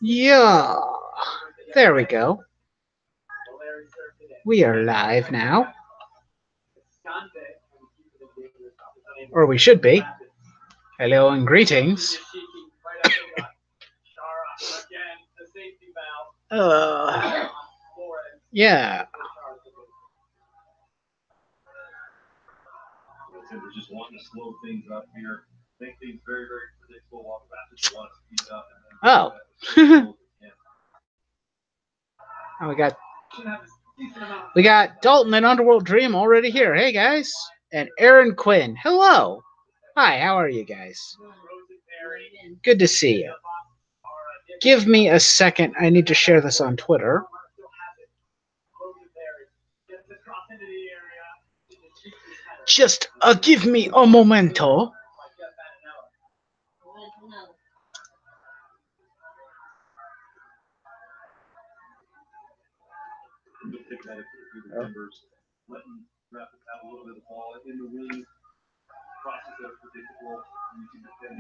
Yeah. There we go. We are live now. Or we should be. Hello and greetings. Uh, yeah. Oh. Oh, we got Dalton and Underworld Dream already here. Hey guys. And Aaron Quinn. Hello. Hi, how are you guys? Good to see you. Give me a second. I need to share this on Twitter. Just give me a momento.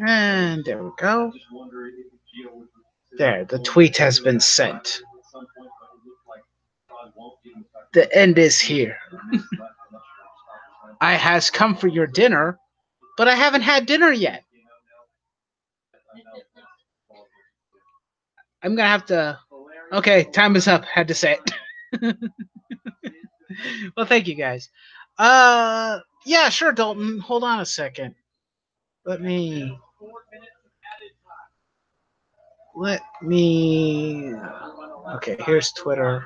And there we go. There, the tweet has been sent. The end is here. I has come for your dinner, but I haven't had dinner yet. I'm gonna have to. Okay, time is up. Had to say it. Well, thank you guys. Yeah, sure, Dalton. Hold on a second. Let me. Okay, here's Twitter.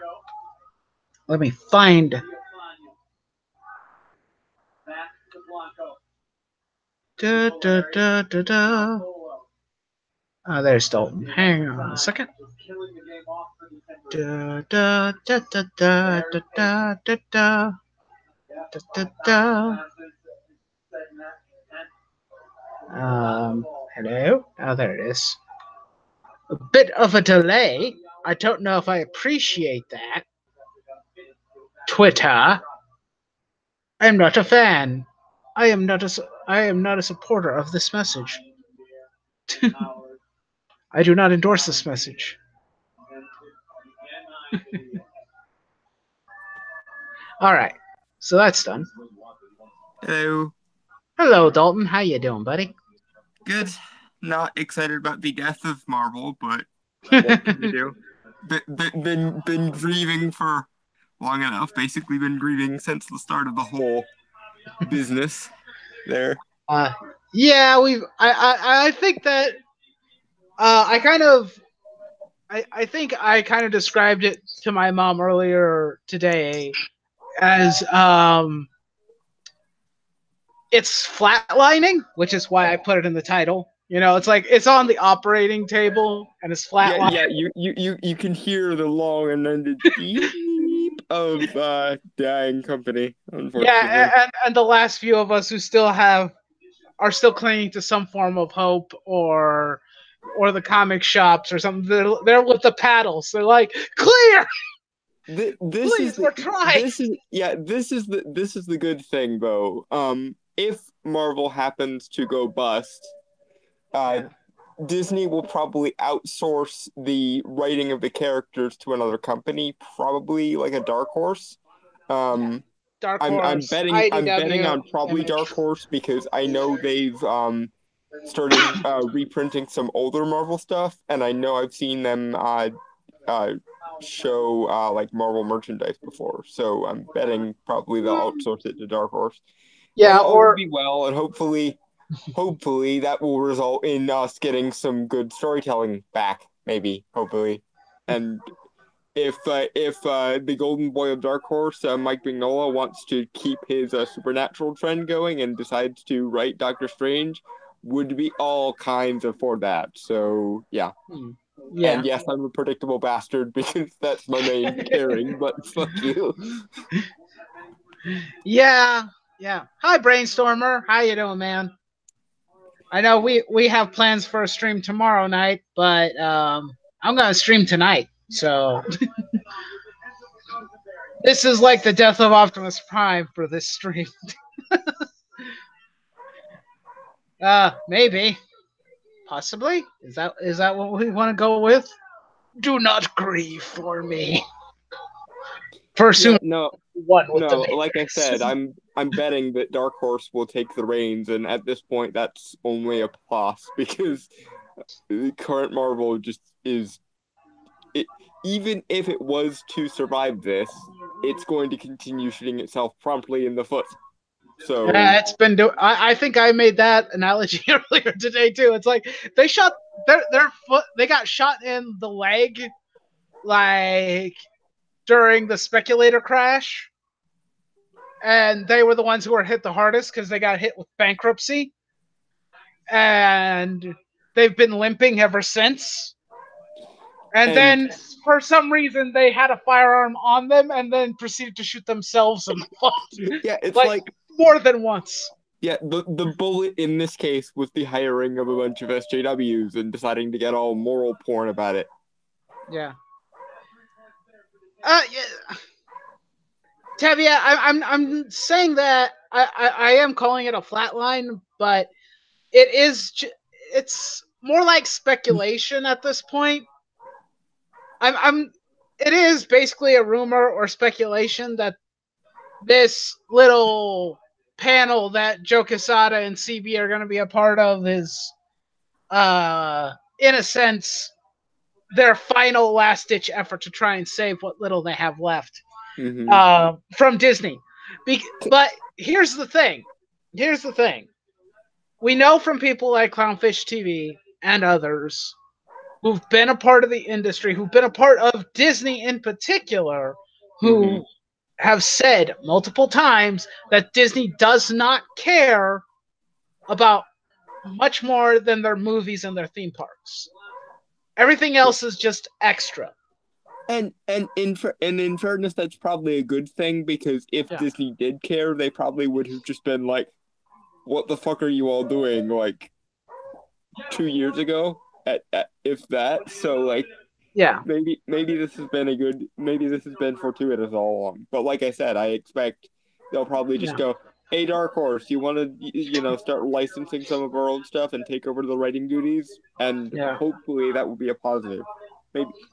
Let me find. Da, da, da, da, da. There's Dalton. Hang on a second. Da, da, da, da, da, da, da, da, da. Da, da, da. Hello? Oh, there it is. A bit of a delay. I don't know if I appreciate that. Twitter. I am not a fan. I am not a supporter of this message. I do not endorse this message. All right. So that's done. Hello. Hello, Dalton. How you doing, buddy? Good. Not excited about the death of Marvel, but what can you do? Been grieving for long enough. Basically, been grieving since the start of the whole business. There. Yeah, I think that I think I kind of described it to my mom earlier today as it's flatlining, which is why I put it in the title. You know, it's like it's on the operating table and it's flatlining. Yeah. You can hear the long and then the deep of dying company. Unfortunately. Yeah, and the last few of us who still are still clinging to some form of hope or the comic shops or something. They're with the paddles. They're like, clear. Please, we're trying. This is the good thing though. If Marvel happens to go bust, Disney will probably outsource the writing of the characters to another company, probably like a Dark Horse. Dark I'm Horse, betting IDW, on probably Image. Dark Horse because I know they've started reprinting some older Marvel stuff, and I know I've seen them show like Marvel merchandise before. So I'm betting probably they'll outsource it to Dark Horse. Yeah, And all or will be well, and hopefully that will result in us getting some good storytelling back. Maybe, hopefully, and if the golden boy of Dark Horse, Mike Mignola, wants to keep his supernatural trend going and decides to write Doctor Strange, would be all kinds of for that. So yeah. Yeah. And yes, I'm a predictable bastard because that's my main caring, but fuck you. Yeah. Hi, Brainstormer. How you doing, man? I know we have plans for a stream tomorrow night, but I'm gonna stream tonight. So this is like the death of Optimus Prime for this stream. Maybe, possibly. Is that what we want to go with? Do not grieve for me. For Yeah, soon no, one with the no. Like I said, Matrix. I'm betting that Dark Horse will take the reins, and at this point, that's only a plus because the current Marvel just is it. Even if it was to survive this, it's going to continue shooting itself promptly in the foot. So, It's been do. I think I made that analogy earlier today too. It's like they shot their foot. They got shot in the leg, like during the speculator crash, and they were the ones who were hit the hardest because they got hit with bankruptcy, and they've been limping ever since. And and then for some reason they had a firearm on them, and then proceeded to shoot themselves in the foot, yeah, it's like like more than once. yeah, the bullet in this case was the hiring of a bunch of SJWs and deciding to get all moral porn about it. Yeah. Yeah. Tevia, I'm saying that I am calling it a flatline, but it is it's more like speculation at this point. I'm it is basically a rumor or speculation that this little panel that Joe Quesada and CB are going to be a part of is in a sense their final last ditch effort to try and save what little they have left Mm-hmm. from Disney. But here's the thing. Here's the thing. We know from people like Clownfish TV and others who've been a part of the industry, who've been a part of Disney in particular, Mm-hmm. who have said multiple times that Disney does not care about much more than their movies and their theme parks. Everything else is just extra. And in fairness, that's probably a good thing because if Yeah. Disney did care, they probably would have just been like, "What the fuck are you all doing?" Like 2 years ago, if that. So like Yeah. maybe this has been fortuitous all along. But like I said, I expect they'll probably just Yeah. go, "Hey, Dark Horse, you want to start licensing some of our old stuff and take over the writing duties?" And Yeah. hopefully that will be a positive.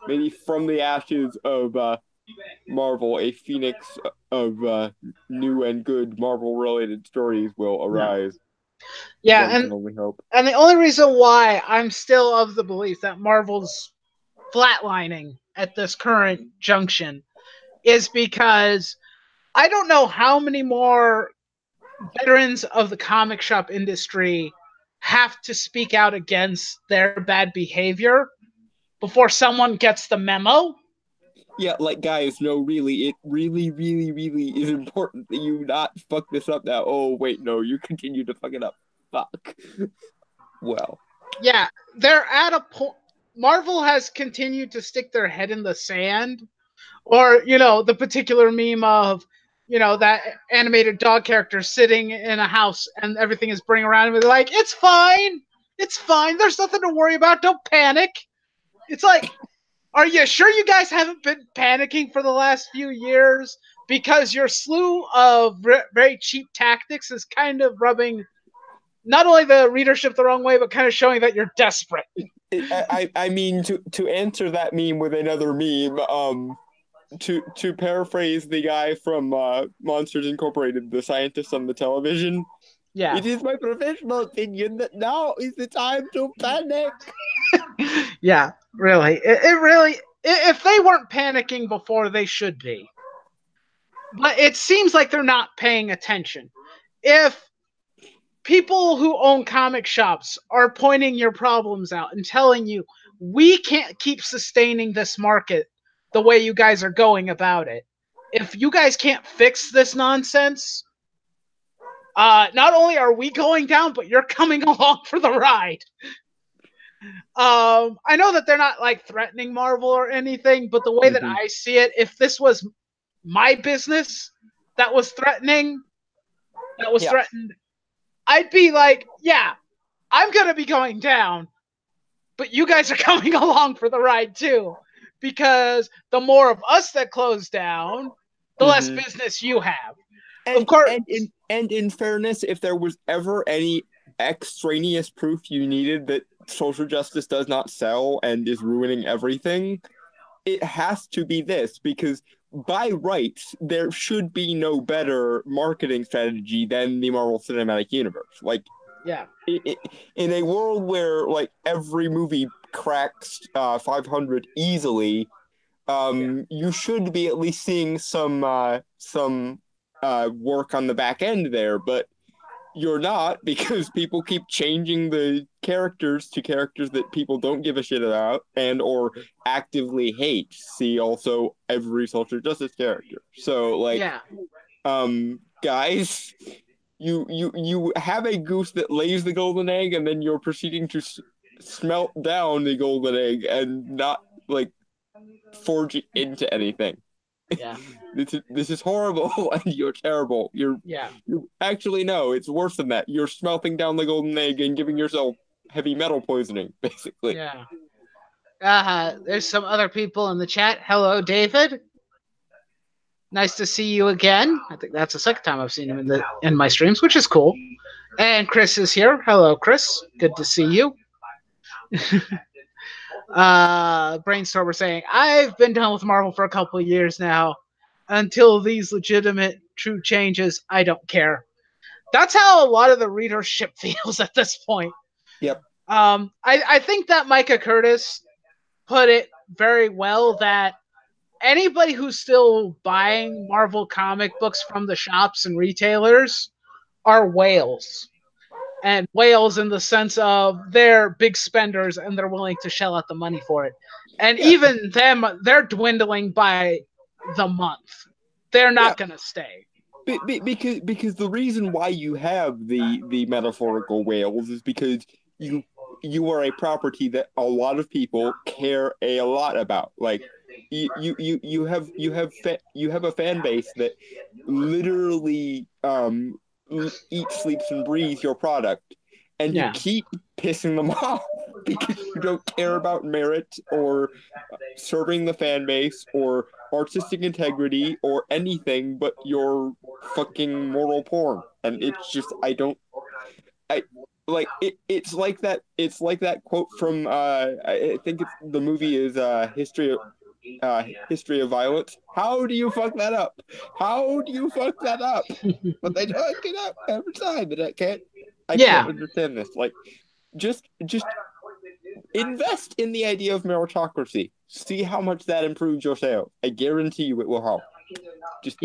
Maybe from the ashes of Marvel, a phoenix of new and good Marvel related stories will Yeah. arise. Yeah, One can only hope. and the only reason why I'm still of the belief that Marvel's flatlining at this current junction is because I don't know how many more veterans of the comic shop industry have to speak out against their bad behavior before someone gets the memo. Yeah, like guys, no, really, it really, really, really is important that you not fuck this up now. Oh, wait, no, you continue to fuck it up. Fuck. Well. Yeah, they're at a point. Marvel has continued to stick their head in the sand, or the particular meme of that animated dog character sitting in a house and everything is burning around him. They're like, it's fine. There's nothing to worry about. Don't panic. It's like, are you sure you guys haven't been panicking for the last few years? Because your slew of very cheap tactics is kind of rubbing not only the readership the wrong way, but kind of showing that you're desperate. I mean to answer that meme with another meme, to paraphrase the guy from Monsters Incorporated, the scientist on the television, Yeah. it is my professional opinion that now is the time to panic. Yeah, really. It really, if they weren't panicking before, they should be. But it seems like they're not paying attention. If people who own comic shops are pointing your problems out and telling you, we can't keep sustaining this market the way you guys are going about it. If you guys can't fix this nonsense, not only are we going down, but you're coming along for the ride. I know that they're not like threatening Marvel or anything, but the way that Mm-hmm. I see it, if this was my business that was Yeah. threatened, I'd be like, yeah, I'm gonna be going down, but you guys are coming along for the ride too, because the more of us that close down, the less Mm-hmm. business you have. Of And course, in fairness, if there was ever any extraneous proof you needed that social justice does not sell and is ruining everything, it has to be this because by rights there should be no better marketing strategy than the Marvel Cinematic Universe. Like, Yeah. in a world where like every movie cracks 500 easily, you should be at least seeing some work on the back end there, but you're not because people keep changing the characters to characters that people don't give a shit about and or actively hate. See also every social justice character. So like, Yeah. guys, you have a goose that lays the golden egg and then you're proceeding to smelt down the golden egg and not like forge it into anything. Yeah. This is horrible and you're terrible. You actually no, it's worse than that. You're smelting down the golden egg and giving yourself heavy metal poisoning, basically. Yeah. There's some other people in the chat. Hello, David. Nice to see you again. I think that's the second time I've seen him in my streams, which is cool. And Chris is here. Hello, Chris. Good to see you. Brainstormer saying, I've been done with Marvel for a couple of years now. Until these legitimate, true changes, I don't care. That's how a lot of the readership feels at this point. Yep. I think that Micah Curtis put it very well that anybody who's still buying Marvel comic books from the shops and retailers are whales. And whales in the sense of they're big spenders and they're willing to shell out the money for it. And even them, they're dwindling by the month. They're not going to stay. Because the reason why you have the metaphorical whales is because you are a property that a lot of people care a lot about. Like you have a fan base that literally eats, sleeps, and breathes your product, and you keep pissing them off because you don't care about merit or serving the fan base or artistic integrity or anything but your fucking moral porn. And it's just it's like that quote from I think the movie is History of Violence. How do you fuck that up? How do you fuck that up? But they fuck it up every time, and I can't understand this. Like, just invest in the idea of meritocracy. See how much that improves your sales. I guarantee you it will help. Just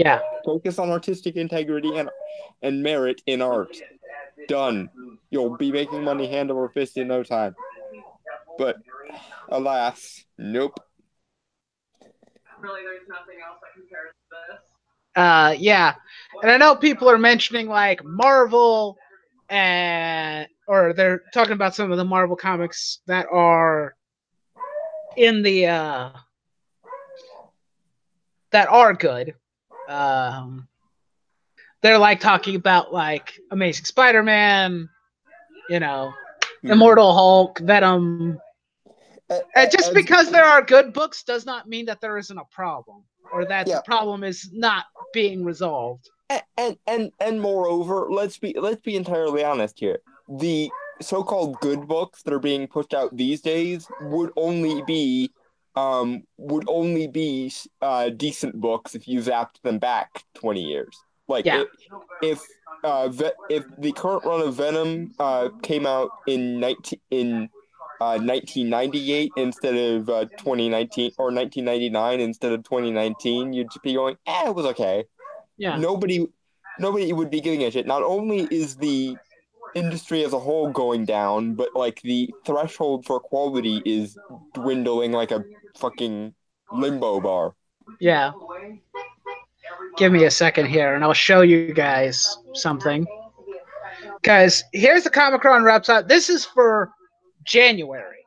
focus on artistic integrity and merit in art. Done. You'll be making money hand over fist in no time. But alas, nope. Really, there's nothing else that compares to this. Yeah. And I know people are mentioning like Marvel or they're talking about some of the Marvel comics that are in the that are good. They're like talking about like Amazing Spider-Man, Immortal Hulk, Venom. And just because there are good books does not mean that there isn't a problem or that the problem is not being resolved. And moreover, let's be entirely honest here. The so-called good books that are being pushed out these days would only be decent books if you zapped them back 20 years. Like if the current run of Venom came out in 1998 instead of 2019 or 1999 instead of 2019, you'd be going, it was okay. Yeah. Nobody would be giving a shit. Not only is the industry as a whole going down, but like the threshold for quality is dwindling like a fucking limbo bar. Yeah. Give me a second here and I'll show you guys something. Guys, here's the Comic-Con wraps up. This is for January,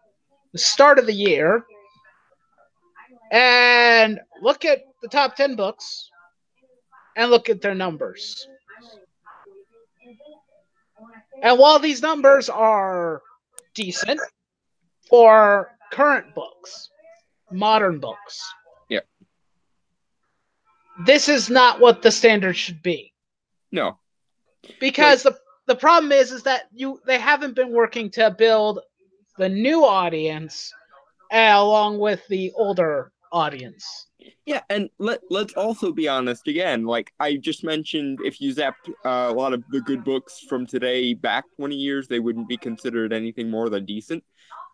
the start of the year. And look at the top 10 books and look at their numbers. And while these numbers are decent for current books, modern books, this is not what the standard should be. No. Because the problem is that they haven't been working to build the new audience along with the older audience. Yeah, and let's also be honest again. Like I just mentioned, if you zapped a lot of the good books from today back 20 years, they wouldn't be considered anything more than decent.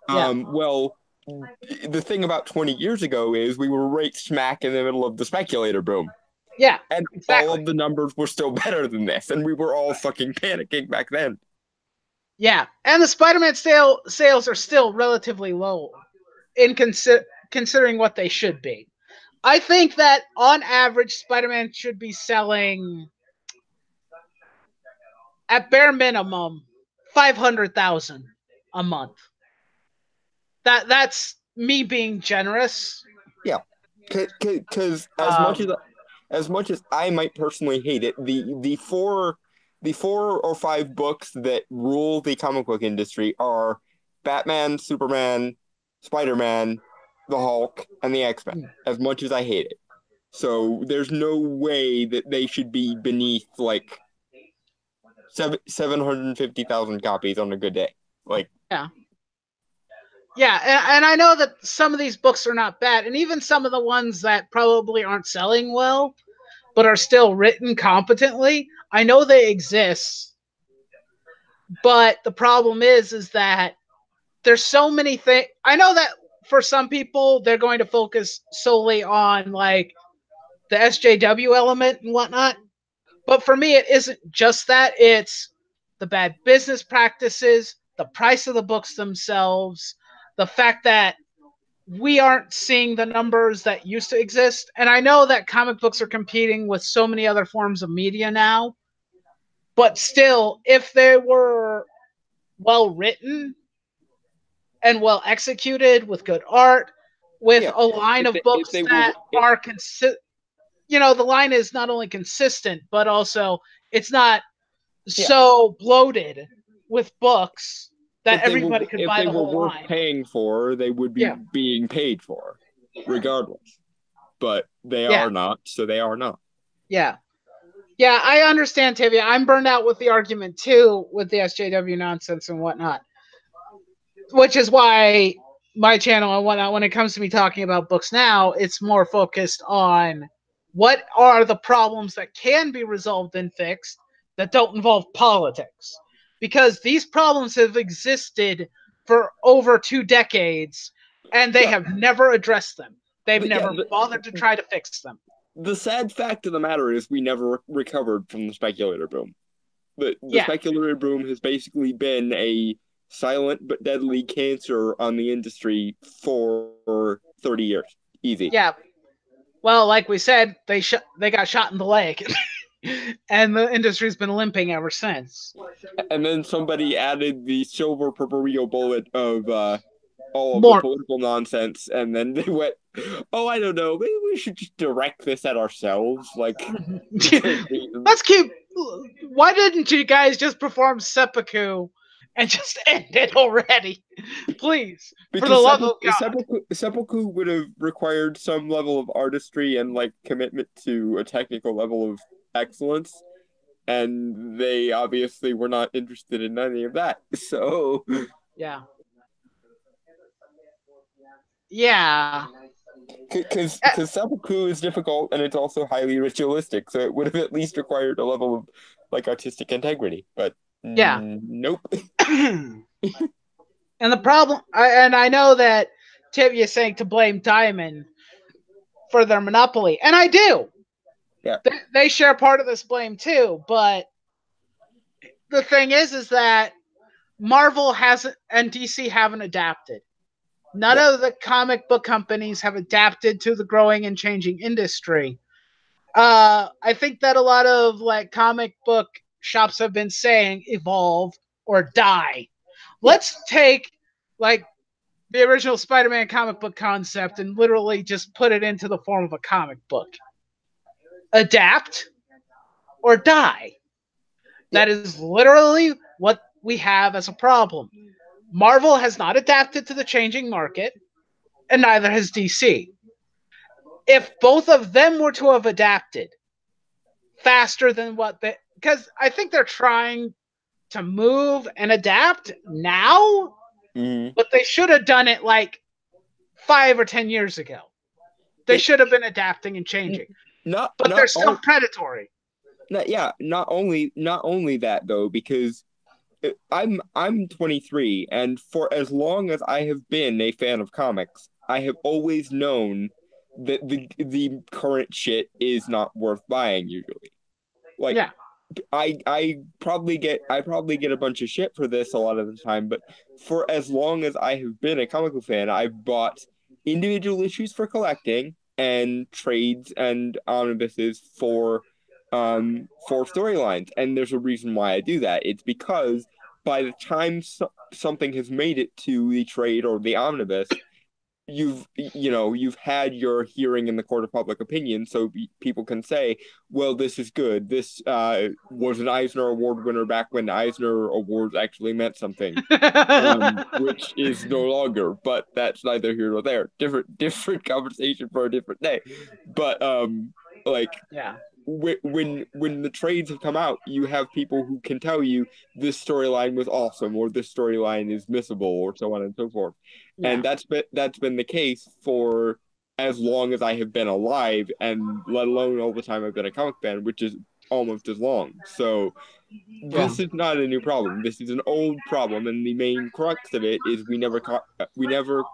Yeah. Well, the thing about 20 years ago is we were right smack in the middle of the speculator boom. Yeah, And exactly. all of the numbers were still better than this, and we were all fucking panicking back then. Yeah, and the Spider-Man sales are still relatively low in considering what they should be. I think that on average, Spider-Man should be selling at bare minimum 500,000 a month. That's me being generous. Yeah, because as much as I might personally hate it, the four or five books that rule the comic book industry are Batman, Superman, Spider-Man, the Hulk, and the X-Men. As much as I hate it, so there's no way that they should be beneath like 750,000 copies on a good day. Like, yeah. Yeah, and I know that some of these books are not bad, and even some of the ones that probably aren't selling well, but are still written competently, I know they exist. But the problem is that there's so many things. I know that for some people, they're going to focus solely on like the SJW element and whatnot. But for me, it isn't just that. It's the bad business practices, the price of the books themselves, the fact that we aren't seeing the numbers that used to exist. And I know that comic books are competing with so many other forms of media now. But still, if they were well written and well executed with good art, with yeah, a line of books that are consistent, the line is not only consistent, but also it's not so bloated with books that everybody could buy the whole line. If they were worth paying for, they would be being paid for, regardless. But they are not, so they are not. Yeah. Yeah, I understand, Tavia. I'm burned out with the argument, too, with the SJW nonsense and whatnot. Which is why my channel and whatnot, when it comes to me talking about books now, it's more focused on what are the problems that can be resolved and fixed that don't involve politics. Because these problems have existed for over 2 decades, and they have never addressed them. They've never bothered to try to fix them. The sad fact of the matter is we never recovered from the speculator boom. The speculator boom has basically been a silent but deadly cancer on the industry for 30 years. Easy. Yeah. Well, like we said, they got shot in the leg. And the industry's been limping ever since. And then somebody added the silver purple bullet of all of the political nonsense, and then they went, oh, I don't know, maybe we should just direct this at ourselves. Like, let's keep. Why didn't you guys just perform seppuku and just end it already? Please, because for the love of God. Seppuku would have required some level of artistry and like commitment to a technical level of excellence, and they obviously were not interested in any of that. So yeah. Because seppuku is difficult and it's also highly ritualistic, so it would have at least required a level of like artistic integrity. But nope. And the problem, I know that Tibia is saying to blame Diamond for their monopoly, and I do. Yeah, they share part of this blame too. But the thing is that Marvel hasn't and DC haven't adapted. None of the comic book companies have adapted to the growing and changing industry. I think that a lot of like comic book shops have been saying evolve or die. Let's take like the original Spider-Man comic book concept and literally just put it into the form of a comic book. Adapt or die. That is literally what we have as a problem. Marvel has not adapted to the changing market, and neither has DC. If both of them were to have adapted faster than what they... Because I think they're trying to move and adapt now, but they should have done it like 5 or 10 years ago. They should have been adapting and changing. But they're still predatory. Not only that though, because I'm 23, and for as long as I have been a fan of comics, I have always known that the current shit is not worth buying usually. Like, yeah. I probably get a bunch of shit for this a lot of the time, but for as long as I have been a comic book fan, I've bought individual issues for collecting and trades and omnibuses for storylines. And there's a reason why I do that. It's because by the time something has made it to the trade or the omnibus, you've had your hearing in the court of public opinion, so people can say, well, this is good. This was an Eisner Award winner back when Eisner Awards actually meant something, which is no longer, but that's neither here nor there. Different conversation for a different day. But when the trades have come out, you have people who can tell you this storyline was awesome or this storyline is missable or so on and so forth. Yeah. And that's been the case for as long as I have been alive, and let alone all the time I've been a comic fan, which is almost as long. So this is not a new problem. This is an old problem, and the main crux of it is we never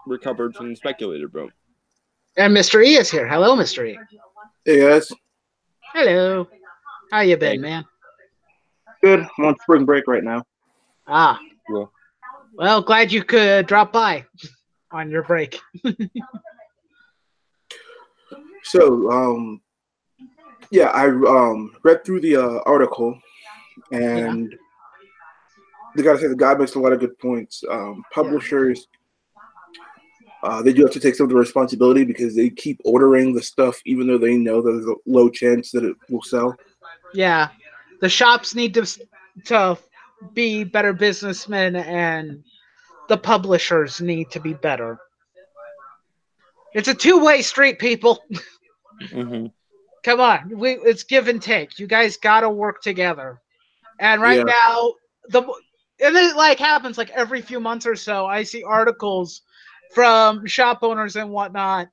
recovered from the speculator boom. And Mr. E is here. Hello, Mr. E. Hey guys. Hello. How you been, man? Good. I'm on spring break right now. Ah. Cool. Well, glad you could drop by on your break. So, I read through the article, and the guy makes a lot of good points. Publishers, they do have to take some of the responsibility because they keep ordering the stuff even though they know that there's a low chance that it will sell. Yeah. The shops need to be better businessmen, and the publishers need to be better. It's a two-way street, people. Mm-hmm. Come on, it's give and take. You guys gotta work together. And now, and it happens every few months or so. I see articles from shop owners and whatnot,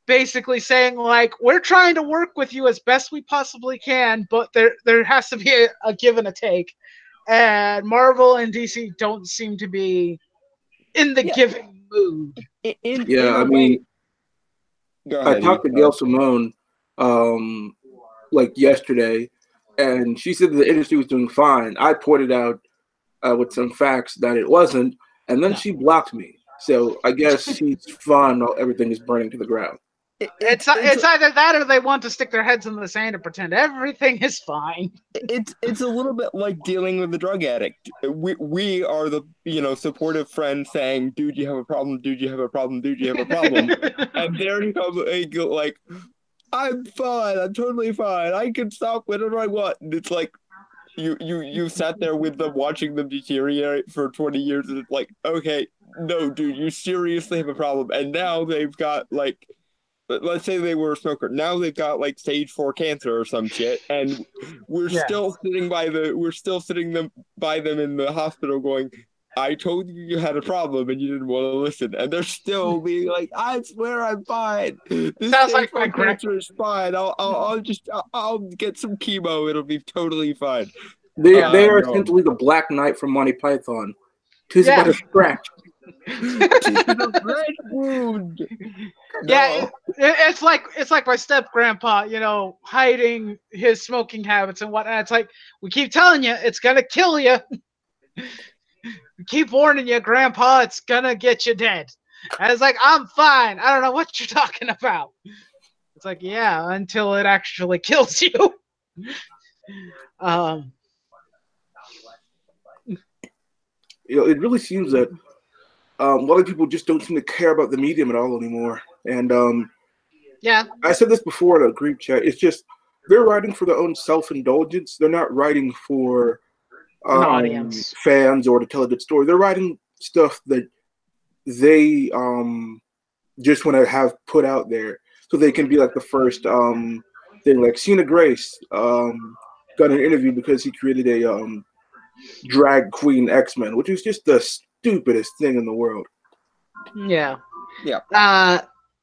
basically saying we're trying to work with you as best we possibly can, but there has to be a give and a take. And Marvel and DC don't seem to be in the giving mood. I mean, I talked to Gail Simone yesterday, and she said the industry was doing fine. I pointed out with some facts that it wasn't, and then she blocked me. So I guess she's fine while everything is burning to the ground. It's either that or they want to stick their heads in the sand and pretend everything is fine. It's a little bit like dealing with a drug addict. We are the supportive friend saying, "Dude, you have a problem. Dude, you have a problem. Dude, you have a problem." And there you come, "I'm fine. I'm totally fine. I can stop whenever I want." And it's like you sat there with them, watching them deteriorate for 20 years, and it's okay, no, dude, you seriously have a problem. And now they've got let's say they were a smoker. Now they've got stage 4 cancer or some shit, and we're still sitting by them in the hospital going, "I told you had a problem and you didn't want to listen," and they're still being "I swear I'm fine. This sounds like my cancer is fine. I'll get some chemo. It'll be totally fine." They are essentially the Black Knight from Monty Python. Tis but a scratch. Red wound. Yeah, it's like my step grandpa, hiding his smoking habits and whatnot. It's we keep telling you, it's gonna kill you. We keep warning you, Grandpa, it's gonna get you dead. And it's I'm fine. I don't know what you're talking about. It's until it actually kills you. It really seems that a lot of people just don't seem to care about the medium at all anymore. And I said this before in a group chat. It's just they're writing for their own self-indulgence. They're not writing for an audience, fans, or to tell a good story. They're writing stuff that they just want to have put out there, so they can be the first thing. Cena Grace got an interview because he created a drag queen X-Men, which is just the stupidest thing in the world. Yeah.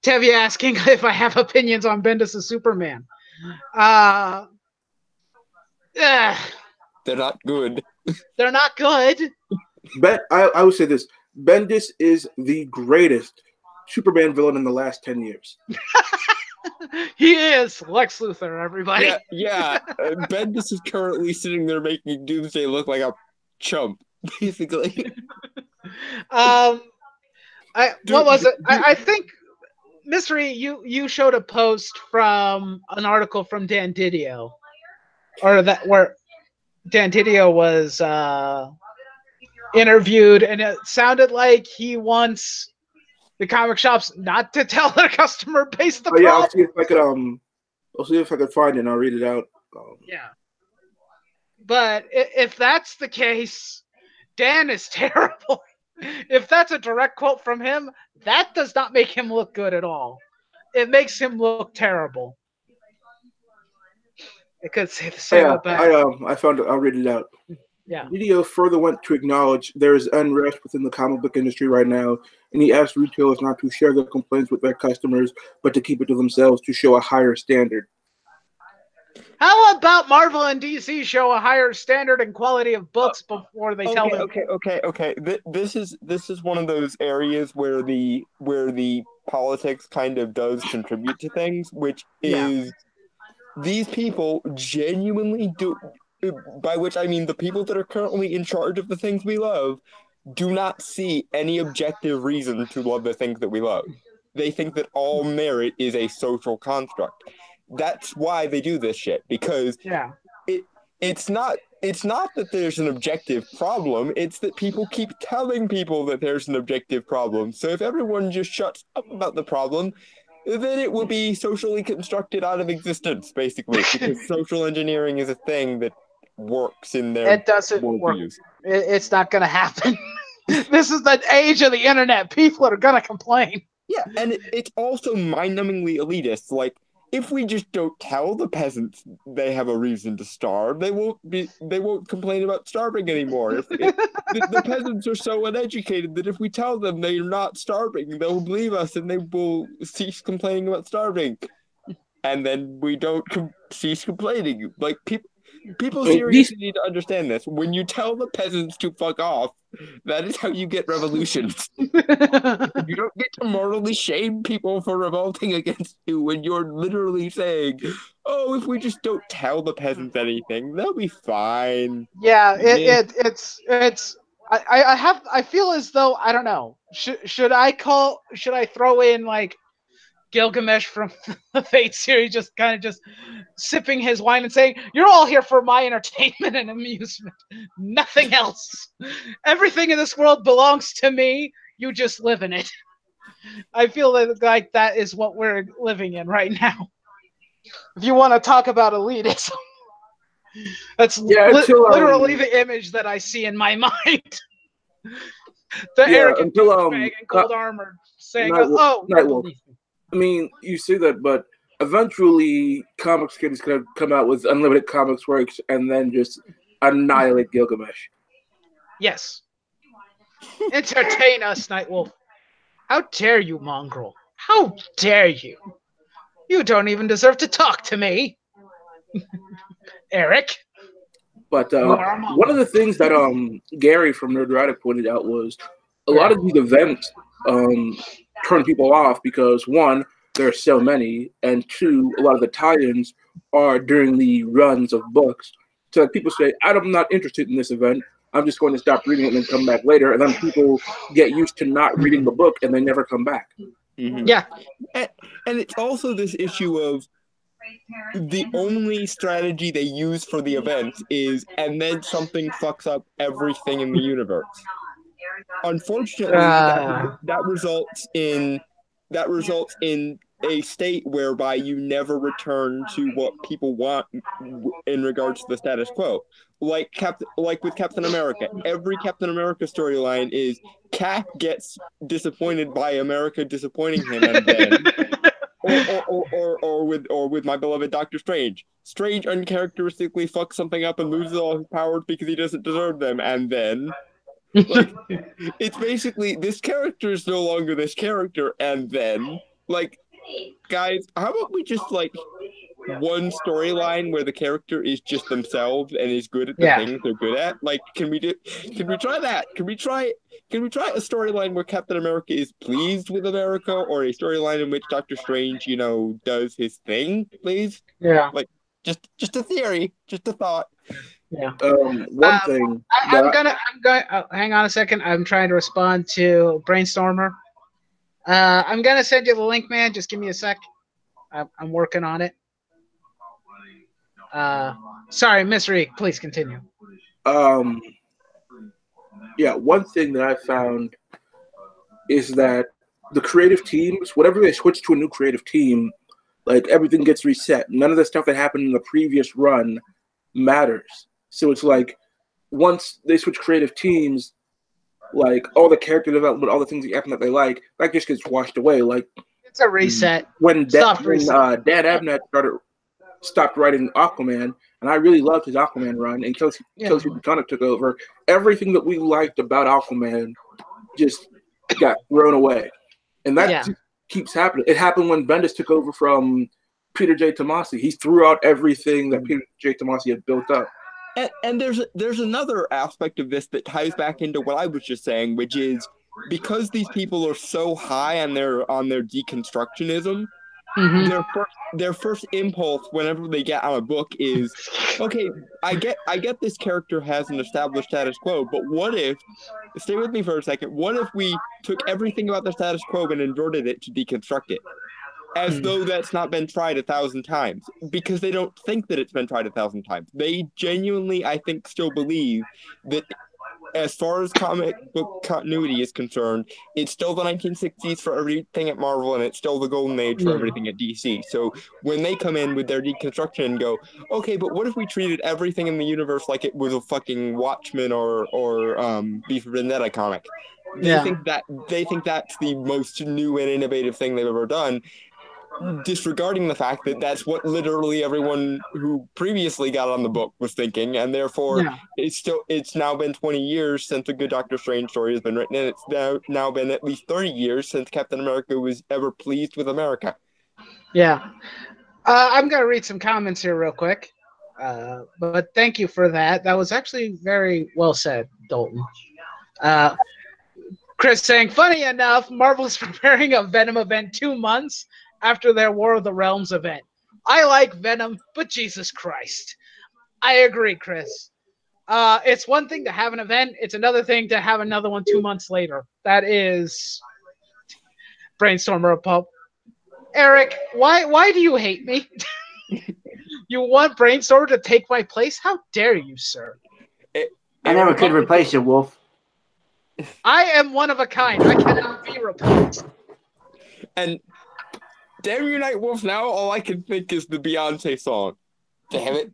Tevi asking if I have opinions on Bendis' Superman. Uh, they're not good. They're not good. I would say this. Bendis is the greatest Superman villain in the last 10 years. He is Lex Luthor, everybody. Yeah. Bendis is currently sitting there making Doomsday look like a chump, basically. What was it? I think Mystery, you showed a post from an article from Dan Didio, or that where Dan Didio was interviewed, and it sounded like he wants the comic shops not to tell their customer base the problem. I'll see if I can find it and I'll read it out. Yeah. But if that's the case, Dan is terrible. If that's a direct quote from him, that does not make him look good at all. It makes him look terrible. I could say the same about. I found it. I'll read it out. Yeah. Video further went to acknowledge there is unrest within the comic book industry right now, and he asked retailers not to share their complaints with their customers, but to keep it to themselves to show a higher standard. How about Marvel and DC show a higher standard and quality of books before they tell them? Okay. This is one of those areas where the politics kind of does contribute to things, which is these people genuinely do. By which I mean the people that are currently in charge of the things we love do not see any objective reason to love the things that we love. They think that all merit is a social construct. That's why they do this shit, because it's not that there's an objective problem, it's that people keep telling people that there's an objective problem. So if everyone just shuts up about the problem, then it will be socially constructed out of existence, basically, because social engineering is a thing that works in their It doesn't work. It's not going to happen. This is the age of the internet. People are going to complain. Yeah, and it's also mind-numbingly elitist. Like, if we just don't tell the peasants they have a reason to starve, they won't complain about starving anymore. The peasants are so uneducated that if we tell them they're not starving, they'll believe us and they will cease complaining about starving. And then we don't cease complaining. Like, people seriously need to understand this. When you tell the peasants to fuck off, that is how you get revolutions. You don't get to morally shame people for revolting against you when you're literally saying, oh, if we just don't tell the peasants anything, they'll be fine. Yeah, I feel as though, I don't know, should I throw in like Gilgamesh from the Fate series, just sipping his wine and saying, you're all here for my entertainment and amusement, nothing else. Everything in this world belongs to me, you just live in it. I feel like that is what we're living in right now. If you want to talk about elitism, that's literally the image that I see in my mind. The arrogant douchebag in gold armor saying, I mean, you see that, but eventually comics kids could come out with unlimited comics works and then just annihilate Gilgamesh. Yes. Entertain us, Nightwolf. How dare you, mongrel? How dare you? You don't even deserve to talk to me. Eric. But one of the things that Gary from Nerdrotic pointed out was a lot of these events turn people off because, one, there are so many, and two, a lot of the tie-ins are during the runs of books. So like, people say, I'm not interested in this event. I'm just going to stop reading it and then come back later. And then people get used to not reading the book and they never come back. Mm-hmm. Yeah. And it's also this issue of the only strategy they use for the event is, and then something fucks up everything in the universe. Unfortunately, that results in a state whereby you never return to what people want in regards to the status quo. Like with Captain America, every Captain America storyline is Cap gets disappointed by America disappointing him, and then or with my beloved Doctor Strange. Strange uncharacteristically fucks something up and loses all his powers because he doesn't deserve them, and then it's basically this character is no longer this character, and then Like, guys, how about we just like one storyline where the character is just themselves and is good at the things they're good at? Like, can we try that? Can we try a storyline where Captain America is pleased with America, or a storyline in which Doctor Strange, does his thing, please? Yeah. Like, just a theory, just a thought. Yeah. One thing. I'm going. Hang on a second. I'm trying to respond to Brainstormer. I'm gonna send you the link, man. Just give me a sec. I'm working on it. Sorry, Miss Reek, please continue. Yeah, one thing that I found is that the creative teams, whenever they switch to a new creative team, like everything gets reset. None of the stuff that happened in the previous run matters. So it's like once they switch creative teams, like all the character development, all the things that happen that they like, that just gets washed away. Like it's a reset. When Dan Abnett stopped writing Aquaman, and I really loved his Aquaman run, and Kelsey Buchanan took over, everything that we liked about Aquaman just got thrown away. And that keeps happening. It happened when Bendis took over from Peter J. Tomasi. He threw out everything that Peter J. Tomasi had built up. And there's another aspect of this that ties back into what I was just saying, which is because these people are so high on their deconstructionism, their first impulse whenever they get on a book is, okay, I get this character has an established status quo, but what if, stay with me for a second, what if we took everything about the status quo and inverted it to deconstruct it? As though that's not been tried 1,000 times, because they don't think that it's been tried 1,000 times. They genuinely, I think, still believe that as far as comic book continuity is concerned, it's still the 1960s for everything at Marvel, and it's still the golden age for everything at DC. So when they come in with their deconstruction and go, okay, but what if we treated everything in the universe like it was a fucking Watchmen or V for Vendetta comic? They think that's the most new and innovative thing they've ever done, disregarding the fact that that's what literally everyone who previously got on the book was thinking, and therefore it's now been 20 years since a good Doctor Strange story has been written, and it's now been at least 30 years since Captain America was ever pleased with America. I'm gonna read some comments here real quick, but thank you for that. That was actually very well said, Dalton. Chris saying, funny enough, Marvel's preparing a Venom event 2 months after their War of the Realms event. I like Venom, but Jesus Christ. I agree, Chris. It's one thing to have an event. It's another thing to have another one 2 months later. That is Brainstormer of Pulp. Eric, why do you hate me? You want Brainstormer to take my place? How dare you, sir? I never could replace you, Wolf. I am one of a kind. I cannot be replaced. And Damn You Night Wolf, now all I can think is the Beyonce song. Damn it.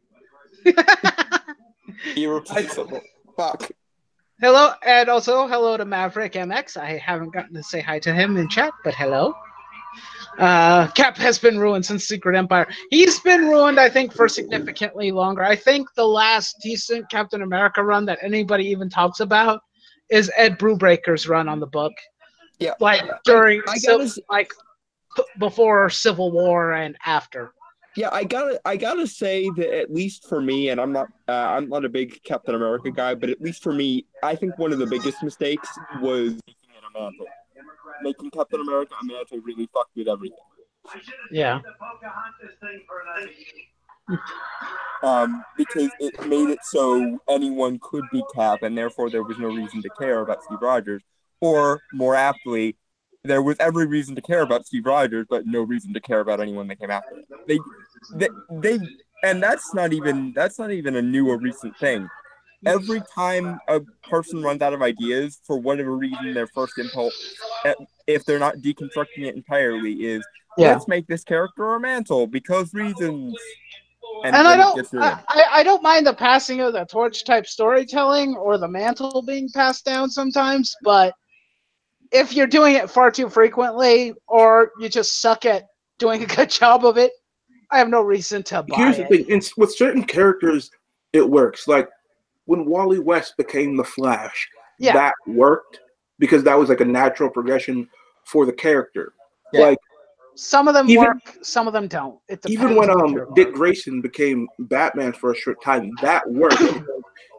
Irreplaceable. Fuck. Hello, and also hello to Maverick MX. I haven't gotten to say hi to him in chat, but hello. Cap has been ruined since Secret Empire. He's been ruined, I think, for significantly longer. I think the last decent Captain America run that anybody even talks about is Ed Brubaker's run on the book. Yeah. Like during before Civil War and after. Yeah, I gotta say that at least for me, and I'm not a big Captain America guy, but at least for me, I think one of the biggest mistakes was making it a mantle. Making Captain America a mantle really fucked with everything. Yeah. Because it made it so anyone could be Cap, and therefore there was no reason to care about Steve Rogers. Or, more aptly, there was every reason to care about Steve Rogers, but no reason to care about anyone that came after him. They and that's not even a new or recent thing. Every time a person runs out of ideas, for whatever reason, their first impulse, if they're not deconstructing it entirely, is let's make this character a mantle because reasons. And I don't mind the passing of the torch type storytelling or the mantle being passed down sometimes, but if you're doing it far too frequently or you just suck at doing a good job of it, I have no reason to buy Here's the thing. With certain characters, it works. Like when Wally West became the Flash, that worked because that was like a natural progression for the character. Yeah. Like Some of them Even- work, some of them don't. It depends Even when on the character. Dick Grayson became Batman for a short time, that worked because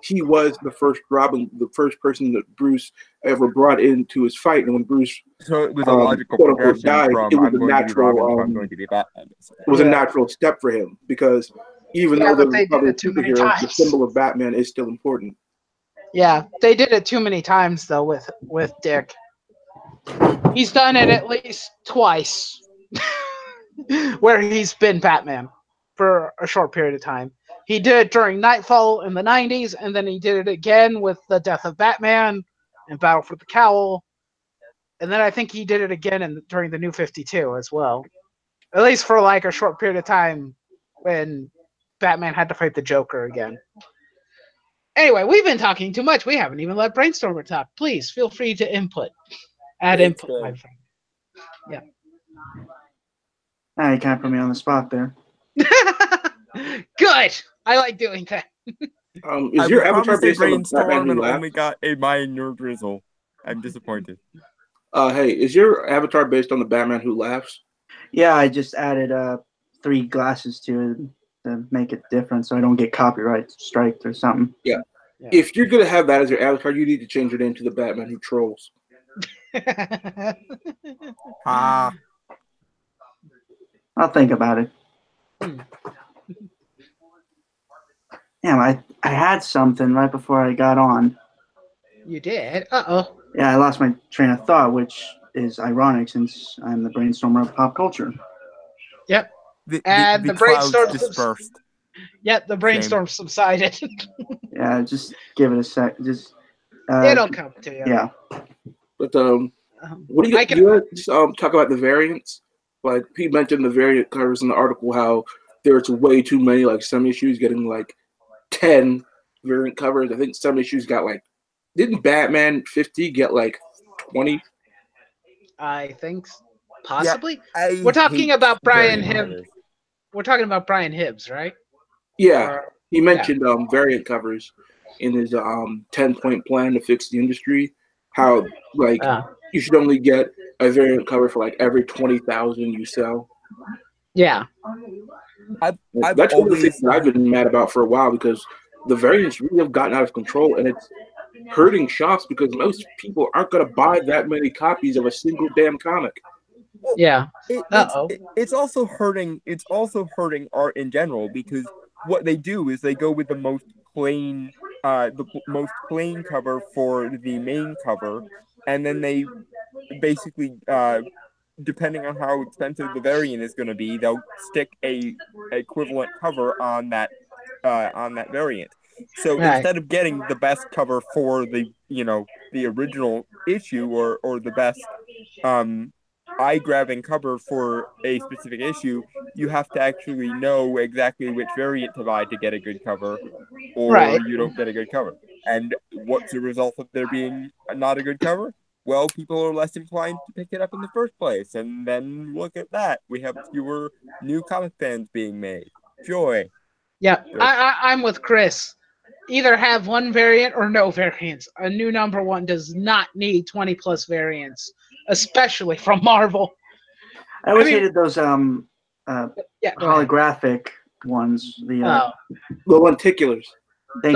he was the first Robin, the first person that Bruce ever brought into his fight. And when Bruce So it was a logical quote unquote progression died, from it was I'm a going to be Robin natural to I'm going to be Batman. it was a Yeah. natural step for him because even Yeah, though but they're they did probably it too many superheroes, the times. symbol of Batman is still important. Yeah, they did it too many times though with Dick. He's done it at least twice, where he's been Batman for a short period of time. He did it during Nightfall in the '90s, and then he did it again with the Death of Batman and Battle for the Cowl, and then I think he did it again during the New 52 as well. At least for like a short period of time when Batman had to fight the Joker again. Anyway, we've been talking too much. We haven't even let Brainstormer talk. Please feel free to input. Add Thanks, input, my Ben. friend. Now you kind of put me on the spot there. Good. I like doing that. Is your avatar based on the Batman Brainstorm who and laughed? only got a minor drizzle. I'm disappointed. Hey, is your avatar based on the Batman who laughs? Yeah, I just added 3 glasses to it to make it different so I don't get copyright striked or something. Yeah. If you're gonna have that as your avatar, you need to change it into the Batman who trolls. Ah, I'll think about it. Damn, I had something right before I got on. You did? Uh-oh. Yeah, I lost my train of thought, which is ironic since I'm the brainstormer of pop culture. Yep. the And the clouds brainstorm dispersed. Yep, the brainstorm subsided. Yeah, just give it a sec. Just It'll come to you. yeah. But what do you guys talk about the variants? Like he mentioned the variant covers in the article how there's way too many. Like some issues getting like 10 variant covers. I think some issues got like didn't Batman 50 get like 20? I think possibly. I We're talking hate about Brian variant Hibbs. covers. We're talking about Brian Hibbs, right? Yeah, Or- he mentioned variant covers in his 10-point plan to fix the industry. How like you should only get a variant cover for like every 20,000 you sell. yeah. I've That's one of the always things that I've been mad about for a while because the variants really have gotten out of control and it's hurting shops because most people aren't going to buy that many copies of a single damn comic. Yeah. It's also hurting. It's also hurting art in general because what they do is they go with the most plain cover for the main cover, and then they basically depending on how expensive the variant is going to be, they'll stick a equivalent cover on that variant. So instead of getting the best cover for the original issue or the best eye-grabbing cover for a specific issue, you have to actually know exactly which variant to buy to get a good cover, or you don't get a good cover. And what's the result of there being not a good cover? Well, people are less inclined to pick it up in the first place. And then look at that. We have fewer new comic fans being made. Joy. Yeah, I'm with Chris. Either have one variant or no variants. A new number one does not need 20 plus variants, especially from Marvel. I always hated those holographic ones. The lenticulars. The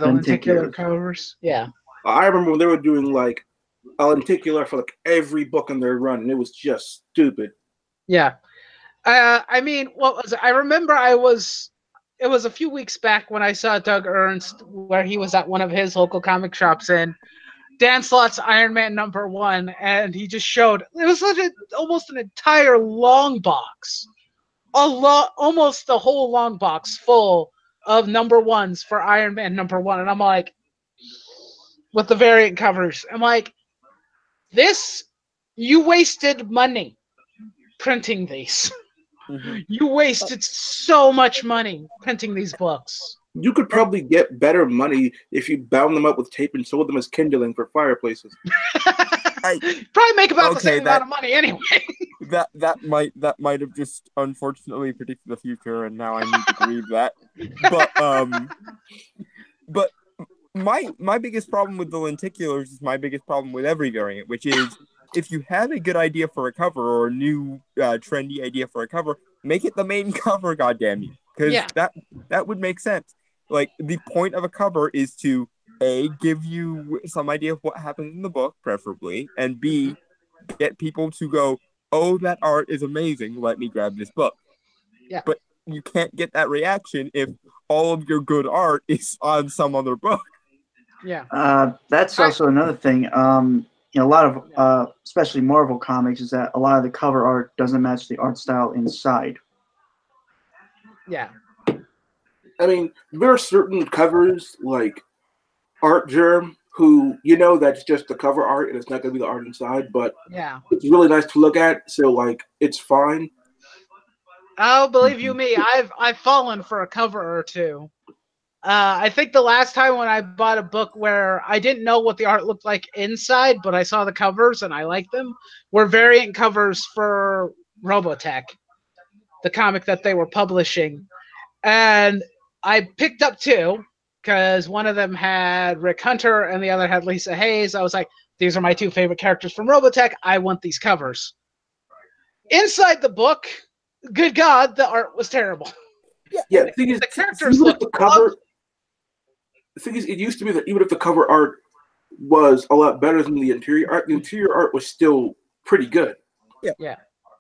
lenticular covers. Yeah. I remember when they were doing like a lenticular for like every book in their run, and it was just stupid. Yeah. I mean, what was it? I remember it was a few weeks back when I saw Doug Ernst where he was at one of his local comic shops in Dan Slott's Iron Man #1, and he just showed it was almost an entire long box, almost the whole long box full of #1s for Iron Man #1, and I'm like, with the variant covers, I'm like, you wasted money printing these. Mm-hmm. You wasted so much money printing these books. You could probably get better money if you bound them up with tape and sold them as kindling for fireplaces. Probably make about the same amount of money anyway. that might have just unfortunately predicted the future, and now I need to believe that. But my biggest problem with the lenticulars is my biggest problem with every variant, which is if you have a good idea for a cover or a new trendy idea for a cover, make it the main cover, goddamn you, because that would make sense. Like, the point of a cover is to A, give you some idea of what happens in the book, preferably, and B, get people to go, oh, that art is amazing, let me grab this book. Yeah. But you can't get that reaction if all of your good art is on some other book. Yeah. That's also another thing. A lot of, especially Marvel comics, is that a lot of the cover art doesn't match the art style inside. Yeah. I mean, there are certain covers like Art Germ who that's just the cover art and it's not going to be the art inside, but it's really nice to look at. So like, it's fine. Oh, believe you me, I've fallen for a cover or two. I think the last time when I bought a book where I didn't know what the art looked like inside, but I saw the covers and I liked them, were variant covers for Robotech, the comic that they were publishing. And I picked up two, because one of them had Rick Hunter and the other had Lisa Hayes. I was like, these are my two favorite characters from Robotech. I want these covers. Inside the book, good God, the art was terrible. Yeah, the thing is, the characters look the cover. The thing is, it used to be that even if the cover art was a lot better than the interior art was still pretty good. Yeah.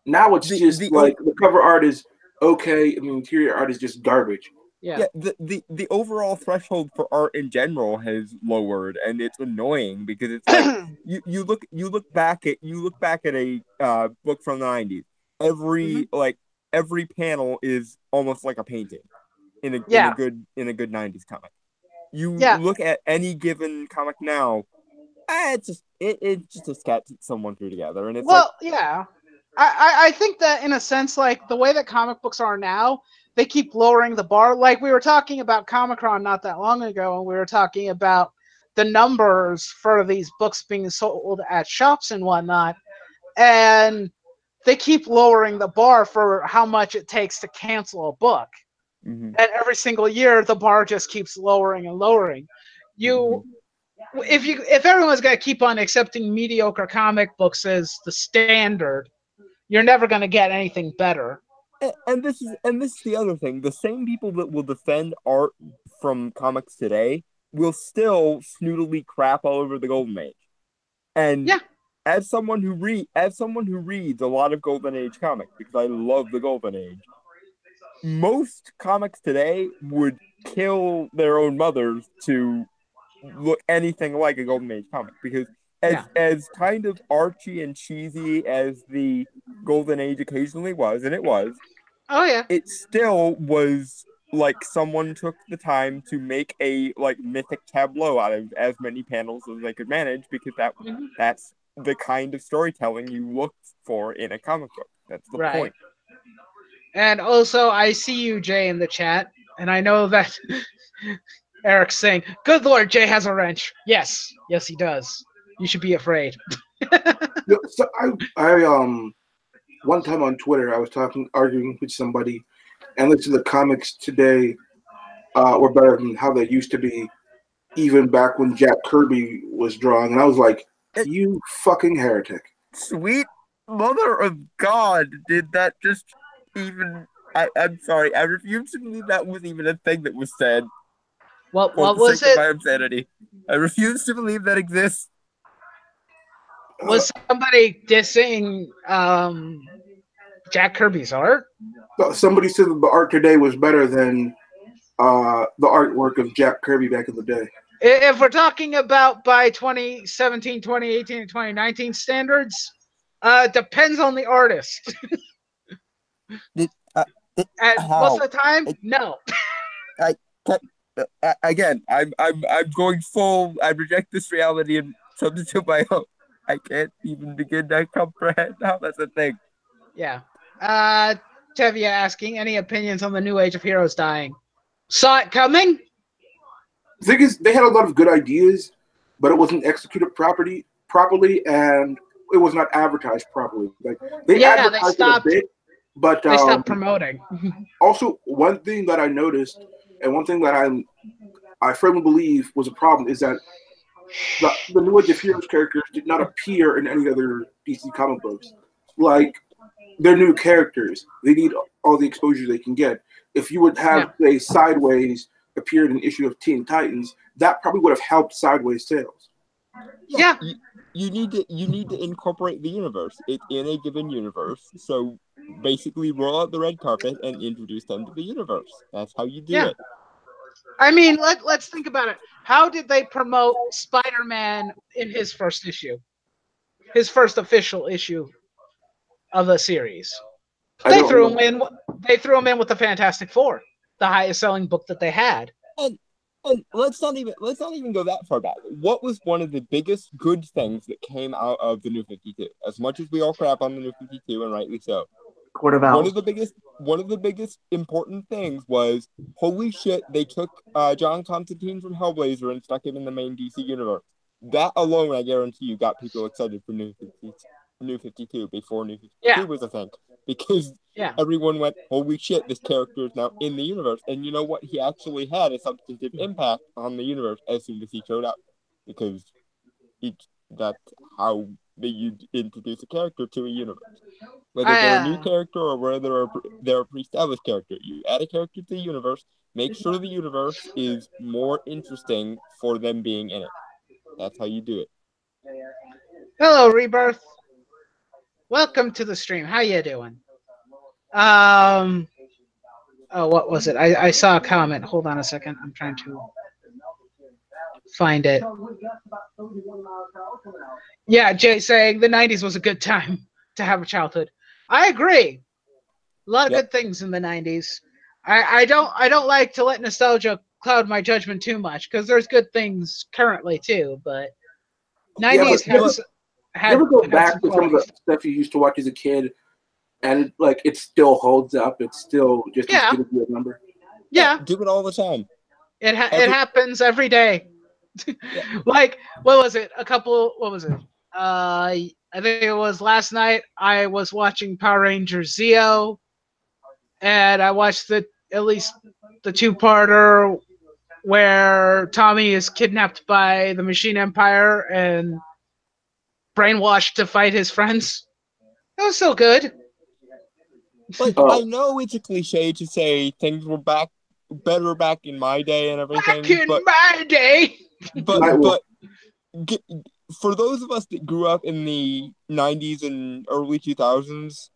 Now it's just like the cover art is okay, and the interior art is just garbage. Yeah. The overall threshold for art in general has lowered, and it's annoying because it's like you look back at a book from the 90s. Every panel is almost like a painting in a good 90s comic. You look at any given comic now, it's just a sketch that someone threw together, and it's I think that in a sense, like the way that comic books are now, they keep lowering the bar. Like we were talking about Comic-Con not that long ago, and we were talking about the numbers for these books being sold at shops and whatnot, and they keep lowering the bar for how much it takes to cancel a book. Mm-hmm. And every single year, the bar just keeps lowering and lowering. If everyone's going to keep on accepting mediocre comic books as the standard, you're never going to get anything better. And this is the other thing. The same people that will defend art from comics today will still snootily crap all over the Golden Age. And as someone who reads a lot of Golden Age comics, because I love the Golden Age, most comics today would kill their own mothers to look anything like a Golden Age comic, because as kind of archy and cheesy as the Golden Age occasionally was, and it was, it still was like someone took the time to make a mythic tableau out of as many panels as they could manage, because that's the kind of storytelling you look for in a comic book. That's the point. And also, I see you, Jay, in the chat, and I know that Eric's saying, "Good Lord, Jay has a wrench." Yes, he does. You should be afraid. So I one time on Twitter, I was arguing with somebody, and listened to the comics today were better than how they used to be, even back when Jack Kirby was drawing. And I was like, "You fucking heretic!" Sweet mother of God, did that just even? I'm sorry, I refuse to believe that was even a thing that was said. What was it? My insanity. I refuse to believe that exists. Was somebody dissing Jack Kirby's art? Somebody said that the art today was better than the artwork of Jack Kirby back in the day. If we're talking about by 2017, 2018, and 2019 standards, depends on the artist. Most of the time, no. I'm going full. I reject this reality and substitute my own. I can't even begin to comprehend how that's a thing. Yeah. Tevia asking, any opinions on the new age of heroes dying? Saw it coming? The thing is, they had a lot of good ideas, but it wasn't executed properly, and it was not advertised properly. Like they stopped. It a bit, but they stopped promoting. Also, one thing that I noticed, and one thing that I firmly believe was a problem, is that The New Age of Heroes characters did not appear in any other DC comic books. Like, they're new characters. They need all the exposure they can get. If you would have, say, Sideways appeared in an issue of Teen Titans, that probably would have helped Sideways sales. Yeah. You need to incorporate the universe. It's in a given universe. So basically roll out the red carpet and introduce them to the universe. That's how you do it. I mean, let's think about it. How did they promote Spider-Man in his first issue? His first official issue of the series. They threw him in with the Fantastic Four, the highest selling book that they had. And let's not even go that far back. What was one of the biggest good things that came out of the New 52? As much as we all crap on the New 52, and rightly so. Court of Owls. One of the biggest important things was, holy shit, they took John Constantine from Hellblazer and stuck him in the main DC universe. That alone, I guarantee you, got people excited for New 52 before New 52 was a thing. Because everyone went, holy shit, this character is now in the universe. And you know what? He actually had a substantive impact on the universe as soon as he showed up. Because that's how you introduce a character to a universe. Whether they're a new character or whether they're a pre-established character. You add a character to the universe, make sure the universe is more interesting for them being in it. That's how you do it. Hello, Rebirth. Welcome to the stream. How you doing? Oh, what was it? I saw a comment. Hold on a second. I'm trying to find it. Yeah, Jay saying the 90s was a good time to have a childhood. I agree. A lot of good things in the 90s. I don't like to let nostalgia cloud my judgment too much because there's good things currently too, but 90s had you ever go back to some of the stuff you used to watch as a kid and like it still holds up? It's still just as good as your number. Yeah. Do it all the time. It happens every day. Like, what was it? I think it was last night. I was watching Power Rangers Zeo, and I watched at least the two-parter where Tommy is kidnapped by the Machine Empire and brainwashed to fight his friends. That was so good. Like, I know it's a cliche to say things were better back in my day and everything. Back in my day. But for those of us that grew up in the 90s and early 2000s,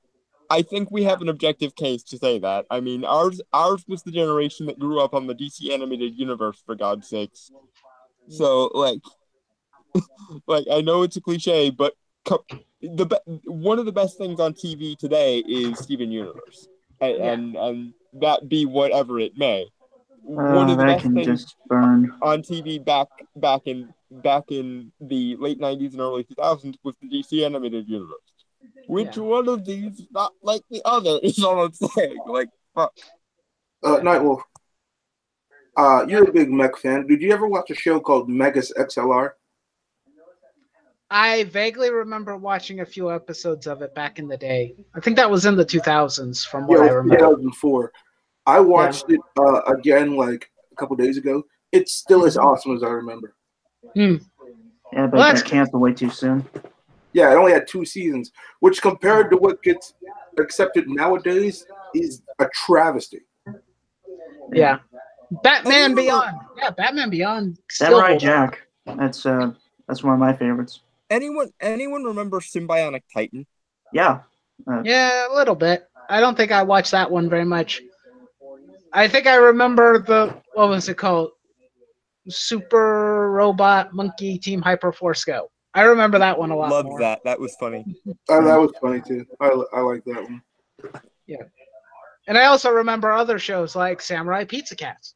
I think we have an objective case to say that. I mean, ours was the generation that grew up on the DC animated universe, for God's sakes. So, like I know it's a cliche, but one of the best things on TV today is Steven Universe, and that be whatever it may. One of the best things on TV back in the late 90s and early 2000s was the DC animated universe. Which one of these, not like the other, is all I'm saying. Like, fuck. Nightwolf, you're a big mech fan. Did you ever watch a show called Megas XLR? I vaguely remember watching a few episodes of it back in the day. I think that was in the 2000s, from what I remember. 2004. I watched it again like a couple days ago. It's still as awesome as I remember. Yeah, but it got canceled way too soon. Yeah, it only had 2 seasons, which compared to what gets accepted nowadays is a travesty. Yeah. Batman Beyond. Yeah, Batman Beyond. Samurai Jack. That's one of my favorites. Anyone remember Symbionic Titan? Yeah. Yeah, a little bit. I don't think I watched that one very much. I think I remember what was it called? Super Robot Monkey Team Hyper Force Go. I remember that one a lot. Loved that. That was funny. That was funny too. I like that one. Yeah. And I also remember other shows like Samurai Pizza Cats.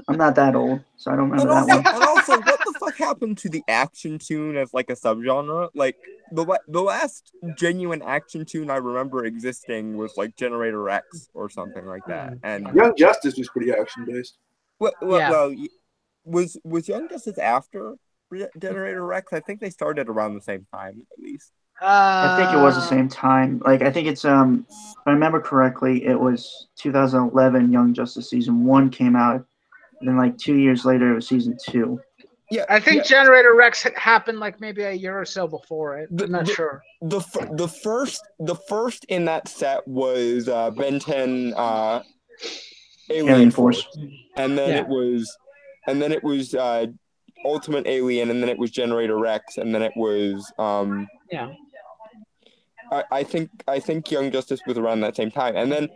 I'm not that old, so I don't remember that one. And also, what the fuck happened to the action tune as like a subgenre? Like the last genuine action tune I remember existing was like Generator X or something like that. And Young Justice was pretty action based. Well, was Young Justice after Generator Rex? I think they started around the same time, at least. I think it was the same time. Like, I think it's if I remember correctly, it was 2011. Young Justice season 1 came out, and then like 2 years later, it was season 2. Yeah, I think yeah. Generator Rex happened like maybe a year or so before it. I'm not sure. The first in that set was Ben 10 Alien Force, and then Yeah. it was Ultimate Alien, and then it was Generator Rex, and then it was Yeah. I think Young Justice was around that same time, and then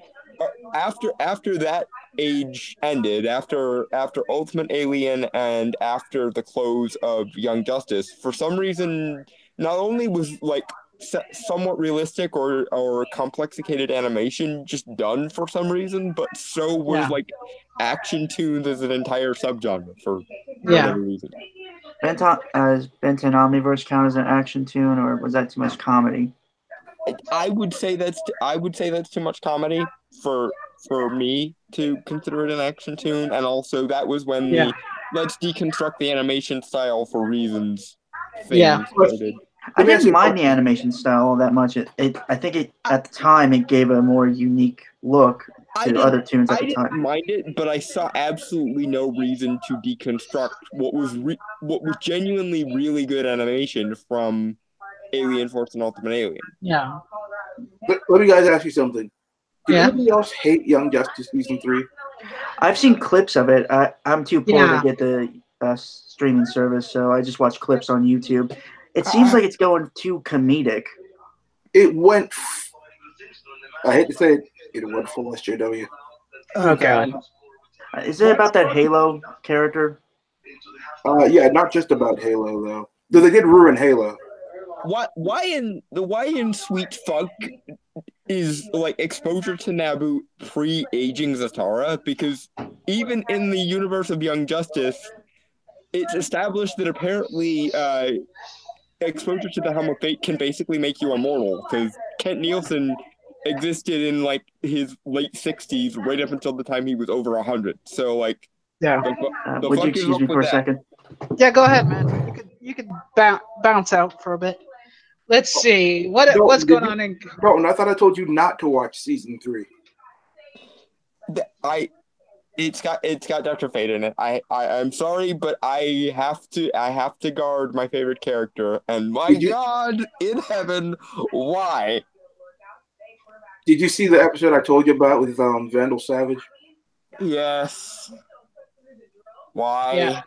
after that age ended, after Ultimate Alien and after the close of Young Justice, for some reason, not only was like somewhat realistic or complexicated animation just done for some reason, but so was like action tunes as an entire subgenre for whatever reason. Ben 10 Omniverse count as an action tune, or was that too much comedy? I would say that's too much comedy for me to consider it an action tune, and also that was when the let's deconstruct the animation style for reasons thing started. I didn't mind the animation style all that much. I think at the time it gave a more unique look to other tunes at the time. I didn't mind it, but I saw absolutely no reason to deconstruct what was genuinely really good animation from Alien Force and Ultimate Alien. Yeah. Let me guys ask you something. Did anybody else hate Young Justice Season 3? I've seen clips of it. I'm too poor to get the streaming service, so I just watch clips on YouTube. It seems like it's going too comedic. It went. I hate to say it. It went full SJW. Oh God. Is it about that Halo character? Yeah, not just about Halo though. Though they did ruin Halo. Why in Sweet Funk is like exposure to Naboo pre-aging Zatara? Because even in the universe of Young Justice, it's established that apparently exposure to the Helm of Fate can basically make you immortal, because Kent Nielsen existed in like his late 60s, right up until the time he was over 100. So like, would you excuse me for a second? Yeah, go ahead, man. You could bounce out for a bit. Let's see what's going on in. Bro, I thought I told you not to watch Season 3. It's got Dr. Fate in it. I'm sorry, but I have to guard my favorite character. And my God in heaven, why? Did you see the episode I told you about with Vandal Savage? Yes. Why? Yeah.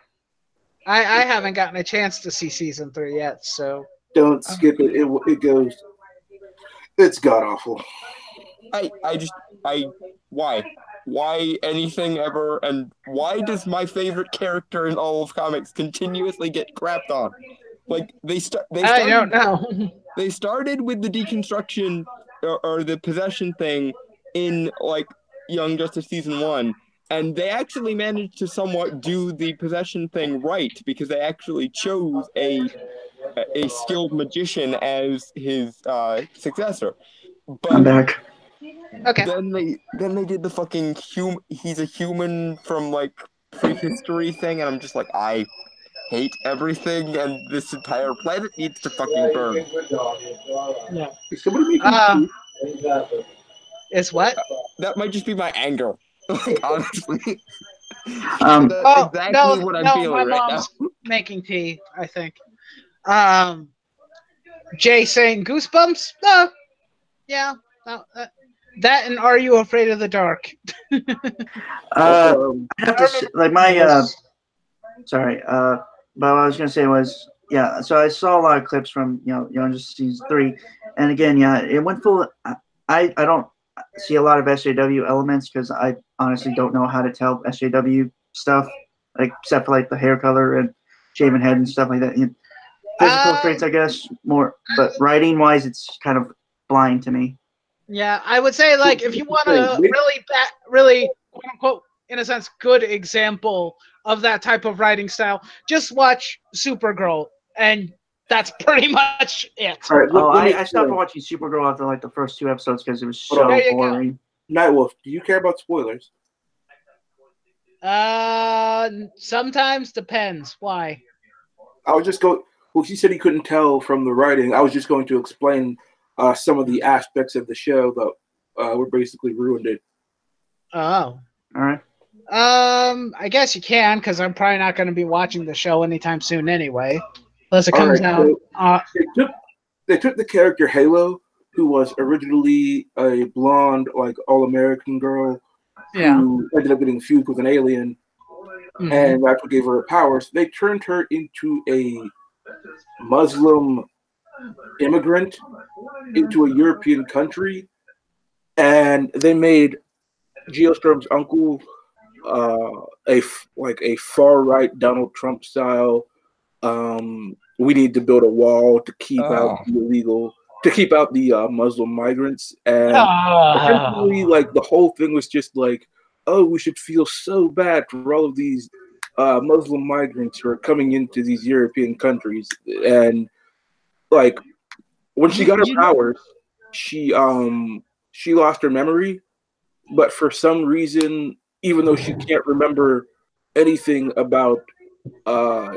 I haven't gotten a chance to see Season 3 yet, so don't skip it. It goes. It's god awful. Why anything ever, and why does my favorite character in all of comics continuously get crapped on? Like I don't know. They started with the deconstruction or the possession thing in like Young Justice Season 1, and they actually managed to somewhat do the possession thing right, because they actually chose a skilled magician as his successor. But I'm back. Okay. Then they did the fucking he's a human from like prehistory thing, and I'm just like, I hate everything, and this entire planet needs to fucking burn. Yeah. Is what? That might just be my anger. Like, honestly. That's exactly what I'm feeling my right mom's now. making tea, I think. Jay saying goosebumps? No. Yeah. No, that and Are You Afraid of the Dark? I have to say, like my sorry. But what I was gonna say was, yeah. So I saw a lot of clips from Young Justice Season 3, and again, yeah, it went full. I don't see a lot of SJW elements because I honestly don't know how to tell SJW stuff, like except for like the hair color and shaven head and stuff like that. Physical traits, I guess, more, but writing wise, it's kind of blind to me. Yeah, I would say like if you want a really quote unquote in a sense good example of that type of writing style, just watch Supergirl, and that's pretty much it. Right, I stopped watching Supergirl after like the first 2 episodes because it was so boring. Nightwolf, do you care about spoilers? Sometimes depends. Why? I was just going. Well, he said he couldn't tell from the writing. I was just going to explain some of the aspects of the show that were basically ruined it. Oh. All right. I guess you can, because I'm probably not going to be watching the show anytime soon anyway, unless it All comes right, out. so they took the character Halo, who was originally a blonde, like all-American girl, Yeah. who ended up getting fused with an alien, Mhm. and that's what gave her her powers. They turned her into a Muslim immigrant into a European country, and they made Geostorm's uncle a far right Donald Trump style. We need to build a wall to keep out the Muslim migrants, and essentially, like the whole thing was just like, oh, we should feel so bad for all of these Muslim migrants who are coming into these European countries, and like when she got her powers, she lost her memory, but for some reason, even though she can't remember anything about uh,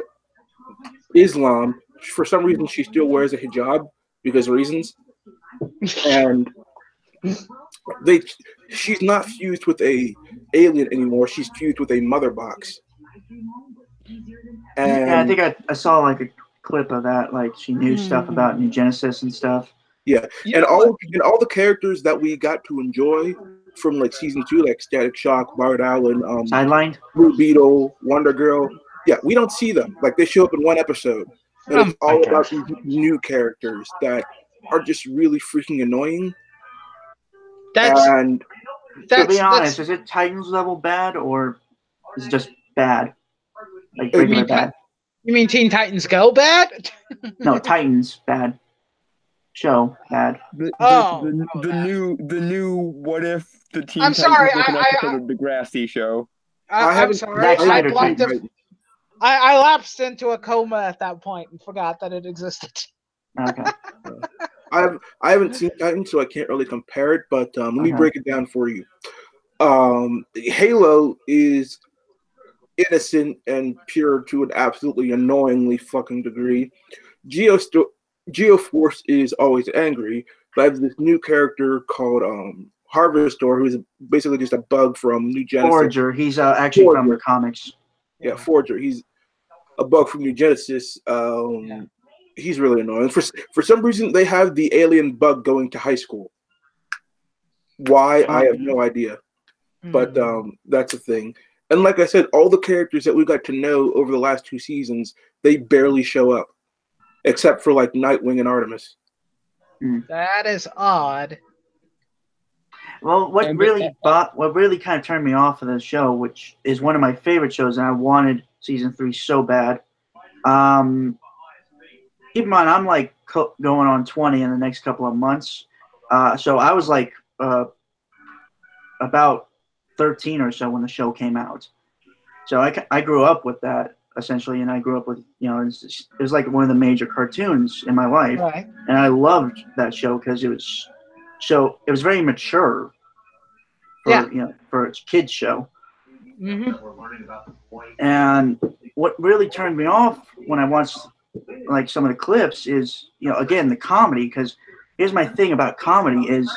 Islam, for some reason she still wears a hijab because of reasons, and they she's not fused with a alien anymore. She's fused with a mother box. And Yeah, I think I saw like a clip of that. Like she knew stuff about New Genesis and stuff. yeah, and all the characters that we got to enjoy from like season 2, like Static Shock, Bard Allen, Sidelined. Blue Beetle, Wonder Girl. Yeah, we don't see them. Like they show up in one episode, and it's all about these new characters that are just really freaking annoying. To be honest, is it Titans level bad or is it just bad? Like regular bad? You mean Teen Titans Go bad? No, Titans bad. Show bad. The new what if the Teen I'm Titans sorry, was an episode of Degrassi show. I'm sorry. I lapsed into a coma at that point and forgot that it existed. Okay. I haven't seen Titans, so I can't really compare it. But let me break it down for you. Halo is innocent and pure to an absolutely annoyingly fucking degree. Geoforce is always angry, but I have this new character called Harvestor, who's basically just a bug from New Genesis. Forger. He's actually Forger. From the comics. Yeah, Forger. He's a bug from New Genesis. He's really annoying. For some reason, they have the alien bug going to high school. Why? I have no idea. But that's a thing. And like I said, all the characters that we got to know over the last 2 seasons, they barely show up. Except for like Nightwing and Artemis. That is odd. Well, what really kind of turned me off of the show, which is one of my favorite shows, and I wanted season 3 so bad. Keep in mind, I'm like going on 20 in the next couple of months. So I was like about 13 or so when the show came out. So I grew up with that. Essentially, and I grew up with, it was like one of the major cartoons in my life, right. And I loved that show because it was very mature for its kids show. And what really turned me off when I watched like some of the clips is, again, the comedy, because here's my thing about comedy is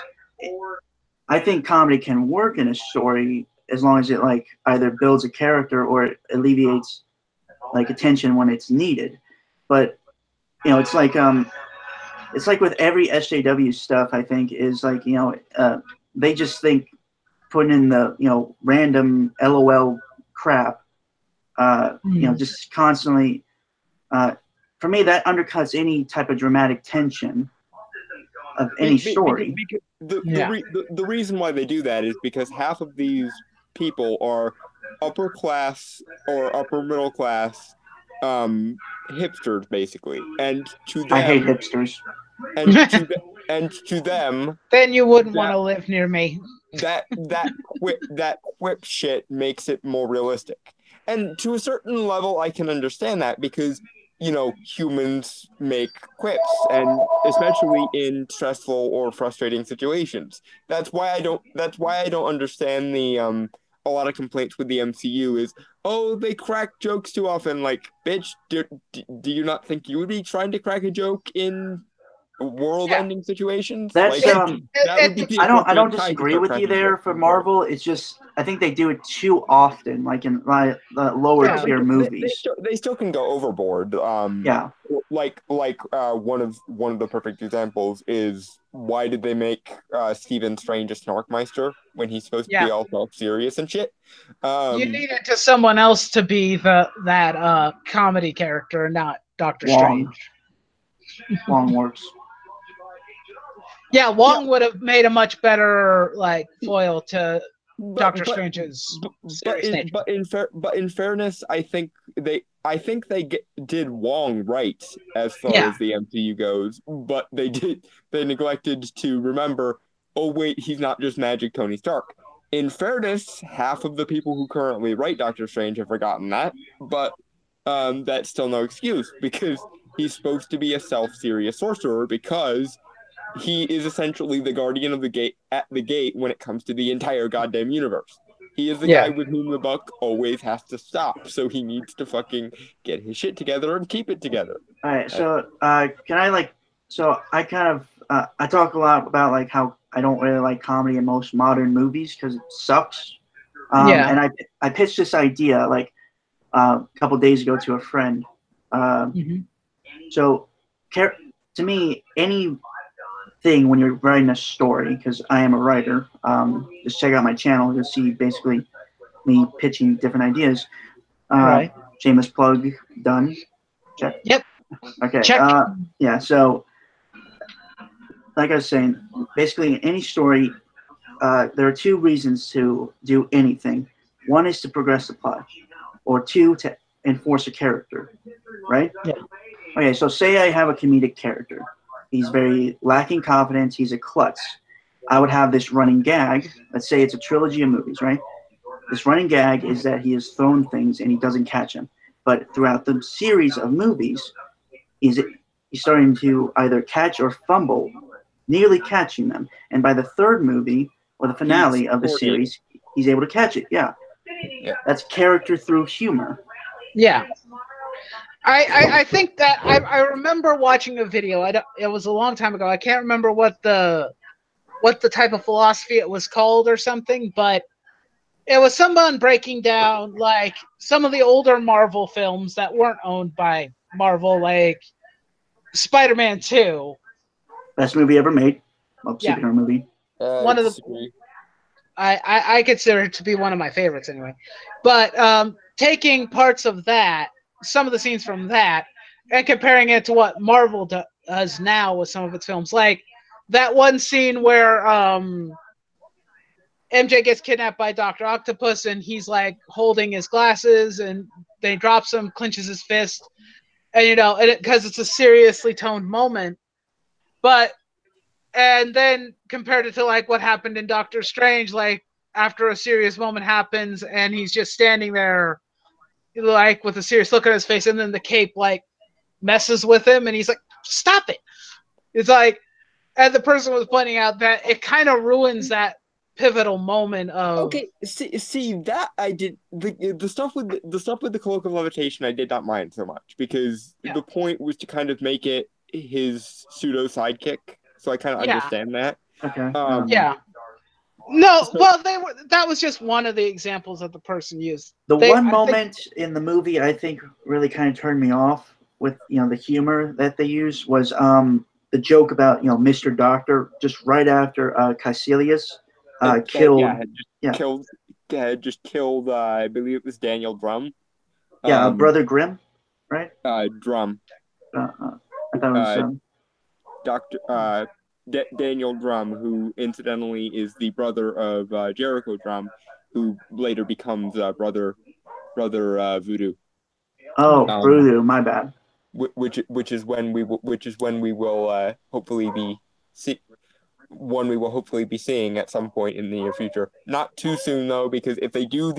I think comedy can work in a story as long as it like either builds a character or it alleviates like attention when it's needed. But it's like with every SJW stuff, I think is like they just think putting in the random LOL crap just constantly for me that undercuts any type of dramatic tension of any story. The reason why they do that is because half of these people are upper class or upper middle class hipsters, basically, and to them, I hate hipsters. And to them, then you wouldn't want to live near me. That quip shit makes it more realistic, and to a certain level, I can understand that because humans make quips, and especially in stressful or frustrating situations. That's why I don't understand the a lot of complaints with the MCU is, oh, they crack jokes too often. Like, bitch, do you not think you would be trying to crack a joke in world-ending situations. That's that would be the I don't appropriate time to disagree start with you cracking there jokes. for Marvel. It's just I think they do it too often, like in the lower tier movies. They still can go overboard. Yeah. Like one of the perfect examples is why did they make Stephen Strange a Snarkmeister when he's supposed to be all self-serious and shit? You needed to someone else to be that comedy character, not Doctor Strange. Wong works. Yeah, Wong would have made a much better like foil to Doctor Strange's serious nature. But in fairness, I think they did Wong right as far as the MCU goes, but they neglected to remember, oh wait, he's not just Magic Tony Stark. In fairness, half of the people who currently write Doctor Strange have forgotten that, but that's still no excuse because he's supposed to be a self-serious sorcerer because he is essentially the guardian of the gate at the gate when it comes to the entire goddamn universe. He is the guy with whom the buck always has to stop, so he needs to fucking get his shit together and keep it together. All right, so can I I kind of I talk a lot about like how I don't really like comedy in most modern movies because it sucks. And I pitched this idea like a couple days ago to a friend. So to me, any thing when you're writing a story, because I am a writer, just check out my channel to see basically me pitching different ideas. Shameless plug done. Check. Yep. Okay. Check. Yeah. So, like I was saying, basically in any story, there are two reasons to do anything. One is to progress the plot, or two to enforce a character. Right? Yeah. Okay. So say I have a comedic character. He's very lacking confidence. He's a klutz. I would have this running gag. Let's say it's a trilogy of movies, right? This running gag is that he has thrown things and he doesn't catch them. But throughout the series of movies, he's starting to either catch or fumble, nearly catching them. And by the third movie or the finale of the series, he's able to catch it. Yeah. That's character through humor. Yeah. I think that I remember watching a video. It was a long time ago. I can't remember what the type of philosophy it was called or something, but it was someone breaking down like some of the older Marvel films that weren't owned by Marvel, like Spider-Man 2. Best movie ever made. Superhero movie. One of the I consider it to be one of my favorites anyway. But taking parts of that, some of the scenes from that, and comparing it to what Marvel does now with some of its films, like that one scene where MJ gets kidnapped by Dr. Octopus and he's like holding his glasses and then he drops him, clenches his fist, and because it's a seriously toned moment, and then compared it to like what happened in Doctor Strange, like after a serious moment happens and he's just standing there like with a serious look on his face, and then the cape like messes with him and he's like, stop it. It's like, and the person was pointing out that it kind of ruins that pivotal moment of see that I did the stuff with the cloak of levitation I did not mind so much because the point was to kind of make it his pseudo sidekick, so I kind of understand that. Okay. No, well, that was just one of the examples that the person used. One moment in the movie I think really kind of turned me off with the humor that they used was the joke about Mr. Doctor just right after Caecilius killed. Just killed. I believe it was Daniel Drum. Brother Grimm, right? Drum. I thought it was Doctor. Daniel Drum, who incidentally is the brother of Jericho Drum, who later becomes brother Voodoo. Oh, Voodoo, my bad. Which is when we will hopefully be seeing at some point in the near future. Not too soon though, because if they do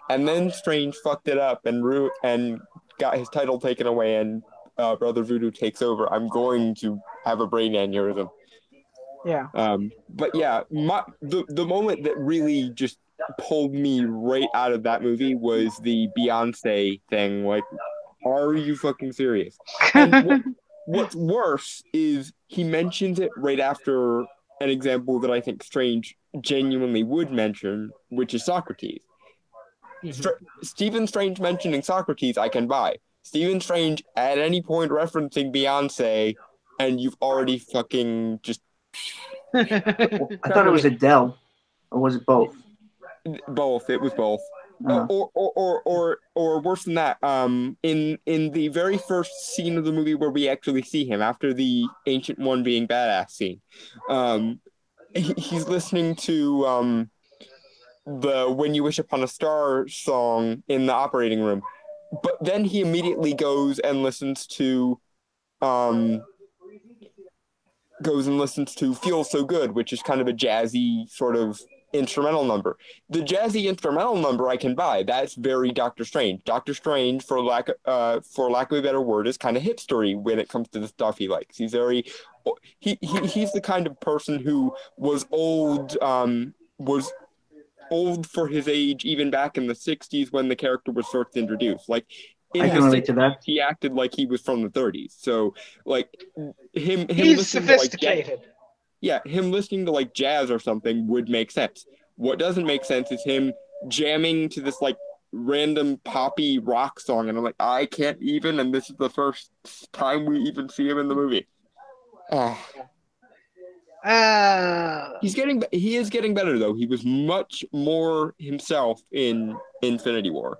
and then Strange fucked it up and got his title taken away and Brother Voodoo takes over, I'm going to have a brain aneurysm. Yeah. But yeah, the moment that really just pulled me right out of that movie was the Beyonce thing. Like, are you fucking serious? And what's worse is he mentions it right after an example that I think Strange genuinely would mention, which is Socrates. Stephen Strange mentioning Socrates, I can buy. Stephen Strange at any point referencing Beyonce, and you've already fucking just. I thought it was Adele, or was it both? Both. It was both. Or worse than that. In the very first scene of the movie where we actually see him after the Ancient One being badass scene, he's listening to the "When You Wish Upon a Star" song in the operating room, but then he immediately goes and listens to "Feel So Good," which is kind of a jazzy sort of instrumental number. The jazzy instrumental number I can buy. That's very Doctor Strange. Doctor Strange, for lack of a better word, is kind of hipstery when it comes to the stuff he likes. He's the kind of person who was old for his age even back in the 60s when the character was first introduced. Like in I can relate to that. He acted like he was from the 30s. So like him he's sophisticated. Him listening to like jazz or something would make sense. What doesn't make sense is him jamming to this like random poppy rock song, and I'm like, I can't even, and this is the first time we even see him in the movie. He is getting better though. He was much more himself in Infinity War.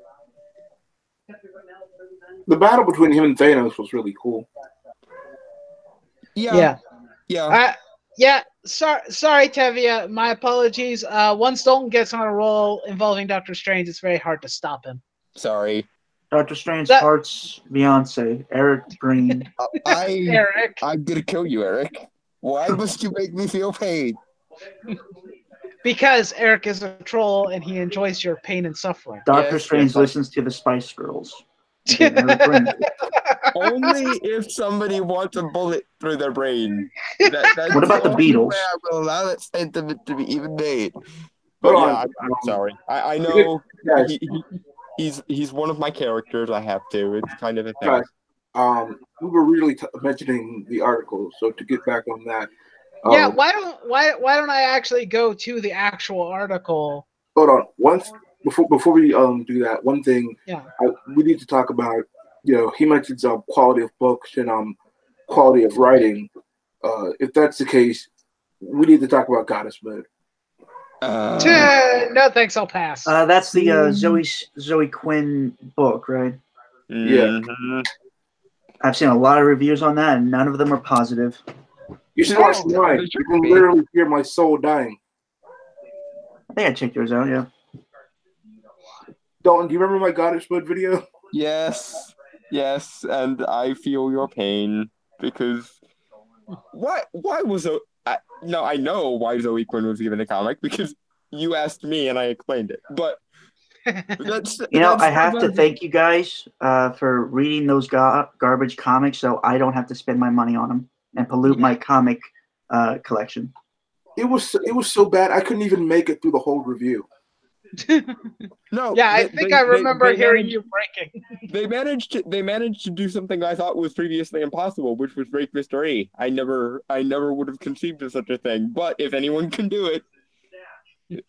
The battle between him and Thanos was really cool. Yeah. Sorry, Tevia. My apologies. Once Dalton gets on a roll involving Doctor Strange, it's very hard to stop him. Sorry. Doctor Strange hearts Beyonce. Eric Green. Eric. I'm gonna kill you, Eric. Why must you make me feel pain? Because Eric is a troll and he enjoys your pain and suffering. Doctor Strange listens to the Spice Girls. Only if somebody wants a bullet through their brain. What about the Beatles? I will allow that sentiment to be even made. But I'm sorry. I know he's one of my characters. I have to. It's kind of a thing. We were really mentioning the article, so to get back on that. Why don't I actually go to the actual article? Hold on. Before we do that, one thing we need to talk about. He mentions quality of books and quality of writing. If that's the case, we need to talk about Goddess Mode. No thanks, I'll pass. That's the Zoe Quinn book, right? Yeah. I've seen a lot of reviews on that, and none of them are positive. You should watch mine. You can literally hear my soul dying. I think I checked yours out, yeah. Dalton, do you remember my Goddess Mode video? Yes, and I feel your pain because why was I know why Zoe Quinn was given a comic because you asked me and I explained it, but I have to thank you guys for reading those garbage comics, so I don't have to spend my money on them and pollute my comic collection. It was so bad I couldn't even make it through the whole review. No. Yeah, I think I remember hearing you breaking. They managed to do something I thought was previously impossible, which was break Mr. E. I never would have conceived of such a thing, but if anyone can do it.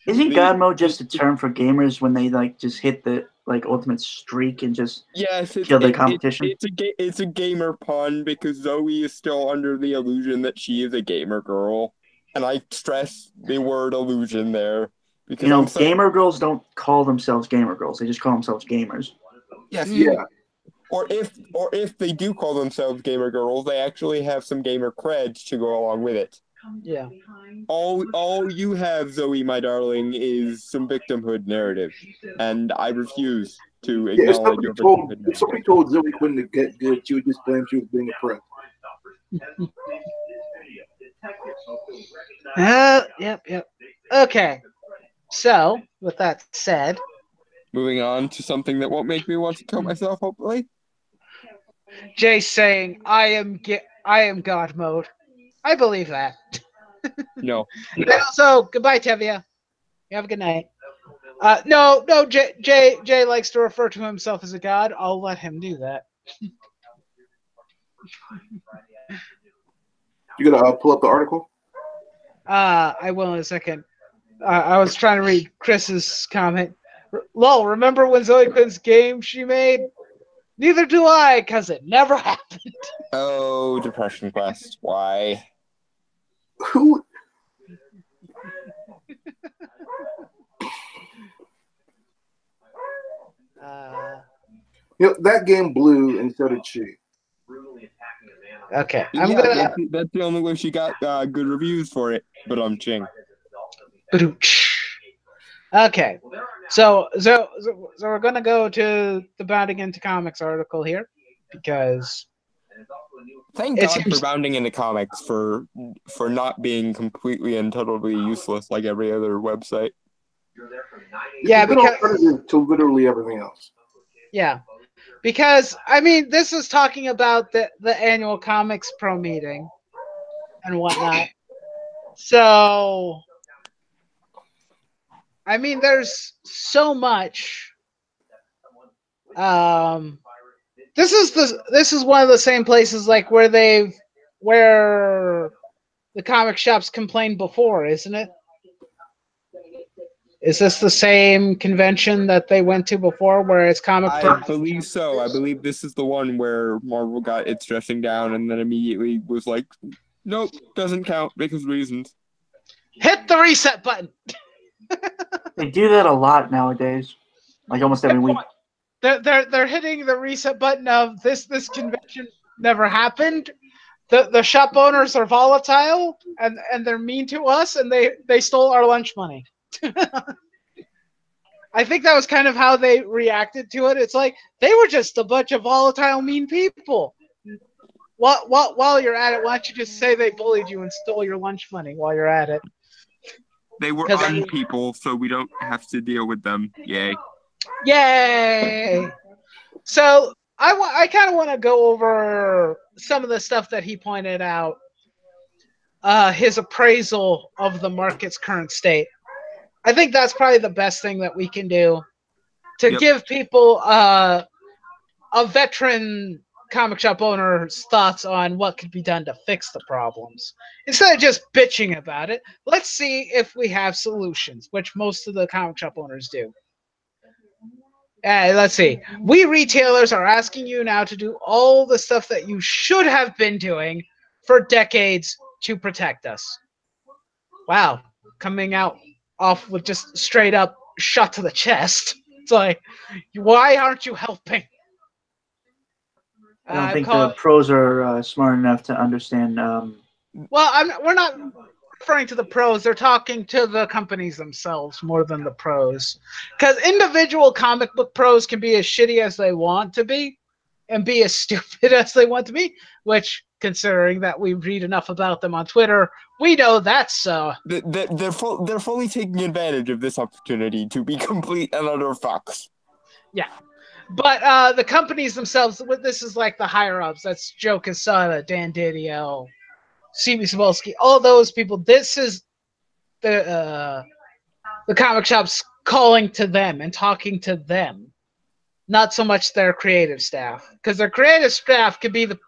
Isn't God mode just a term for gamers when they just hit the ultimate streak and just kill the competition? It's a gamer pun because Zoe is still under the illusion that she is a gamer girl, and I stress the word illusion there because gamer girls don't call themselves gamer girls; they just call themselves gamers. Yes, yeah. Or if they do call themselves gamer girls, they actually have some gamer creds to go along with it. Yeah. All you have, Zoe, my darling, is some victimhood narrative, and I refuse to acknowledge your victimhood narrative. If somebody told Zoe Quinn to get good, she would just blame she was being oppressed. Yep. Okay. So, with that said, moving on to something that won't make me want to kill myself, hopefully. Jay saying, "I am God mode." I believe that. No. And also, goodbye, Tevia. You have a good night. No. Jay likes to refer to himself as a god. I'll let him do that. You gonna pull up the article? I will in a second. I was trying to read Chris's comment. Lol, remember when Zoe Quinn's game she made? Neither do I, because it never happened. Oh, Depression Quest. Why? Who? That game blew, and so did she. Okay, That's the only way she got good reviews for it. But I'm ching. Okay, so we're gonna go to the Bounding into Comics article here because Thank God for Bounding into Comics for not being completely and totally useless like every other website. Yeah, because to literally everything else. Yeah, because I mean, this is talking about the annual Comics Pro meeting and whatnot. So, I mean, there's so much. This is one of the same places like where the comic shops complained before, isn't it? Is this the same convention that they went to before, where it's comic? I believe so. I believe this is the one where Marvel got its dressing down and then immediately was like, "Nope, doesn't count because reasons." Hit the reset button. They do that a lot nowadays, like almost every week. They're hitting the reset button of this convention never happened. The shop owners are volatile and they're mean to us and they stole our lunch money. I think that was kind of how they reacted to it. It's like they were just a bunch of volatile, mean people. While you're at it, why don't you just say they bullied you and stole your lunch money while you're at it? They were on people, so we don't have to deal with them. Yay! Yay! So I kind of want to go over some of the stuff that he pointed out. His appraisal of the market's current state. I think that's probably the best thing that we can do to give people a veteran comic shop owner's thoughts on what could be done to fix the problems. Instead of just bitching about it, let's see if we have solutions, which most of the comic shop owners do. Let's see. We retailers are asking you now to do all the stuff that you should have been doing for decades to protect us. Wow. Coming out off with just straight up shot to the chest. It's like, why aren't you helping? I don't think the pros are smart enough to understand. Well, we're not referring to the pros. They're talking to the companies themselves more than the pros. Because individual comic book pros can be as shitty as they want to be and be as stupid as they want to be, which, considering that we read enough about them on Twitter, we know that's they're fully taking advantage of this opportunity to be complete and utter fucks. Yeah. But the companies themselves, this is like the higher-ups. That's Joe Quesada, Dan Didio, C.B. Cebulski, all those people. This is the comic shops calling to them and talking to them, not so much their creative staff. Because their creative staff could be the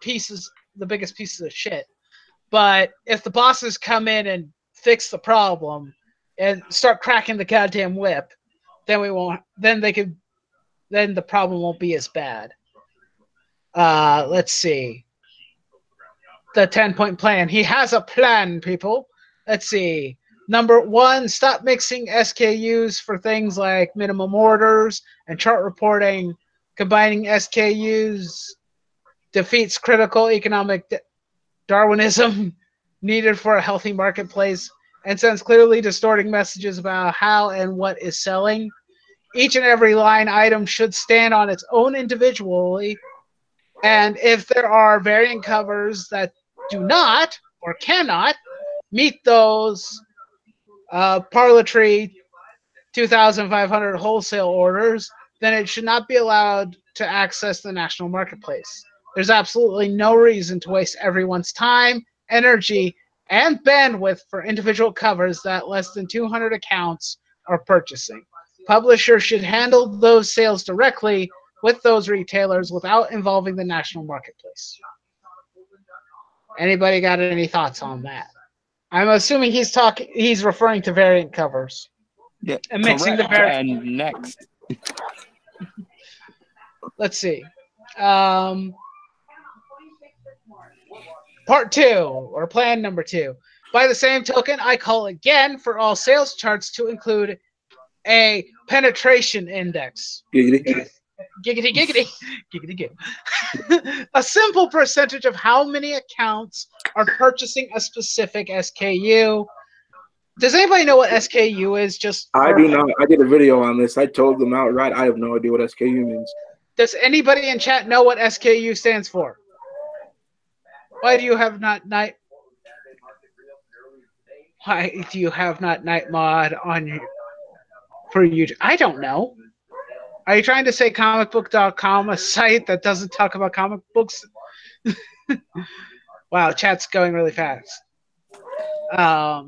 biggest pieces of shit. But if the bosses come in and fix the problem and start cracking the goddamn whip, then we won't. Then the problem won't be as bad. Let's see. The 10-point plan. He has a plan, people. Let's see. Number 1, stop mixing SKUs for things like minimum orders and chart reporting. Combining SKUs defeats critical economic Darwinism needed for a healthy marketplace and sends clearly distorting messages about how and what is selling. Each and every line item should stand on its own individually, and if there are variant covers that do not or cannot meet those parliamentary 2,500 wholesale orders, then it should not be allowed to access the national marketplace. There's absolutely no reason to waste everyone's time, energy, and bandwidth for individual covers that less than 200 accounts are purchasing. Publishers should handle those sales directly with those retailers without involving the national marketplace. Anybody got any thoughts on that? I'm assuming he's referring to variant covers. Yeah, And mixing the correct. And next. Let's see. Part 2, or plan number 2. By the same token, I call again for all sales charts to include a penetration index. Giggity. Giggity, giggity, giggity, giggity. A simple percentage of how many accounts are purchasing a specific SKU. Does anybody know what SKU is? I do not. I did a video on this. I told them outright. I have no idea what SKU means. Does anybody in chat know what SKU stands for? Why do you have not night? Why do you have not night mod on you for YouTube? I don't know. Are you trying to say comicbook.com, a site that doesn't talk about comic books? Wow, chat's going really fast. I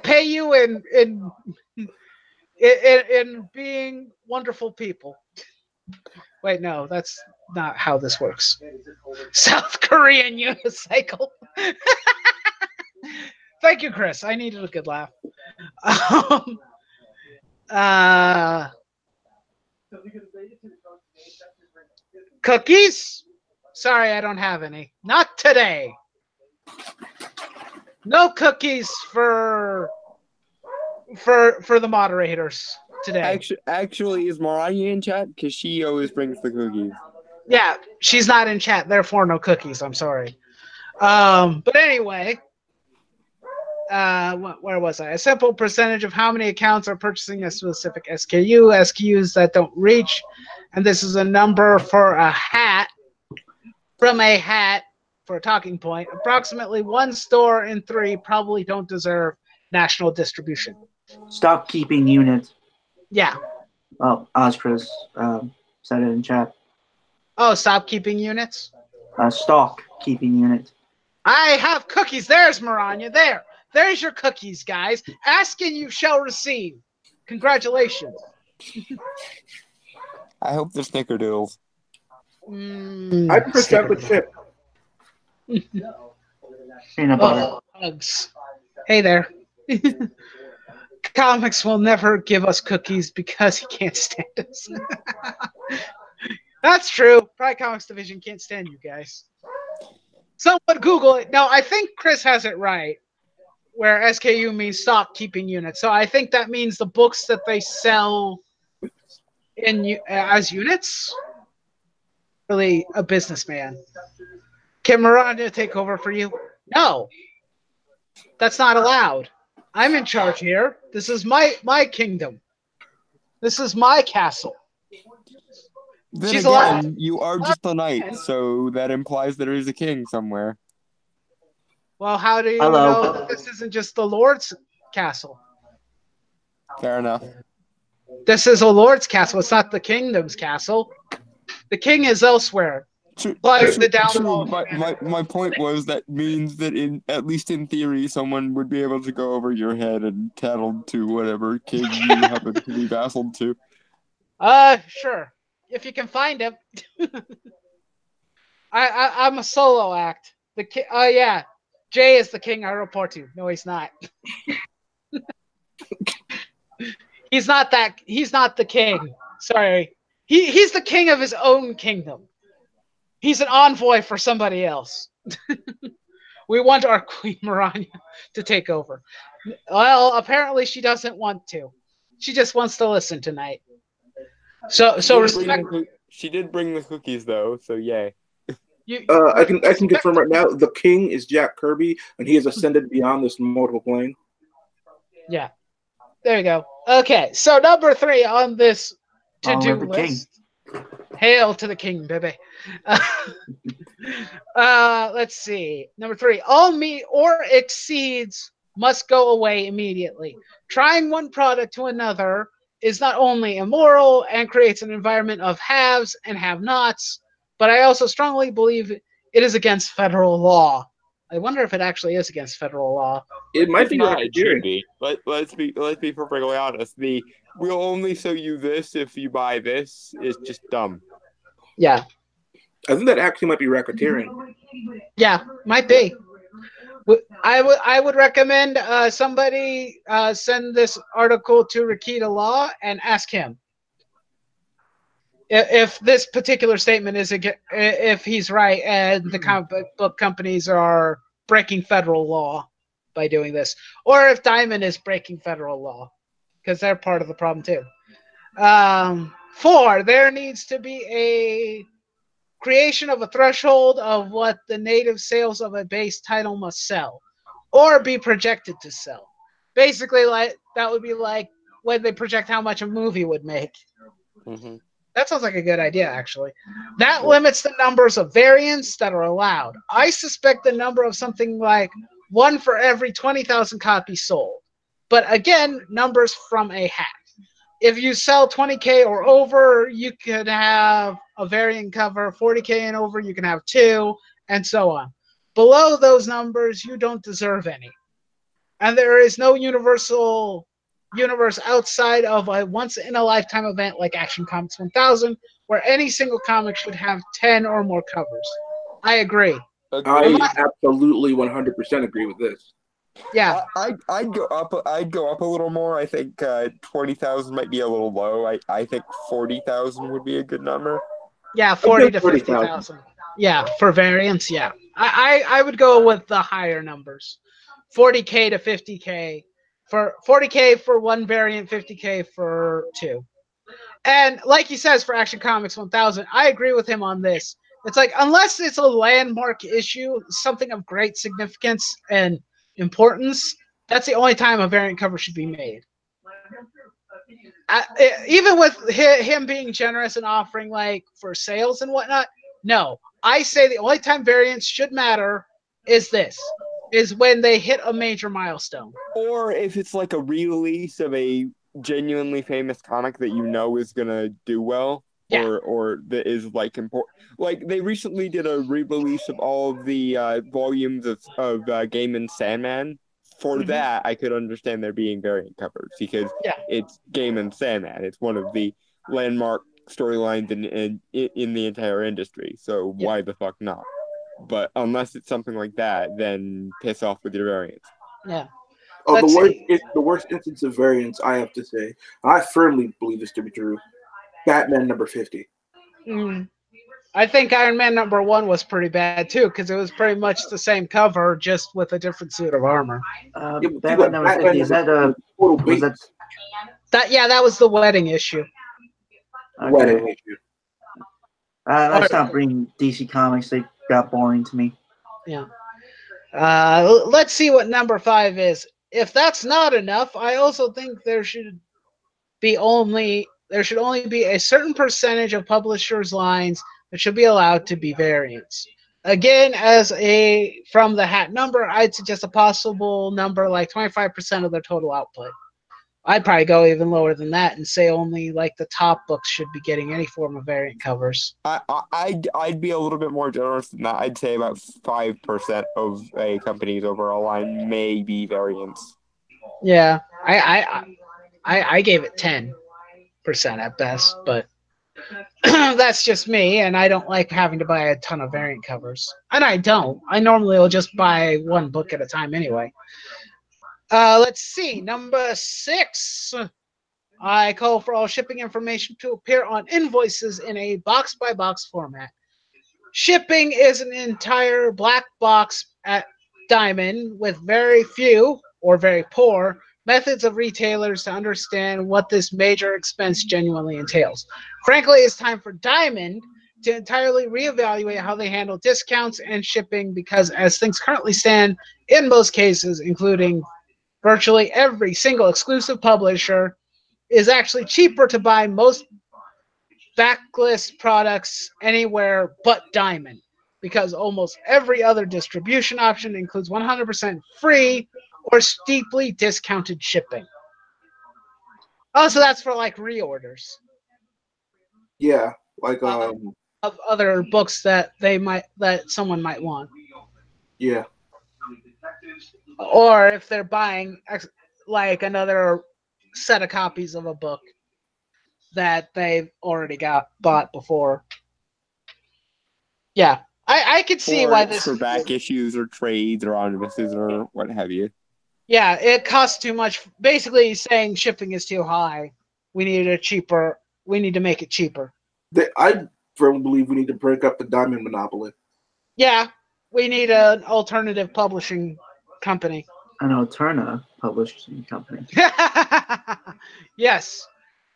pay you in being wonderful people. Wait, no, that's not how this works. South Korean unicycle. Thank you, Chris. I needed a good laugh. Cookies? Sorry, I don't have any. Not today. No cookies for the moderators today. Actually, is Mariah in chat? Because she always brings the cookies. Yeah, she's not in chat, therefore no cookies. I'm sorry. But anyway, where was I? A simple percentage of how many accounts are purchasing a specific SKU, SKUs that don't reach, and this is a number for a hat, from a hat for a talking point. Approximately 1 store in 3 probably don't deserve national distribution. Stop keeping units. Yeah. Well, Oskris said it in chat. Oh, stop keeping units? Stock keeping units. I have cookies. There's Maranya. There's your cookies, guys. Ask and you shall receive. Congratulations. I hope they're snickerdoodles. I prefer chocolate chip. Peanut butter. Hugs. Hey there. Comics will never give us cookies because he can't stand us. That's true. Probably Comics Division can't stand you guys. Someone Google it. No, I think Chris has it right, where SKU means stock keeping units. So I think that means the books that they sell as units. Really a businessman. Can Miranda take over for you? No. That's not allowed. I'm in charge here. This is my kingdom. This is my castle. Then She's again, allowed. you are just a knight, so that implies there is a king somewhere. Well, how do you Hello. know that this isn't just the Lord's castle? Fair enough. This is a Lord's castle. It's not the kingdom's castle. The king is elsewhere. Like the downfall. My point was that means that at least in theory, someone would be able to go over your head and tattle to whatever king you happen to be vassaled to. Sure. If you can find him. I'm a solo act. Yeah. Jay is the king I report to. No, he's not. He's not the king. Sorry. He's the king of his own kingdom. He's an envoy for somebody else. We want our Queen Maranya to take over. Well, apparently she doesn't want to. She just wants to listen tonight. So respect. She did bring the cookies though, so yay. I can confirm right now. The king is Jack Kirby, and he has ascended beyond this mortal plane. Yeah, there you go. Okay, so number 3 on this to-do list. Hail to the king, baby. Let's see. Number 3. All meat or exceeds must go away immediately. Trying one product to another is not only immoral and creates an environment of haves and have-nots, but I also strongly believe it is against federal law. I wonder if it actually is against federal law. It might If be not, it should racketeering. be. Let's be perfectly honest. The we'll only sell you this if you buy this is just dumb. Yeah, I think that actually might be racketeering. yeah, might be. I would recommend somebody send this article to Rakita Law and ask him if this particular statement is if he's right and the comic book companies are breaking federal law by doing this, or if Diamond is breaking federal law because they're part of the problem too. 4, there needs to be a creation of a threshold of what the native sales of a base title must sell or be projected to sell. Basically, like that would be like when they project how much a movie would make. Mm-hmm. That sounds like a good idea, actually. That limits the numbers of variants that are allowed. I suspect the number of something like 1 for every 20,000 copies sold. But again, numbers from a hat. If you sell 20K or over, you could have a variant cover. 40K and over, you can have 2, and so on. Below those numbers, you don't deserve any. And there is no universal universe outside of a once-in-a-lifetime event like Action Comics 1000, where any single comic should have 10 or more covers. I agree. I absolutely 100% agree with this. Yeah. I'd go up a little more. I think 20,000 might be a little low. I think 40,000 would be a good number. Yeah, 40 to 50,000. Yeah, for variants, yeah. I would go with the higher numbers. 40K to 50K. For 40K for one variant, 50K for 2. And like he says for Action Comics 1000, I agree with him on this. It's like, unless it's a landmark issue, something of great significance and importance, that's the only time a variant cover should be made. Even with him being generous and offering like for sales and whatnot, no. I say the only time variants should matter is when they hit a major milestone. Or if it's like a re-release of a genuinely famous comic that you know is gonna do well, yeah. or that is like important. Like they recently did a re-release of all of the volumes of Gaiman's Sandman. For that, I could understand there being variant covers because it's Gaiman's Sandman. It's one of the landmark storylines in the entire industry. So why the fuck not? But unless it's something like that, then piss off with your variants. Yeah. Oh, the worst instance of variants, I have to say, I firmly believe this to be true. Batman number 50. I think Iron Man number 1 was pretty bad too, because it was pretty much the same cover, just with a different suit of armor. Batman number 50, is that total base? That was the wedding issue. Okay. Wedding issue. I stopped reading DC Comics. They got boring to me. Yeah. Let's see what number 5 is. If that's not enough, I also think there should only be a certain percentage of publishers' lines that should be allowed to be variants. Again, from the hat number, I'd suggest a possible number like 25% of their total output. I'd probably go even lower than that and say only like the top books should be getting any form of variant covers. I'd be a little bit more generous than that. I'd say about 5% of a company's overall line may be variants. Yeah, I gave it 10% at best, but that's just me, and I don't like having to buy a ton of variant covers. And I don't. I normally will just buy one book at a time anyway. Let's see. Number 6. I call for all shipping information to appear on invoices in a box-by-box format. Shipping is an entire black box at Diamond with very few, or very poor, methods of retailers to understand what this major expense genuinely entails. Frankly, it's time for Diamond to entirely reevaluate how they handle discounts and shipping because as things currently stand, in most cases, including virtually every single exclusive publisher, is actually cheaper to buy most backlist products anywhere but Diamond because almost every other distribution option includes 100% free or steeply discounted shipping. Oh, so that's for like reorders. Yeah, like of other books that someone might want. Yeah. or if they're buying like another set of copies of a book that they've already got bought before. Yeah, I could see Or why it's this. for back issues or trades or omnibuses or what have you. Yeah, it costs too much. Basically, saying shipping is too high. We need a cheaper. We need to make it cheaper. I firmly believe we need to break up the diamond monopoly. Yeah, we need an alternative publishing company. An Alterna publishing company. Yes.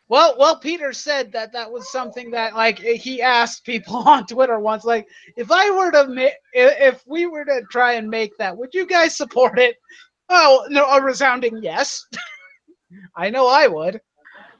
Well, Peter said that was something that like he asked people on Twitter once, like, if we were to try and make that, would you guys support it? Oh, no, a resounding yes. I know I would.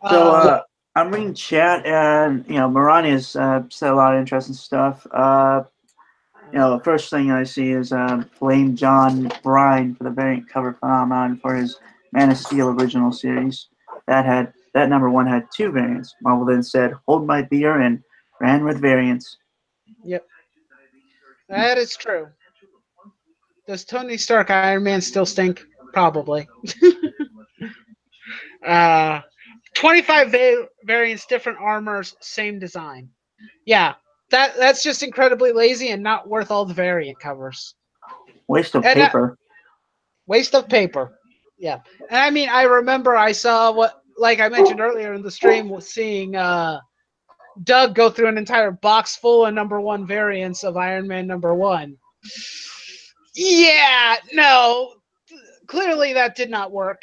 So I'm reading chat, and Marani has said a lot of interesting stuff. The first thing I see is blame John Bryan for the variant cover phenomenon for his Man of Steel original series. That number one had two variants. Marvel then said, "Hold my beer," and ran with variants. Yep, that is true. Does Tony Stark Iron Man still stink? Probably. 25 variants, different armors, same design. Yeah, that's just incredibly lazy and not worth all the variant covers. Waste of And paper. Waste of paper. Yeah. And I mean, I remember I saw like I mentioned earlier in the stream, was seeing Doug go through an entire box full of number one variants of Iron Man number one. Yeah, no. Clearly that did not work.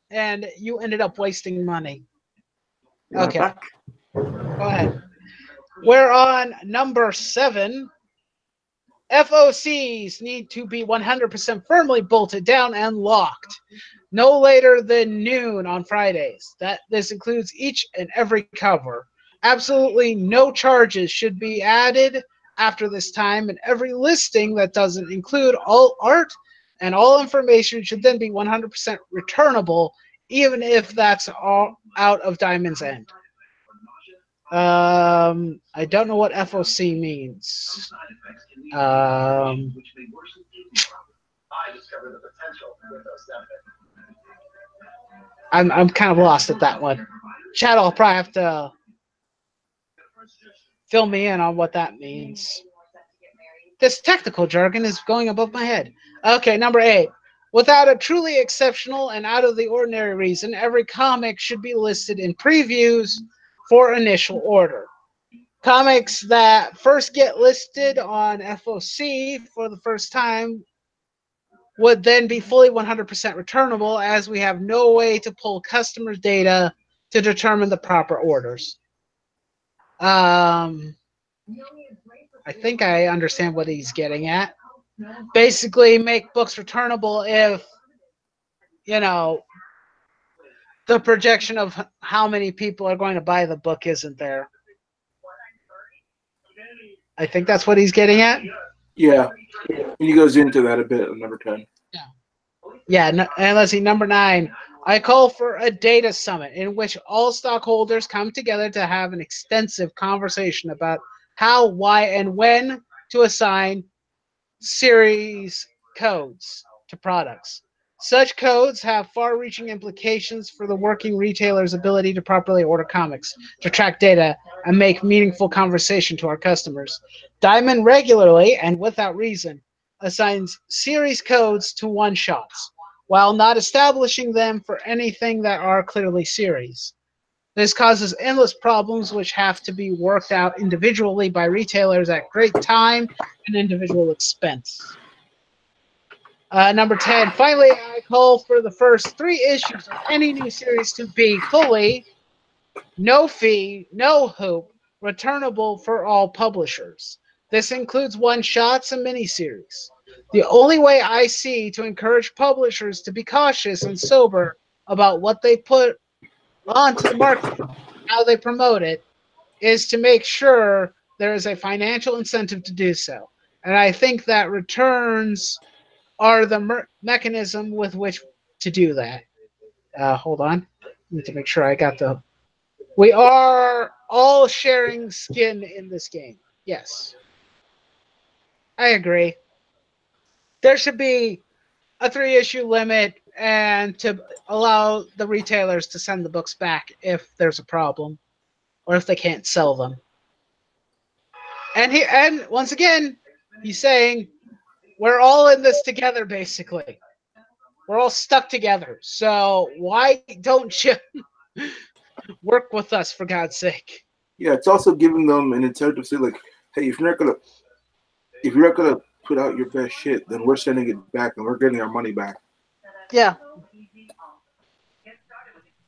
And you ended up wasting money. Okay. Back. Go ahead. We're on number 7. FOCs need to be 100% firmly bolted down and locked no later than noon on Fridays. This includes each and every cover. Absolutely no charges should be added after this time, and every listing that doesn't include all art and all information should then be 100% returnable, even if that's all out of Diamond's End. I don't know what FOC means. I'm kind of lost at that one. Chad will probably have to fill me in on what that means. This technical jargon is going above my head. Okay, number 8. Without a truly exceptional and out of the ordinary reason, every comic should be listed in previews for initial order. Comics that first get listed on FOC for the first time would then be fully 100% returnable, as we have no way to pull customers' data to determine the proper orders. I think I understand what he's getting at. Basically, make books returnable if, the projection of how many people are going to buy the book isn't there. I think that's what he's getting at. Yeah. He goes into that a bit on number 10. Yeah, and let's see, number 9. I call for a data summit in which all stockholders come together to have an extensive conversation about how, why, and when to assign series codes to products. Such codes have far-reaching implications for the working retailer's ability to properly order comics, to track data, and make meaningful conversation to our customers. Diamond regularly, and without reason, assigns series codes to one-shots, while not establishing them for anything that are clearly series. This causes endless problems which have to be worked out individually by retailers at great time and individual expense. Number 10, finally, I call for the first 3 issues of any new series to be fully, no fee, no hoop, returnable for all publishers. This includes one-shots and miniseries. The only way I see to encourage publishers to be cautious and sober about what they put onto the market, how they promote it, is to make sure there is a financial incentive to do so. And I think that returns are the mechanism with which to do that. Hold on. I need to make sure I got the... We are all sharing skin in this game. Yes. I agree. There should be a 3-issue limit and to allow the retailers to send the books back if there's a problem or if they can't sell them. And once again, he's saying we're all in this together, basically. We're all stuck together. So why don't you work with us, for God's sake? Yeah, it's also giving them an incentive to say, like, hey, if you're not gonna put out your best shit, then we're sending it back and we're getting our money back. Yeah.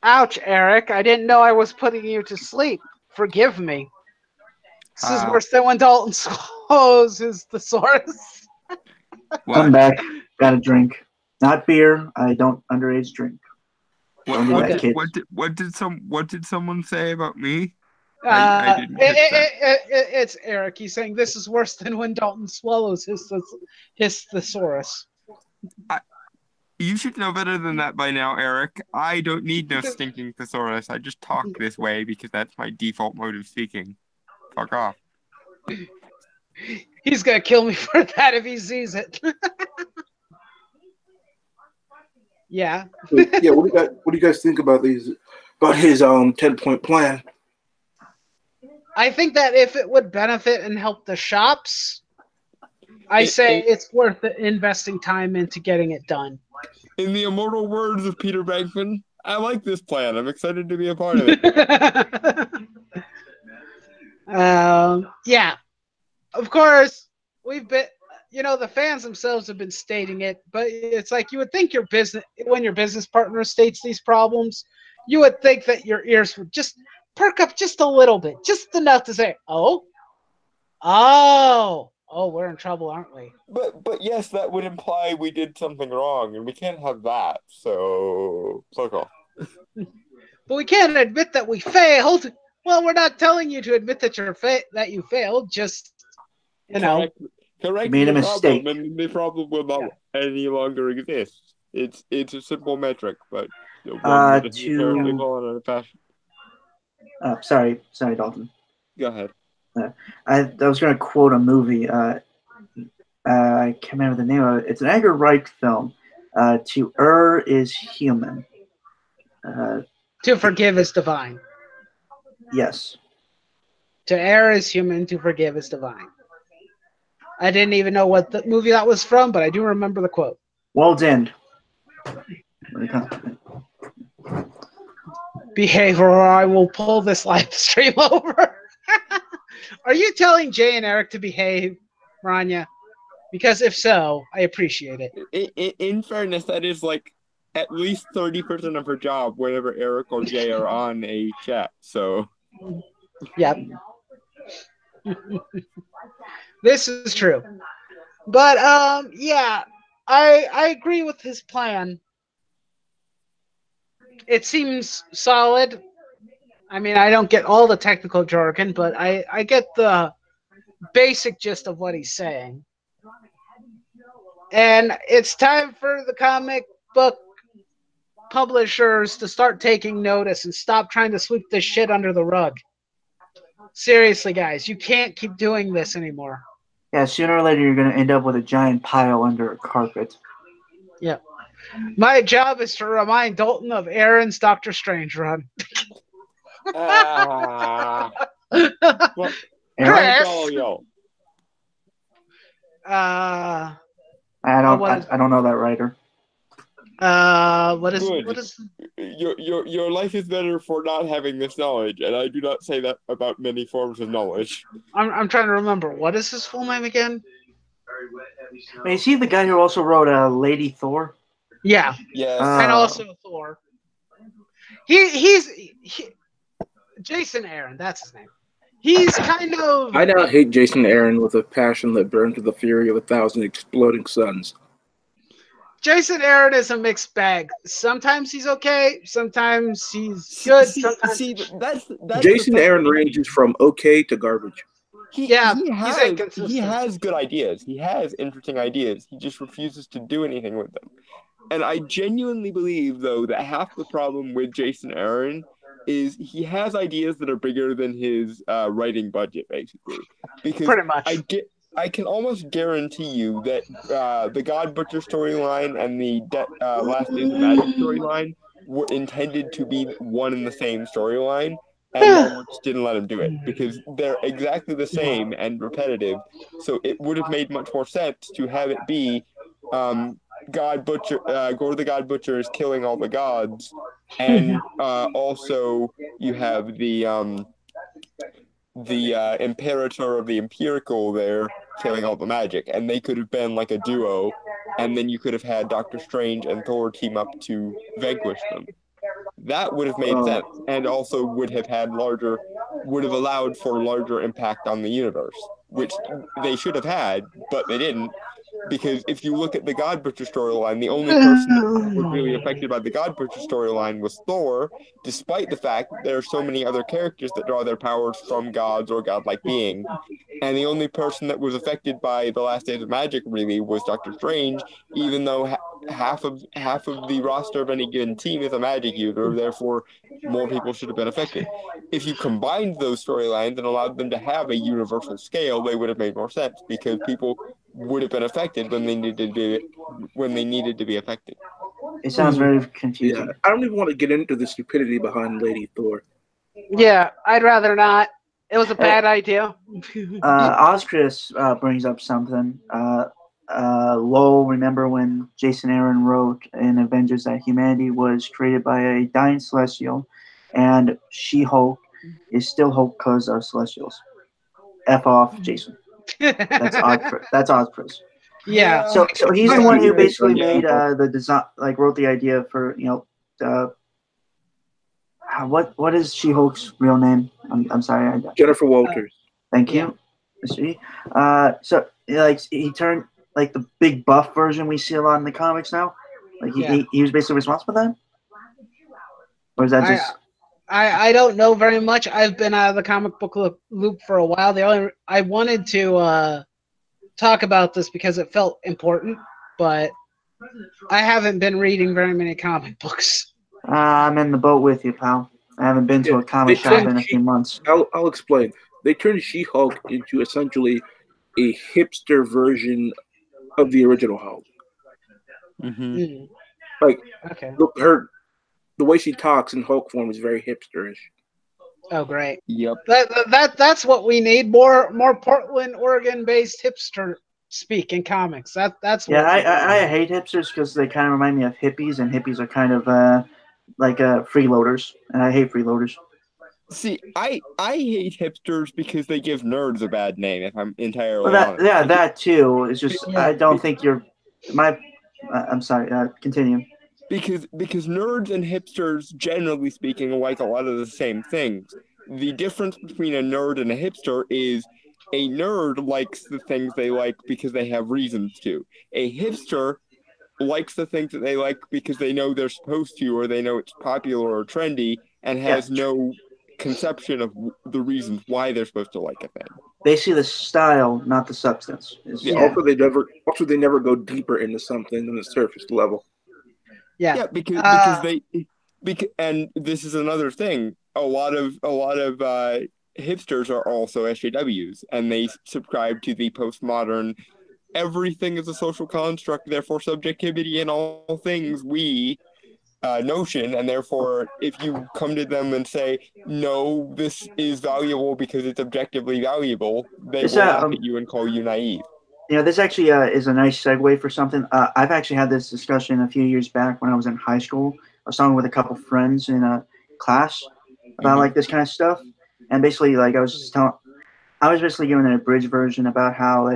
Ouch, Eric. I didn't know I was putting you to sleep. Forgive me. This is worse than when Dalton swallows his thesaurus. I'm back. Got a drink. Not beer. I don't underage drink. What did someone say about me? I didn't catch that. It's Eric. He's saying this is worse than when Dalton swallows his thesaurus. You should know better than that by now, Eric. I don't need no stinking thesaurus. I just talk this way because that's my default mode of speaking. Fuck off. He's gonna kill me for that if he sees it. Yeah. Yeah. What do you guys think about his 10-point plan? I think that if it would benefit and help the shops, I say it's worth investing time into getting it done. In the immortal words of Peter Bankman, I like this plan. I'm excited to be a part of it. Yeah. Of course, we've been, the fans themselves have been stating it, but it's like you would think when your business partner states these problems, you would think that your ears would just perk up just a little bit, just enough to say, oh, we're in trouble, aren't we? But yes, that would imply we did something wrong, and we can't have that. So fuck off. But we can't admit that we failed. Well, we're not telling you to admit that you failed. Just correct made a mistake, and the problem will not any longer exist. It's a simple metric, but terribly fallen out of fashion. Sorry, Dalton. Go ahead. I was going to quote a movie. I can't remember the name of it. It's an Edgar Wright film. To err is human. To forgive is divine. Yes. To err is human. To forgive is divine. I didn't even know what the movie that was from, but I do remember the quote. World's End. Behave or I will pull this live stream over. Are you telling Jay and Eric to behave, Rania? Because if so, I appreciate it. In fairness, that is like at least 30% of her job whenever Eric or Jay are on a chat. So, yep. This is true. But yeah, I agree with his plan. It seems solid. I mean, I don't get all the technical jargon, but I get the basic gist of what he's saying. And it's time for the comic book publishers to start taking notice and stop trying to sweep this shit under the rug. Seriously, guys, you can't keep doing this anymore. Yeah, sooner or later you're going to end up with a giant pile under a carpet. Yeah. My job is to remind Dalton of Aaron's Doctor Strange run. Well, Chris! I don't know that writer. What is your life is better for not having this knowledge, and I do not say that about many forms of knowledge. I'm trying to remember. What is his full name again? Wait, is he the guy who also wrote Lady Thor? Yeah. Yes. And also Thor. He's Jason Aaron, that's his name. He's kind of... I now hate Jason Aaron with a passion that burns with the fury of 1,000 exploding suns. Jason Aaron is a mixed bag. Sometimes he's okay. Sometimes he's good. That's Jason Aaron ranges from okay to garbage. He has good ideas. He has interesting ideas. He just refuses to do anything with them. And I genuinely believe, though, that half the problem with Jason Aaron is he has ideas that are bigger than his writing budget, basically. Because pretty much. I can almost guarantee you that the God Butcher storyline and the Last Days of Magic storyline were intended to be one and the same storyline, and Marvel just didn't let him do it because they're exactly the same and repetitive. So it would have made much more sense to have it be God Butcher, Gore the God Butcher is killing all the gods, and also you have the Imperator of the Empirical there killing all the magic, and they could have been like a duo, and then you could have had Doctor Strange and Thor team up to vanquish them. That would have made sense, and also would have allowed for larger impact on the universe, which they should have had, but they didn't. Because if you look at the God Butcher storyline, the only person that was really affected by the God Butcher storyline was Thor, despite the fact that there are so many other characters that draw their powers from gods or godlike beings. And the only person that was affected by the Last Days of Magic really was Doctor Strange, even though half of the roster of any given team is a magic user, therefore more people should have been affected. If you combined those storylines and allowed them to have a universal scale, they would have made more sense because people would have been affected when they needed to be affected. It sounds very confusing. Yeah, I don't even want to get into the stupidity behind Lady Thor. Yeah, I'd rather not. It was a bad idea. Oskris brings up something. Lowell, remember when Jason Aaron wrote in Avengers that humanity was created by a dying Celestial, and She-Hulk is still Hulk because of Celestials. F off, Jason. That's Oskris. Yeah. So he's the one who basically made the design, like wrote the idea for what is She-Hulk's real name? I'm sorry. Jennifer Walters. Thank you, Mr. E. So like he turned like the big buff version we see a lot in the comics now. Like he was basically responsible for that, or is that just? I don't know very much. I've been out of the comic book loop for a while. I wanted to talk about this because it felt important, but I haven't been reading very many comic books. I'm in the boat with you, pal. I haven't been to a comic shop in a few months. I'll explain. They turned She-Hulk into essentially a hipster version of the original Hulk. Mm-hmm. Like, the way she talks in Hulk form is very hipsterish. Oh, great! Yep. That's what we need. More Portland, Oregon-based hipster speak in comics. That's what I hate hipsters because they kind of remind me of hippies, and hippies are kind of like freeloaders, and I hate freeloaders. See, I hate hipsters because they give nerds a bad name. If I'm entirely honest. Yeah, that too. It's just I don't think you're I'm sorry. Continue. Because nerds and hipsters, generally speaking, like a lot of the same things. The difference between a nerd and a hipster is a nerd likes the things they like because they have reasons to. A hipster likes the things that they like because they know they're supposed to, or they know it's popular or trendy, and has no conception of the reasons why they're supposed to like a thing. They see the style, not the substance. Also, they never go deeper into something than the surface level. Yeah, because and this is another thing. A lot of hipsters are also SJWs, and they subscribe to the postmodern everything is a social construct, therefore subjectivity in all things notion, and therefore if you come to them and say, no, this is valuable because it's objectively valuable, they will laugh at you and call you naive. This actually is a nice segue for something. I've actually had this discussion a few years back when I was in high school. I was talking with a couple friends in a class about like this kind of stuff, and basically like I was basically giving an abridged version about how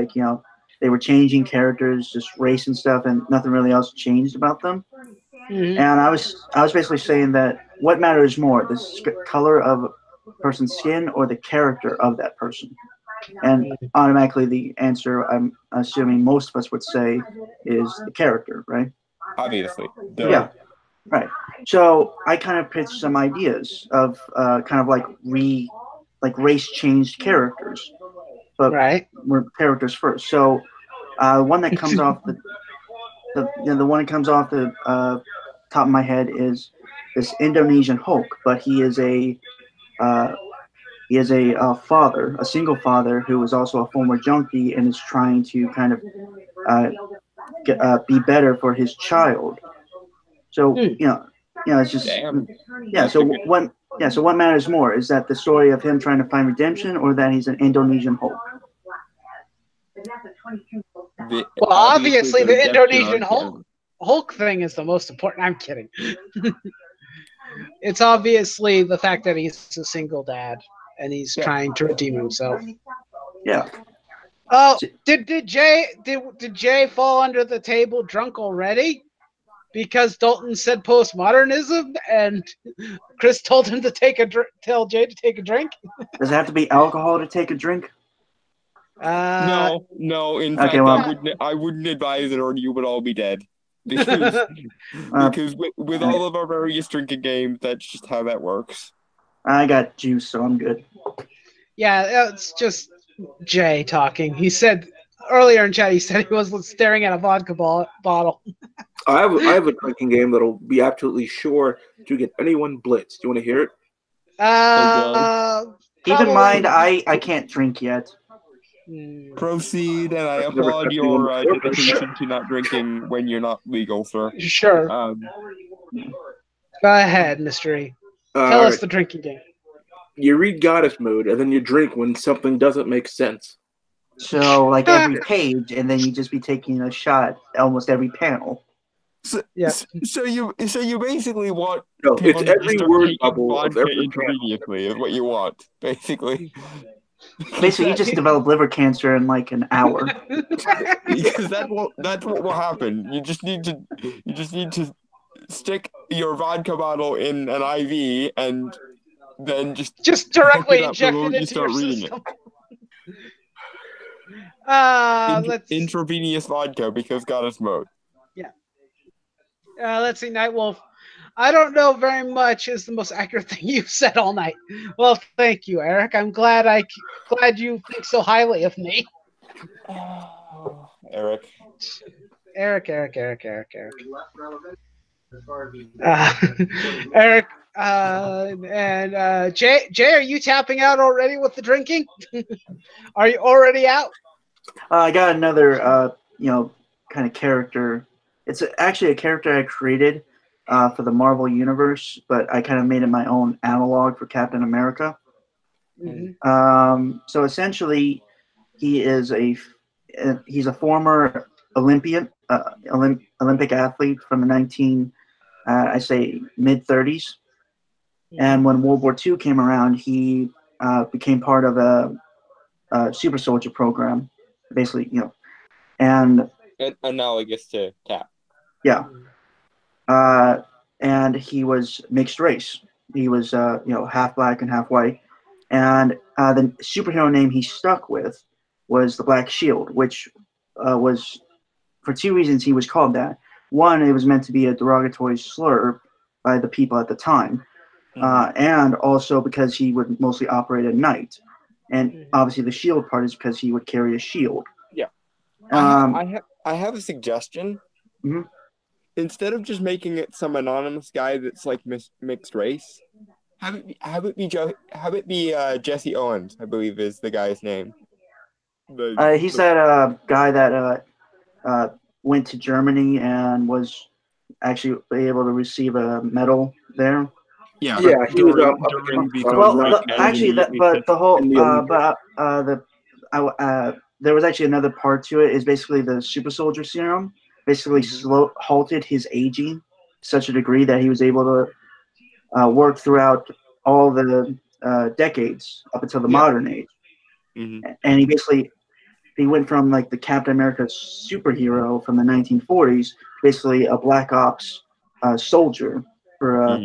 they were changing characters, just race and stuff, and nothing really else changed about them. Mm-hmm. And I was basically saying that what matters more, the color of a person's skin or the character of that person? And automatically the answer, I'm assuming most of us would say, is the character, right? Obviously. Duh. Yeah, right. So I kind of pitched some ideas of kind of like race-changed characters. But we're characters first. So one that comes off the one that comes off the top of my head is this Indonesian Hulk, but he is he is a father, a single father who is also a former junkie and is trying to kind of be better for his child. So it's just Damn. yeah. So what matters more is that the story of him trying to find redemption, or that he's an Indonesian Hulk? The- Well, obviously the redemption Indonesian arc, Hulk thing is the most important. I'm kidding. It's obviously the fact that he's a single dad and he's trying to redeem himself. Yeah. Oh, did Jay fall under the table drunk already? Because Dalton said postmodernism, and Chris told him to tell Jay to take a drink. Does it have to be alcohol to take a drink? No. In Okay, fact, well, I wouldn't advise it, or you would all be dead. Because with all of our various drinking games, that's just how that works. I got juice, so I'm good. Yeah, it's just Jay talking. He said earlier in chat, he said he was staring at a vodka bottle. I have a drinking game that'll be absolutely sure to get anyone blitzed. Do you want to hear it? Keep in mind, I can't drink yet. Proceed, and I I've never applaud touched your anyone before. dedication to not drinking when you're not legal, sir. Sure. Um, Go ahead, Mystery. Tell us the drinking game. You read Goddess Mode, and then you drink when something doesn't make sense. So, like every page, and then you just be taking a shot almost every panel. So you basically want No, people it's to every start word taking bubble of vodka every intravenously is what you want, basically. Basically, you just develop liver cancer in like an hour. Because that's what will happen. You just need to stick your vodka bottle in an IV and then just directly inject inject it into your system. Intravenous vodka because Goddess Mode. Yeah. Let's see, Nightwolf. I don't know very much is the most accurate thing you've said all night. Well, thank you, Eric. I'm glad you think so highly of me. Eric. Eric. Eric, and Jay, are you tapping out already with the drinking? Are you already out? I got another, kind of character. It's actually a character I created for the Marvel Universe, but I kind of made it my own analog for Captain America. Mm-hmm. So essentially, he's a former Olympic athlete from the mid 30s. And when World War II came around, he became part of a super soldier program, basically, and analogous to Cap. Yeah. And he was mixed race. He was, half black and half white. And the superhero name he stuck with was the Black Shield, which was, for two reasons he was called that. One, it was meant to be a derogatory slur by the people at the time. And also because he would mostly operate at night. And obviously the shield part is because he would carry a shield. Yeah. I have a suggestion. Mm-hmm. Instead of just making it some anonymous guy that's like mixed race, have it be Jesse Owens, I believe is the guy's name. He's that guy that went to Germany and was actually able to receive a medal there. Yeah, he was there was actually another part to it. Is basically the super soldier serum basically halted his aging to such a degree that he was able to work throughout all the decades up until the modern age. And he went from like the Captain America superhero from the 1940s, basically a Black Ops soldier for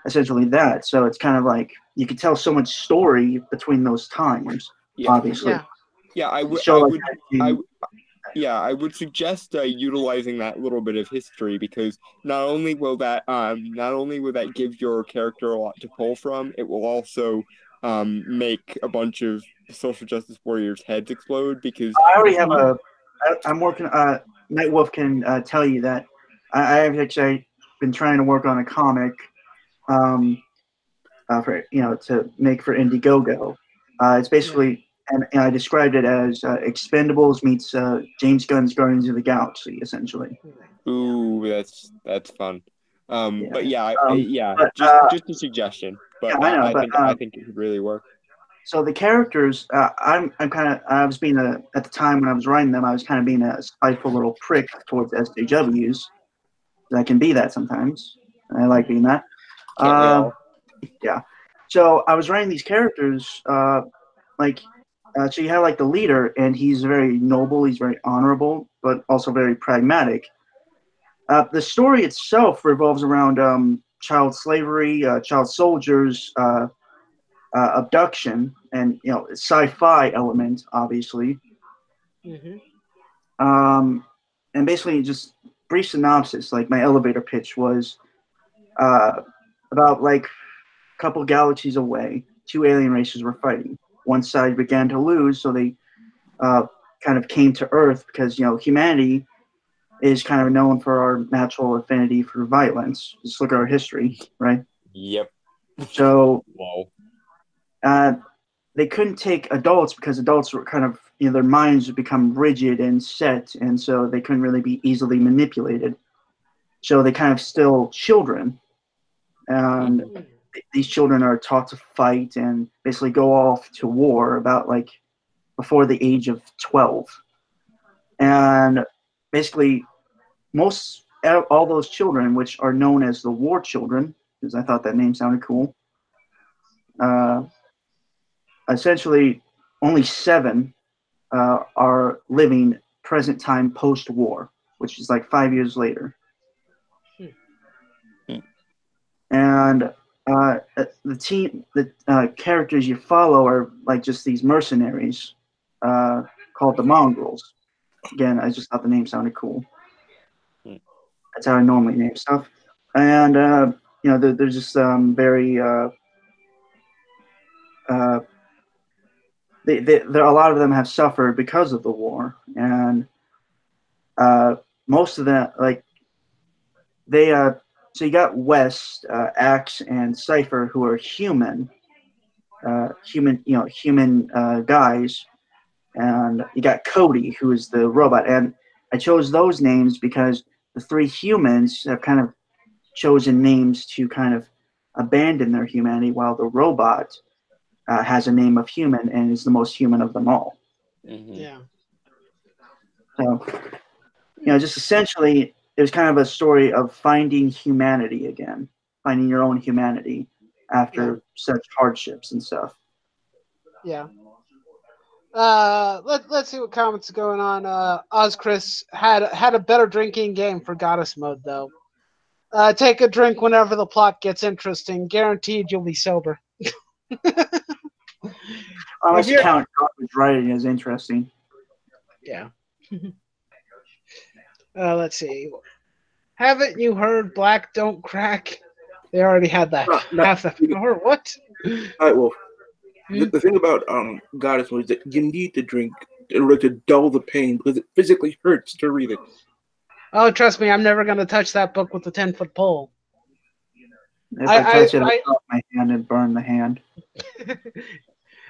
essentially that. So it's kind of like you could tell so much story between those times. Obviously, I would suggest utilizing that little bit of history, because not only will that give your character a lot to pull from, it will also make a bunch of social justice warriors' heads explode. Because I already have I'm working. Nightwolf can tell you that I have actually been trying to work on a comic for to make for Indiegogo. It's basically, and I described it as Expendables meets James Gunn's Guardians of the Galaxy, essentially. Ooh, that's fun. But yeah, But, just a suggestion. But yeah, I know, I think it could really work. So the characters, I was being at the time when I was writing them, I was kind of being a spiteful little prick towards SJWs. I can be that sometimes. I like being that. Can't we all? Yeah. So I was writing these characters, so you have like the leader, and he's very noble, he's very honorable, but also very pragmatic. The story itself revolves around child slavery, child soldiers, abduction, and sci-fi element, obviously. And basically, just brief synopsis. Like my elevator pitch was about like a couple galaxies away, two alien races were fighting. One side began to lose, so they kind of came to Earth because humanity is kind of known for our natural affinity for violence. Just look at our history, right? Yep. So. Wow. They couldn't take adults because adults were kind of, their minds would become rigid and set, and so they couldn't really be easily manipulated. So they kind of still children, and these children are taught to fight and basically go off to war about like before the age of 12. And basically, all those children, which are known as the war children, because I thought that name sounded cool, essentially, only 7 are living present time post-war, which is like 5 years later. And the characters you follow are like just these mercenaries called the Mongrels. Again, I just thought the name sounded cool. That's how I normally name stuff. And they're just very. A lot of them have suffered because of the war, and most of them, so you got West, Axe, and Cypher, who are human guys, and you got Cody, who is the robot. And I chose those names because the 3 humans have kind of chosen names to kind of abandon their humanity, while the robot has a name of human and is the most human of them all. Yeah. So, just essentially, it was kind of a story of finding humanity again, finding your own humanity after such hardships and stuff. Yeah. Let's see what comments are going on. Ozchris had a better drinking game for Goddess mode though. Take a drink whenever the plot gets interesting. Guaranteed you'll be sober. Unless you count Garbage writing as interesting. Yeah. Let's see. Haven't you heard Black Don't Crack? They already had that. Half the power. What? All right, well, the thing about Goddess was that you need to drink in order to dull the pain because it physically hurts to read it. Oh, trust me, I'm never going to touch that book with a 10-foot pole. If I touch it, I'll drop my hand and burn the hand.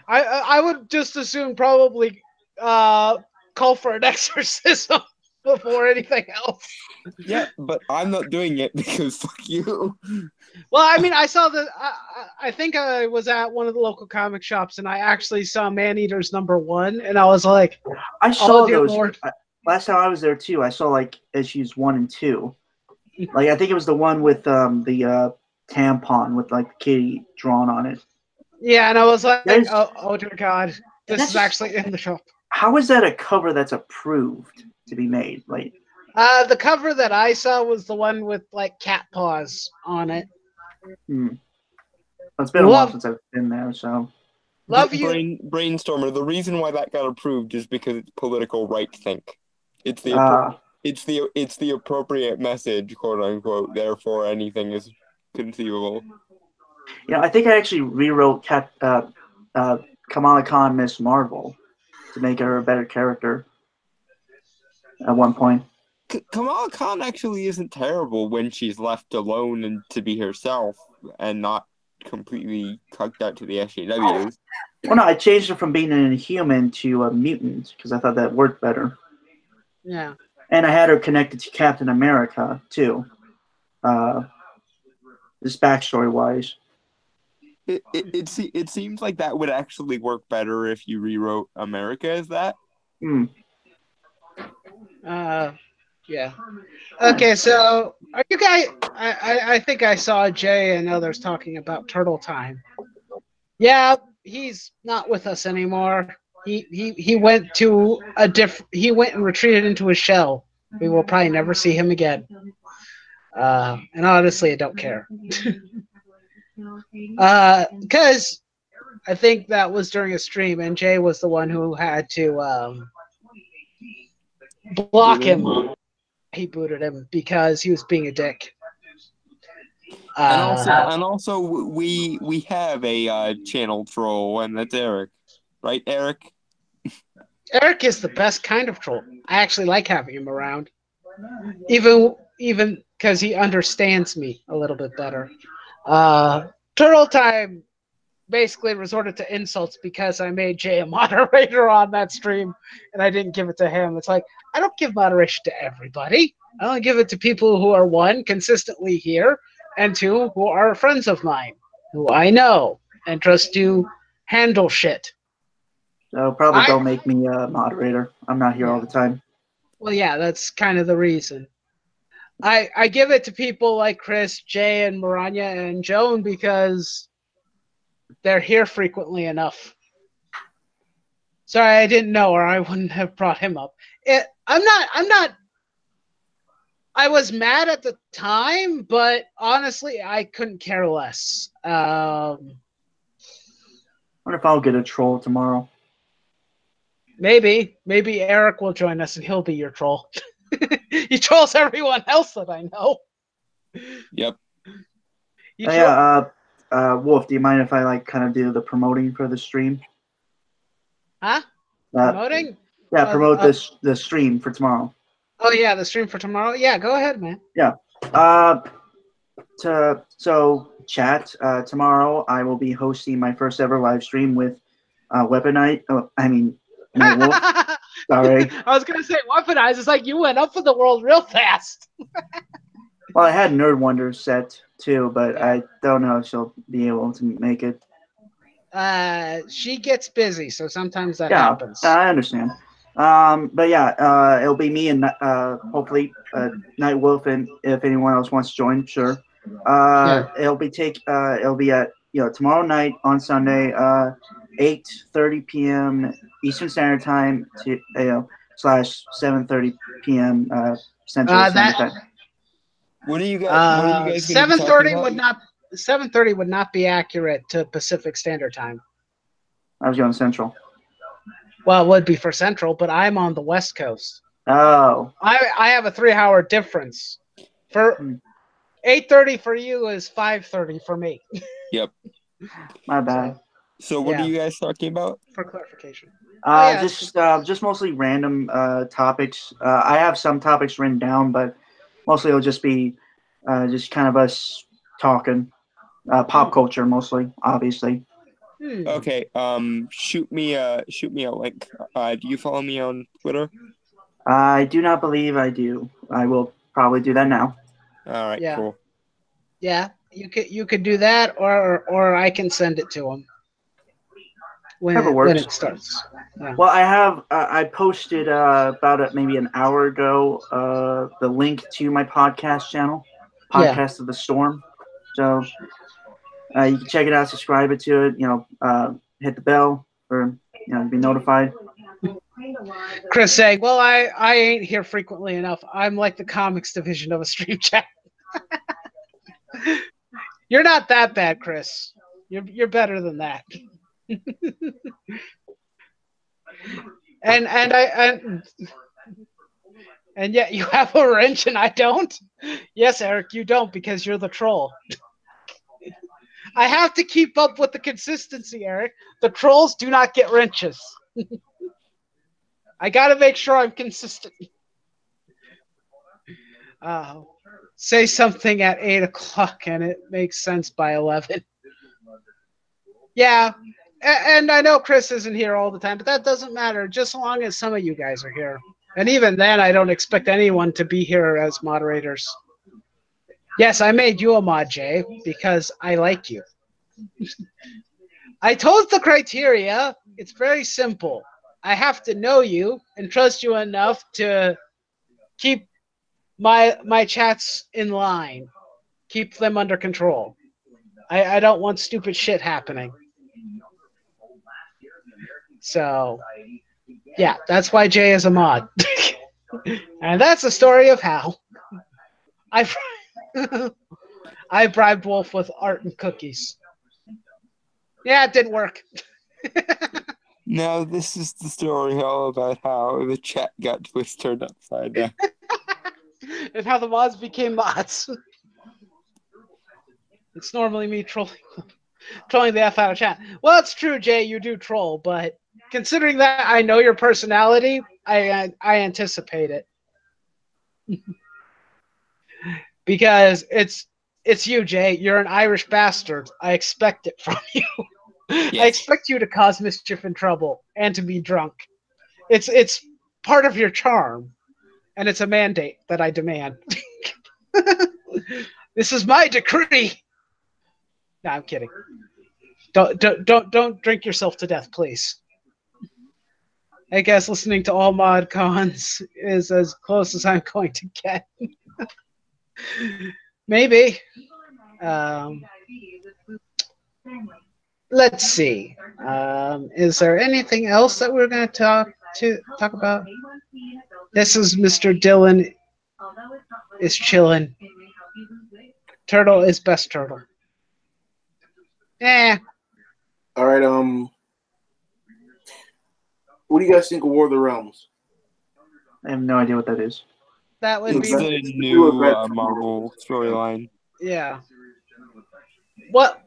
I would just assume probably call for an exorcism before anything else. Yeah, but I'm not doing it because fuck you. Well, I mean, I saw I think I was at one of the local comic shops and I actually saw Man-Eaters #1 and I was like, I saw those. Lord. Last time I was there too, I saw like issues 1 and 2. Like I think it was the one with the tampon with like the kitty drawn on it. Yeah, and I was like, oh dear God, this is actually in the shop. How is that a cover that's approved to be made? Like, the cover that I saw was the one with like cat paws on it. It's been a while since I've been there, so. Love you. Brainstormer. The reason why that got approved is because it's political right think. It's the appropriate message, quote unquote. Therefore, anything is conceivable. Yeah, I think I actually rewrote Kamala Khan Miss Marvel to make her a better character at one point. Kamala Khan actually isn't terrible when she's left alone and to be herself and not completely cucked out to the SJWs. Well, no, I changed it from being an Inhuman to a mutant because I thought that worked better. Yeah. And I had her connected to Captain America too. Just backstory wise. It seems like that would actually work better if you rewrote America as that. Yeah. Okay, so are you guys? I think I saw Jay and others talking about Turtle Time. Yeah, he's not with us anymore. He went to he went and retreated into his shell. We will probably never see him again. And honestly, I don't care. Because I think that was during a stream, and Jay was the one who had to block him. He booted him because he was being a dick. And also, we have a channel troll, and that's Eric, right, Eric? Eric is the best kind of troll. I actually like having him around, even because he understands me a little bit better. Turtle Time basically resorted to insults because I made Jay a moderator on that stream, and I didn't give it to him. It's like, I don't give moderation to everybody. I only give it to people who are, one, consistently here, and two, who are friends of mine, who I know and trust to handle shit. So probably don't make me a moderator. I'm not here all the time. Well, yeah, that's kind of the reason. I give it to people like Chris, Jay, and Maranya and Joan because they're here frequently enough. Sorry, I didn't know, or I wouldn't have brought him up. I'm not. I was mad at the time, but honestly, I couldn't care less. I wonder if I'll get a troll tomorrow. Maybe Eric will join us, and he'll be your troll. He trolls everyone else that I know. Yep. Wolf, do you mind if I kind of do the promoting for the stream? Huh? Promoting? Yeah, promote the stream for tomorrow. Oh yeah, the stream for tomorrow. Yeah, go ahead, man. Yeah. So chat. Tomorrow I will be hosting my first ever live stream with Weaponite. Night Wolf. Sorry. I was gonna say Weaponize. It's like you went up for the world real fast. Well, I had Nerd Wonder set too, but I don't know if she'll be able to make it. She gets busy, so sometimes that happens. I understand. But yeah, it'll be me and hopefully Night Wolf, and if anyone else wants to join, sure. It'll be at tomorrow night on Sunday, 8:30 p.m. Eastern Standard Time to /7:30 p.m. Central Standard Time. What are you guys? 7:30 would not be accurate to Pacific Standard Time. I was going Central. Well, it would be for Central, but I'm on the West Coast. Oh. I have a 3-hour difference. For 8:30 for you is 5:30 for me. Yep. My bad. So what are you guys talking about? For clarification. Just mostly random topics. I have some topics written down, but mostly it'll just be just kind of us talking. Pop culture mostly, obviously. Okay. Shoot me a link. Do you follow me on Twitter? I do not believe I do. I will probably do that now. All right. Yeah. Cool. Yeah, you could do that, or I can send it to him when it starts. Yeah. Well, I posted about maybe an hour ago the link to my podcast channel, Podcast of the Storm. So you can check it out, subscribe it to it, hit the bell or be notified. Chris saying, well, I ain't here frequently enough. I'm like the comics division of a stream chat. You're not that bad, Chris. You're better than that. and yet you have a wrench and I don't. Yes, Eric, you don't because you're the troll. I have to keep up with the consistency, Eric. The trolls do not get wrenches. I got to make sure I'm consistent. Say something at 8 o'clock and it makes sense by 11. Yeah, and I know Chris isn't here all the time, but that doesn't matter. Just so long as some of you guys are here, and even then, I don't expect anyone to be here as moderators. Yes, I made you a mod, Jay, because I like you. I told the criteria. It's very simple. I have to know you and trust you enough to keep my chats in line, keep them under control. I don't want stupid shit happening. So, yeah, that's why Jay is a mod. And that's the story of how I I bribed Wolf with art and cookies. Yeah, it didn't work. Now this is the story all about how the chat got turned upside down. And how the mods became mods. It's normally me trolling the F out of chat. Well, it's true, Jay, you do troll, but considering that I know your personality, I anticipate it. Because it's you, Jay. You're an Irish bastard. I expect it from you. Yes. I expect you to cause mischief and trouble and to be drunk. It's part of your charm, and it's a mandate that I demand. This is my decree. No, I'm kidding. Don't drink yourself to death, please. I guess listening to all mod cons is as close as I'm going to get. Maybe. Let's see. Is there anything else that we're going to talk about? This is Mr. Dylan is chilling. Turtle is best turtle. All right. What do you guys think of War of the Realms? I have no idea what that is. That would It's be the new Marvel storyline. Yeah. What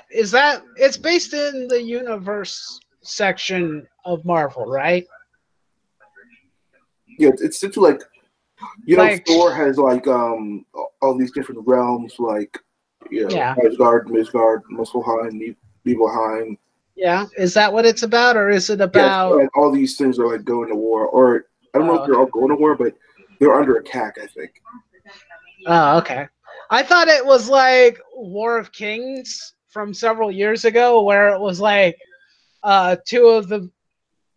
is that? It's based in the universe section of Marvel, right? Yeah, it's essentially like, you know, Like- Thor has like all these different realms, like, you know, Yeah. Asgard, Midgard, Muspelheim, Nibelheim. Yeah. Is that what it's about, or is it Yeah, about? like all these things are like going to war, or I don't know if they're all going to war, but they're under attack, I think. Oh, okay. I thought it was like War of Kings from several years ago, where it was like two of the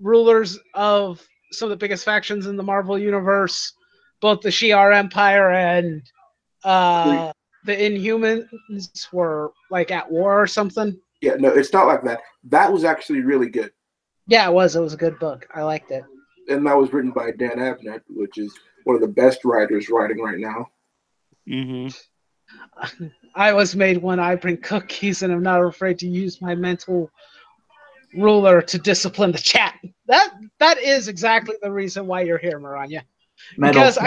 rulers of some of the biggest factions in the Marvel universe, both the Shi'ar Empire and the Inhumans, were like at war or something. Yeah, no, it's not like that. That was actually really good, Yeah, it was. It was a good book. I liked it. and that was written by Dan Abnett, which is one of the best writers writing right now. Mm-hmm. I was made when I bring cookies, and I'm not afraid to use my mental ruler to discipline the chat. That is exactly the reason why you're here, Maranya. Because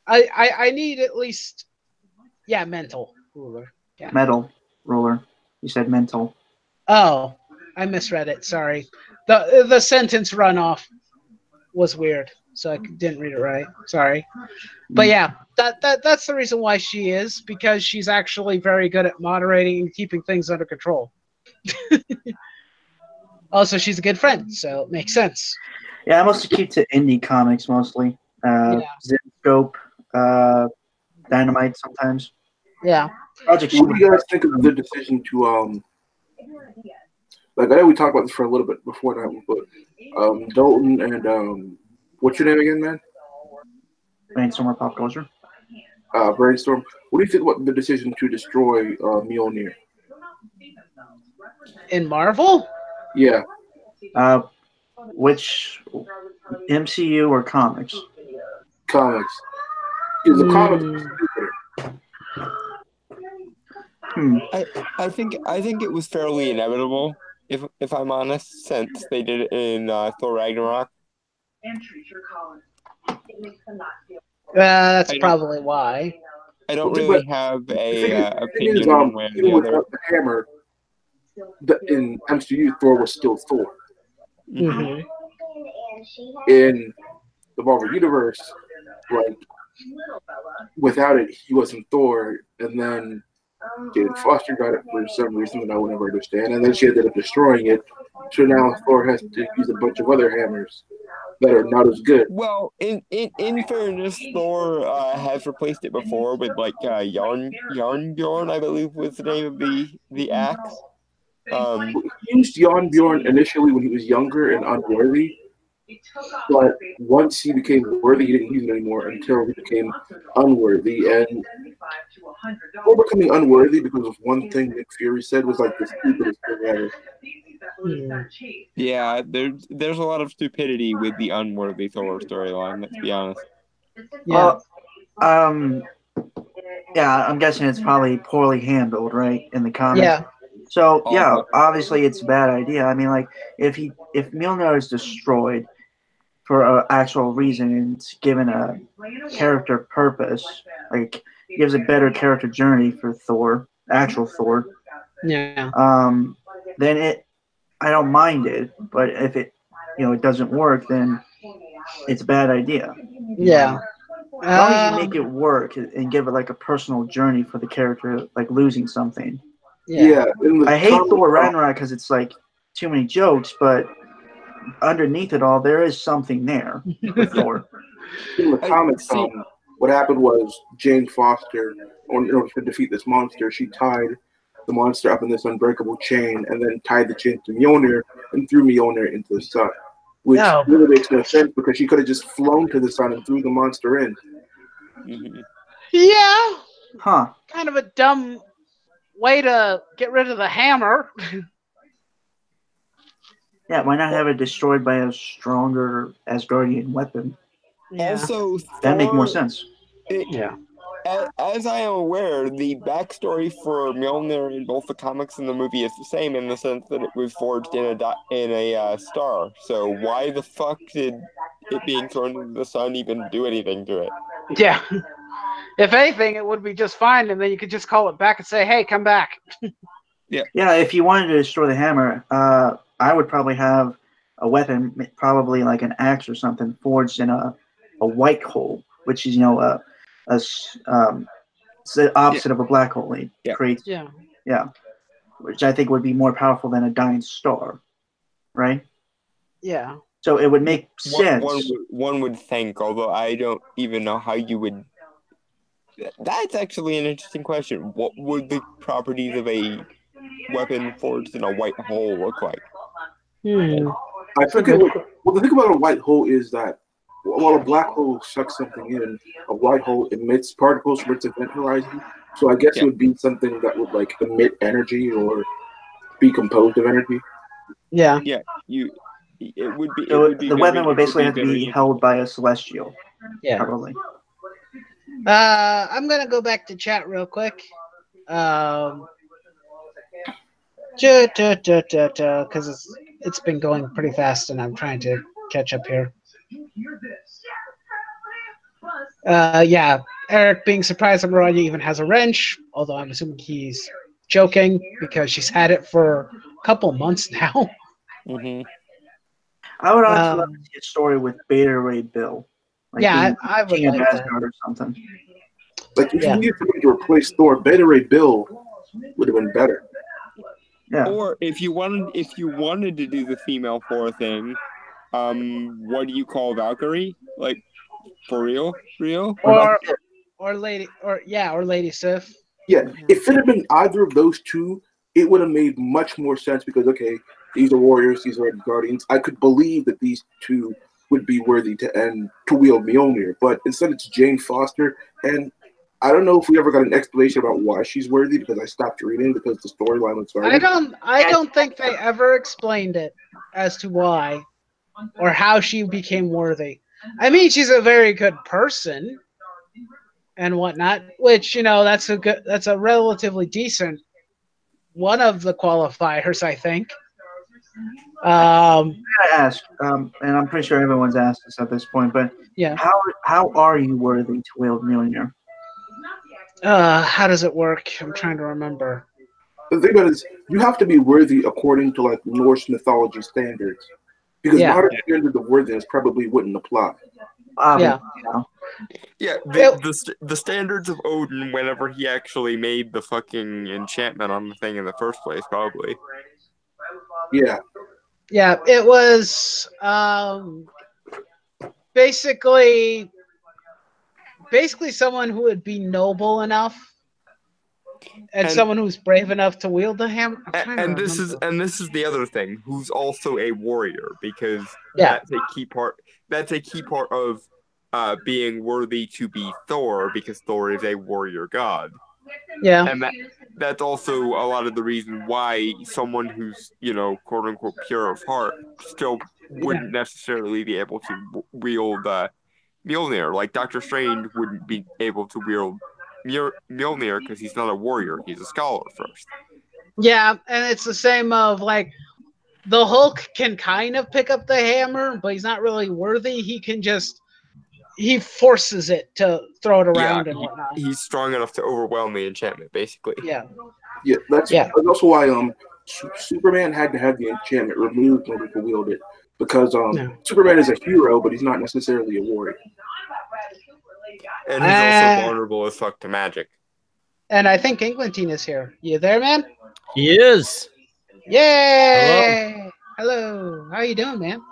I need at least mental ruler. Yeah. Metal ruler. You said mental. Oh, I misread it. Sorry. The sentence runoff was weird, so I didn't read it right. Sorry. But yeah, that's the reason why she is, because she's actually very good at moderating and keeping things under control. Also, she's a good friend, so it makes sense. Yeah, I mostly keep to indie comics mostly. Zinscope, Dynamite sometimes. Yeah. What do you guys think of the decision to like, I know we talked about this for a little bit before that, but Dalton and what's your name again, man? Brainstorm or Pop Culture. Brainstorm. What do you think about the decision to destroy Mjolnir? In Marvel? Yeah. Which MCU or comics? Comics. Because the comics are stupider. I think it was fairly inevitable, if I'm honest, since they did it in Thor Ragnarok. That's probably why. I don't really have a opinion is, one way or the even other. without the hammer, in MCU, Thor was still Thor. Mm-hmm. In the Marvel Universe, like, without it, he wasn't Thor. And then Jane Foster got it for some reason that I will never understand, and then she ended up destroying it. So now Thor has to use a bunch of other hammers that are not as good. Well, in fairness, Thor has replaced it before with like Yarnbjorn, I believe was the name of the axe. He used Bjorn initially when he was younger and unworthy, but once he became worthy, he didn't use it anymore until he became unworthy. And for becoming unworthy because of one thing Nick Fury said was like the stupidest thing ever. Yeah, there's a lot of stupidity with the unworthy Thor storyline. Let's be honest. Yeah. Well, yeah, I'm guessing it's probably poorly handled, right, in the comics. Yeah. So yeah, obviously it's a bad idea. I mean, like if Mjolnir is destroyed for an actual reason and it's given a character purpose, like gives a better character journey for Thor, actual Thor. Yeah. Then I don't mind it, but if it it doesn't work, then it's a bad idea. Yeah. As long as you make it work and give it like a personal journey for the character, like losing something. Yeah. I hate Thor Ragnarok because it's like too many jokes, but underneath it all, there is something there with Thor. In the comics, what happened was Jane Foster, in order to defeat this monster, she tied the monster up in this unbreakable chain and then tied the chain to Mjolnir and threw Mjolnir into the sun. Which really makes no sense because she could have just flown to the sun and threw the monster in. Yeah. Huh. Kind of a dumb way to get rid of the hammer. Yeah, why not have it destroyed by a stronger Asgardian weapon? Yeah. Also, that'd make more sense. Yeah. As I am aware, the backstory for Mjolnir in both the comics and the movie is the same in the sense that it was forged in a star. So why the fuck did it being thrown into the sun even do anything to it? Yeah. If anything, it would be just fine, and then you could just call it back and say, "Hey, come back." Yeah. If you wanted to destroy the hammer, I would probably have a weapon, probably like an axe or something, forged in a white hole, which is it's the opposite of a black hole. It creates, which I think would be more powerful than a dying star, right? Yeah. So it would make sense. One would think, although I don't even know how you would. That's actually an interesting question. What would the properties of a weapon forged in a white hole look like? I think the thing about a white hole is that while a black hole sucks something in, a white hole emits particles from its event horizon. So I guess it would be something that would like emit energy or be composed of energy. Yeah. Yeah. It would be. So the weapon would basically have to be held by a celestial. Yeah. Probably. I'm gonna go back to chat real quick. Because it's been going pretty fast, and I'm trying to catch up here. Yeah, Eric being surprised that Mariah even has a wrench, although I'm assuming he's joking because she's had it for a couple months now. I would honestly love to see a story with Beta Ray Bill. Like I would King like of that. Asgard or something. Like if you needed somebody to replace Thor, Beta Ray Bill would have been better. Yeah. Or if you wanted to do the female Thor thing, what do you call Valkyrie? Like for real? Or Lady Sif. Yeah, if it had been either of those two, it would have made much more sense because these are warriors, these are guardians. I could believe that these two would be worthy to wield Mjolnir, but instead it's Jane Foster, and I don't know if we ever got an explanation about why she's worthy because I stopped reading because the storyline was started. I don't think they ever explained it as to why or how she became worthy. I mean, she's a very good person and whatnot, which that's a relatively decent one of the qualifiers, I think. I'm gonna ask, and I'm pretty sure everyone's asked this at this point, but how are you worthy to wield Mjolnir? How does it work? I'm trying to remember. The thing about it is, you have to be worthy according to like Norse mythology standards, because modern standards of worthiness probably wouldn't apply. Yeah, the standards of Odin whenever he actually made the fucking enchantment on the thing in the first place, probably. Yeah. Yeah, it was basically someone who would be noble enough and someone who's brave enough to wield the hammer. And this is the other thing, who's also a warrior, because Yeah. that's a key part. That's a key part of being worthy to be Thor, because Thor is a warrior god. Yeah. And that's also a lot of the reason why someone who's, quote unquote pure of heart still wouldn't necessarily be able to wield Mjolnir. Like Doctor Strange wouldn't be able to wield Mjolnir because he's not a warrior, he's a scholar first. Yeah, and it's the same of like the Hulk can kind of pick up the hammer, but he's not really worthy. He forces it to throw it around and whatnot. He's strong enough to overwhelm the enchantment, basically. Yeah. Yeah, that's also why Superman had to have the enchantment removed in order to wield it. Because Superman is a hero, but he's not necessarily a warrior. And he's also vulnerable as fuck to magic. And I think Englentine is here. You there, man? He is. Yay! Hello. How you doing, man?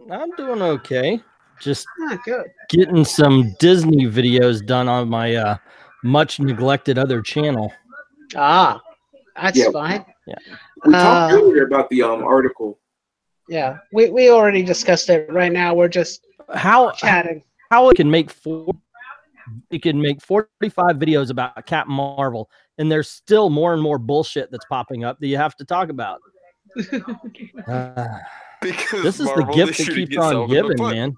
I'm doing okay. Just good. Getting some Disney videos done on my much neglected other channel. Ah, that's fine. Yeah. We talked earlier about the article. Yeah, we already discussed it. Right now, we're just chatting. How it can make 45 videos about Captain Marvel, and there's still more and more bullshit that's popping up that you have to talk about. Because this is Marvel the gift that keeps on giving, man.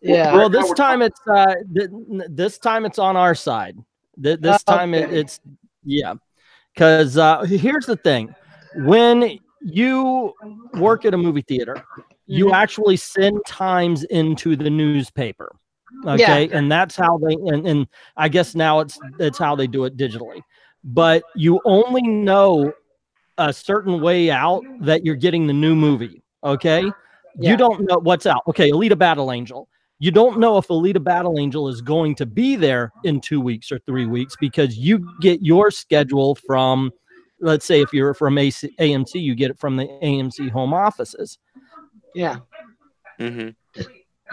Yeah. Well, this time it's on our side. This time it's because here's the thing: when you work at a movie theater, you actually send times into the newspaper. Okay, and that's how they and I guess now it's how they do it digitally. But you only know a certain way out that you're getting the new movie. Okay, you don't know what's out. Okay, Alita Battle Angel. You don't know if Alita Battle Angel is going to be there in 2 weeks or 3 weeks because you get your schedule from, let's say, if you're from AMC, you get it from the AMC home offices. Yeah. Mm-hmm.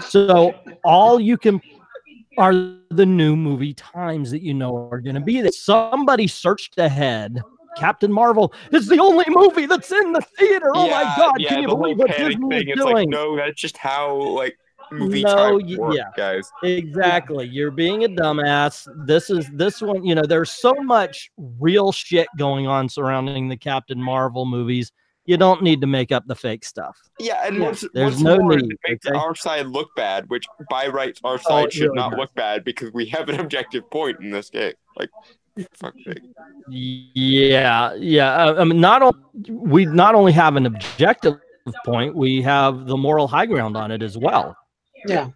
So all you can are the new movie times that you know are going to be there. Somebody searched ahead. Captain Marvel is the only movie that's in the theater. Oh my God! Can you believe what Disney is doing? Like, no, that's just how movie time work, guys. Exactly. You're being a dumbass. This one. There's so much real shit going on surrounding the Captain Marvel movies. You don't need to make up the fake stuff. Yeah, and there's no need. It makes our side look bad, which by rights our side should really not look bad because we have an objective point in this game. Like, fuck sake. Yeah. I mean, we not only have an objective point, we have the moral high ground on it as well. Yeah.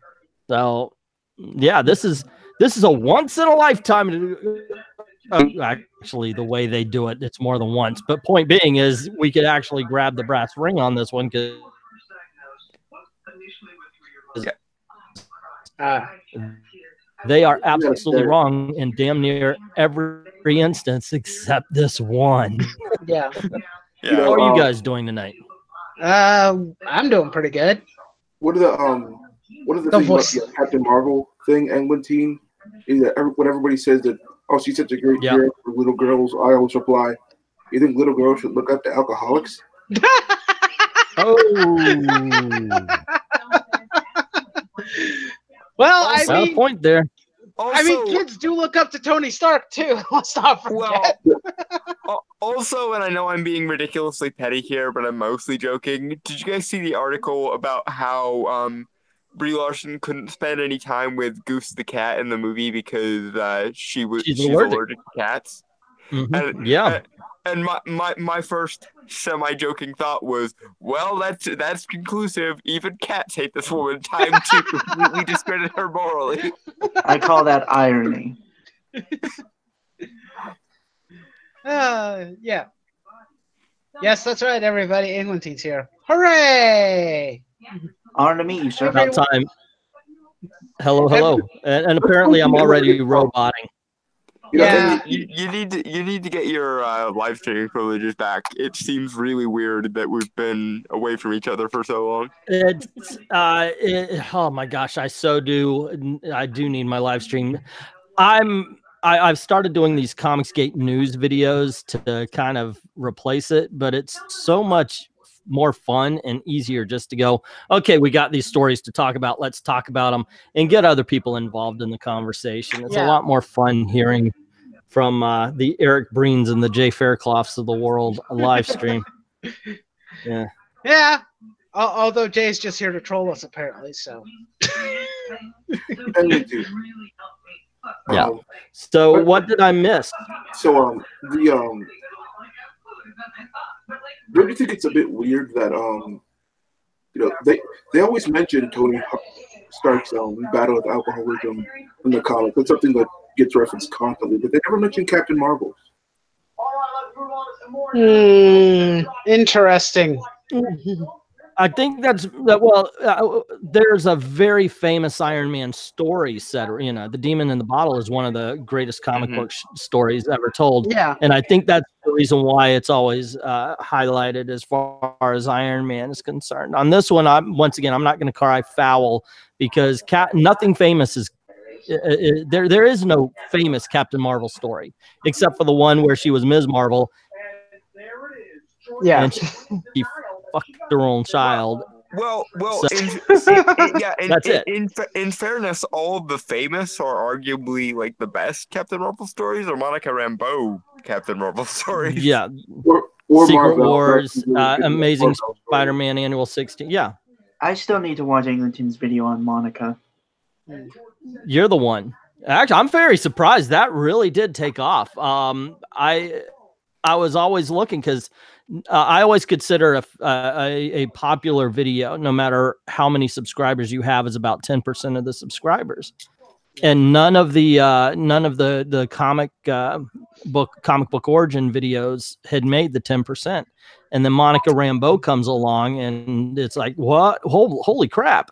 So, yeah, this is a once in a lifetime. Actually, the way they do it, it's more than once. But point being is, we could actually grab the brass ring on this one because they are absolutely wrong in damn near every instance except this one. Yeah. How are you guys doing tonight? I'm doing pretty good. What are the things about the Captain Marvel thing, Englentine? Is that when everybody says that, oh, she's such a great hero for little girls, I always reply, you think little girls should look up to alcoholics? Well, I mean, point there. Also, kids do look up to Tony Stark too. Let's not forget. Also, and I know I'm being ridiculously petty here, but I'm mostly joking. Did you guys see the article about how Brie Larson couldn't spend any time with Goose the cat in the movie because she's allergic to cats? Mm-hmm. And my first semi-joking thought was, well, that's conclusive. Even cats hate this woman. Time to completely discredit her morally. I call that irony. Yeah. Yes, that's right, everybody. Englentine's here. Hooray! Honor to meet you, sir. About time. Hello. And apparently I'm already roboting. Yeah. You need to get your live streaming privileges back. It seems really weird that we've been away from each other for so long. Oh my gosh, I do need my live stream. I've started doing these Comicsgate news videos to kind of replace it, but it's so much more fun and easier just to go, okay, we got these stories to talk about. Let's talk about them and get other people involved in the conversation. It's a lot more fun hearing from the Eric Breens and the Jay Faircloths of the world live stream. Yeah. Although Jay's just here to troll us, apparently. So. Yeah. So what did I miss? So don't you think it's a bit weird that they always mention Tony Stark's battle with alcoholism in the comics. That's something that gets referenced constantly, but they never mention Captain Marvel. Interesting. I think there's a very famous Iron Man story set. The Demon in the Bottle is one of the greatest comic book stories ever told. Yeah. And I think that's the reason why it's always highlighted as far as Iron Man is concerned. On this one, I'm not going to cry foul because nothing famous is. There is no famous Captain Marvel story except for the one where she was Ms. Marvel. Yeah. And she fucked her own child. Well. So, that's it. In fairness, all of the famous are arguably like the best Captain Marvel stories, or Monica Rambeau Captain Marvel stories. Yeah. Or Secret Marvel, Wars, Amazing Spider-Man Annual 16. Yeah. I still need to watch Eglinton's video on Monica. You're the one. Actually, I'm very surprised that really did take off. I was always looking because I always consider a popular video, no matter how many subscribers you have, is about 10% of the subscribers, and none of the comic book origin videos had made the 10%. And then Monica Rambeau comes along, and it's like, what? Holy crap!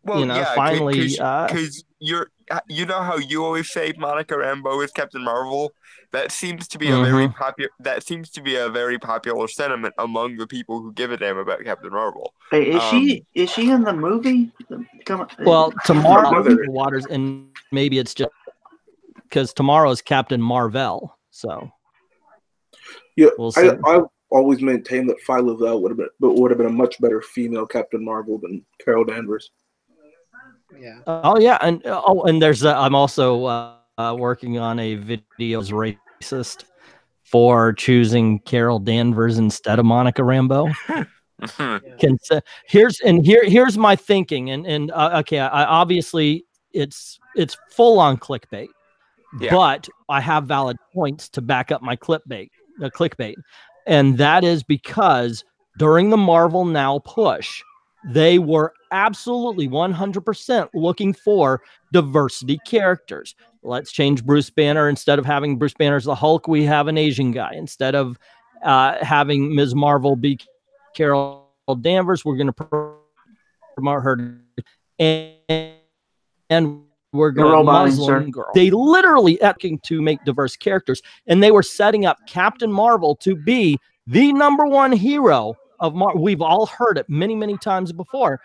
Well, finally, because you know how you always say Monica Rambeau is Captain Marvel. That seems to be a very popular. That seems to be a very popular sentiment among the people who give a damn about Captain Marvel. Hey, is she in the movie? Well, tomorrow Waters, and maybe it's just because tomorrow is Captain Marvel. So yeah, we'll see. I've always maintained that Phi Lavelle would have been a much better female Captain Marvel than Carol Danvers. Yeah. Oh yeah, and there's I'm also working on a video as racist for choosing Carol Danvers instead of Monica Rambeau. Here's my thinking, and okay, I obviously it's full on clickbait, but I have valid points to back up my clickbait, and that is because during the Marvel Now push, they were absolutely 100% looking for diversity characters. Let's change Bruce Banner. Instead of having Bruce Banner as the Hulk, we have an Asian guy. Instead of having Ms. Marvel be Carol Danvers, we're going to promote her. And we're going to Muslim girl. They literally asking to make diverse characters, and they were setting up Captain Marvel to be the #1 hero of Marvel. We've all heard it many, many times before.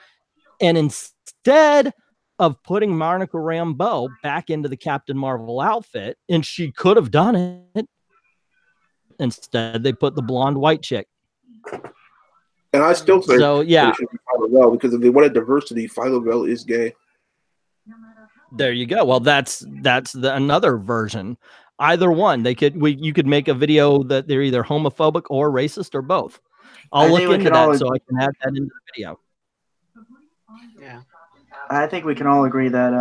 And instead of putting Monica Rambeau back into the Captain Marvel outfit, and she could have done it, instead they put the blonde white chick. And I still say so. Yeah, it should be Phi Lavelle, because if they wanted diversity, Phi Lavelle is gay. There you go. Well, that's another version. Either one, you could make a video that they're either homophobic or racist or both. I'll look into that so I can add that into the video. Yeah, I think we can all agree that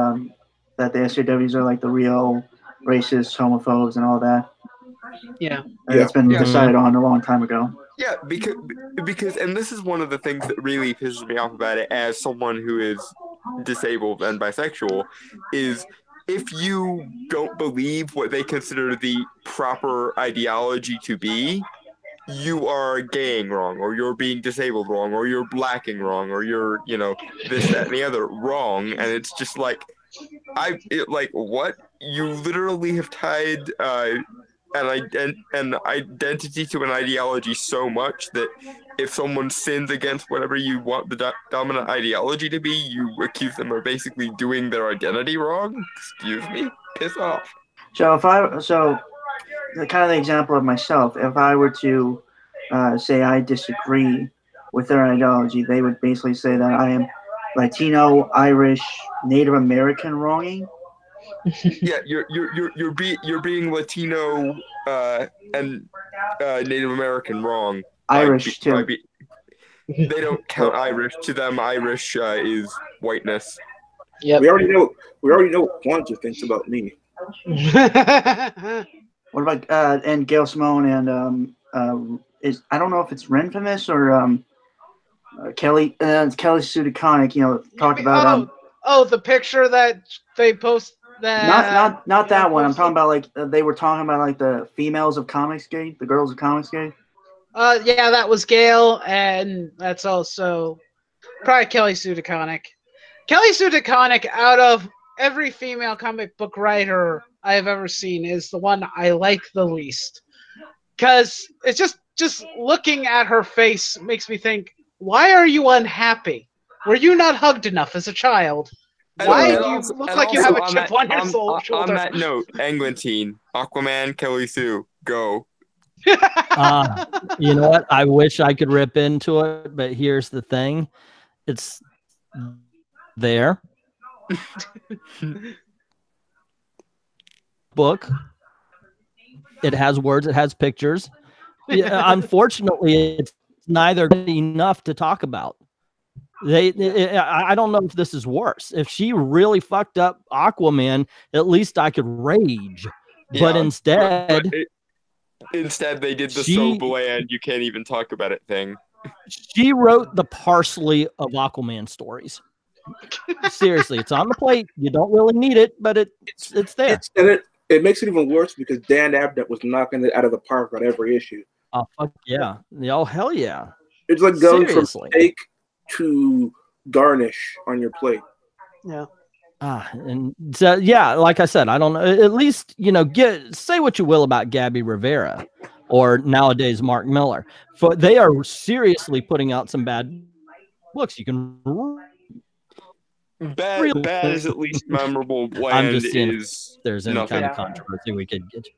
that the SJWs are like the real racists, homophobes, and all that. Yeah, It's been decided on a long time ago. Yeah, because and this is one of the things that really pisses me off about it as someone who is disabled and bisexual, is if you don't believe what they consider the proper ideology to be, you are gaying wrong, or you're being disabled wrong, or you're blacking wrong, or you're, this, that, and the other wrong. And it's just like, like what? You literally have tied an identity to an ideology so much that if someone sins against whatever you want the dominant ideology to be, you accuse them of basically doing their identity wrong. Excuse me, piss off. So the kind of the example of myself, if I were to say I disagree with their ideology, they would basically say that I am Latino, Irish, Native American wronging. Yeah, you're being Latino and Native American wrong. Irish too. They don't count Irish. To them, Irish is whiteness. Yep. We already know what Quanta thinks about me. What about and Gail Simone and is I don't know if it's Renfamous or Kelly Sudiconic, talked about the picture that they post that not that one. I'm talking about they were talking about the females of Comicsgate, the girls of Comicsgate. Yeah, that was Gail, and that's also probably Kelly Sudiconic. Kelly Sudiconic, out of every female comic book writer I have ever seen, is the one I like the least. Because it's just looking at her face makes me think, why are you unhappy? Were you not hugged enough as a child? Why do you look like you have a chip on your shoulder? On that note, Eglantine, Aquaman, Kelly Sue, go. You know what? I wish I could rip into it, but here's the thing. It's there. Book. It has words. It has pictures. Yeah, unfortunately, it's neither enough to talk about. I don't know if this is worse. If she really fucked up Aquaman, at least I could rage. But instead, instead they did the so bland you can't even talk about it thing. She wrote the parsley of Aquaman stories. Seriously, it's on the plate. You don't really need it, but it's there. It makes it even worse because Dan Abnett was knocking it out of the park on every issue. Oh fuck yeah! Oh hell yeah! It's like going from steak to garnish on your plate. Yeah. And so yeah, like I said, I don't know. At least say what you will about Gabby Rivera or nowadays Mark Miller, but they are seriously putting out some bad books. You can. Bad is at least memorable. Bland I'm just seeing is if there's any nothing. kind of controversy we could get.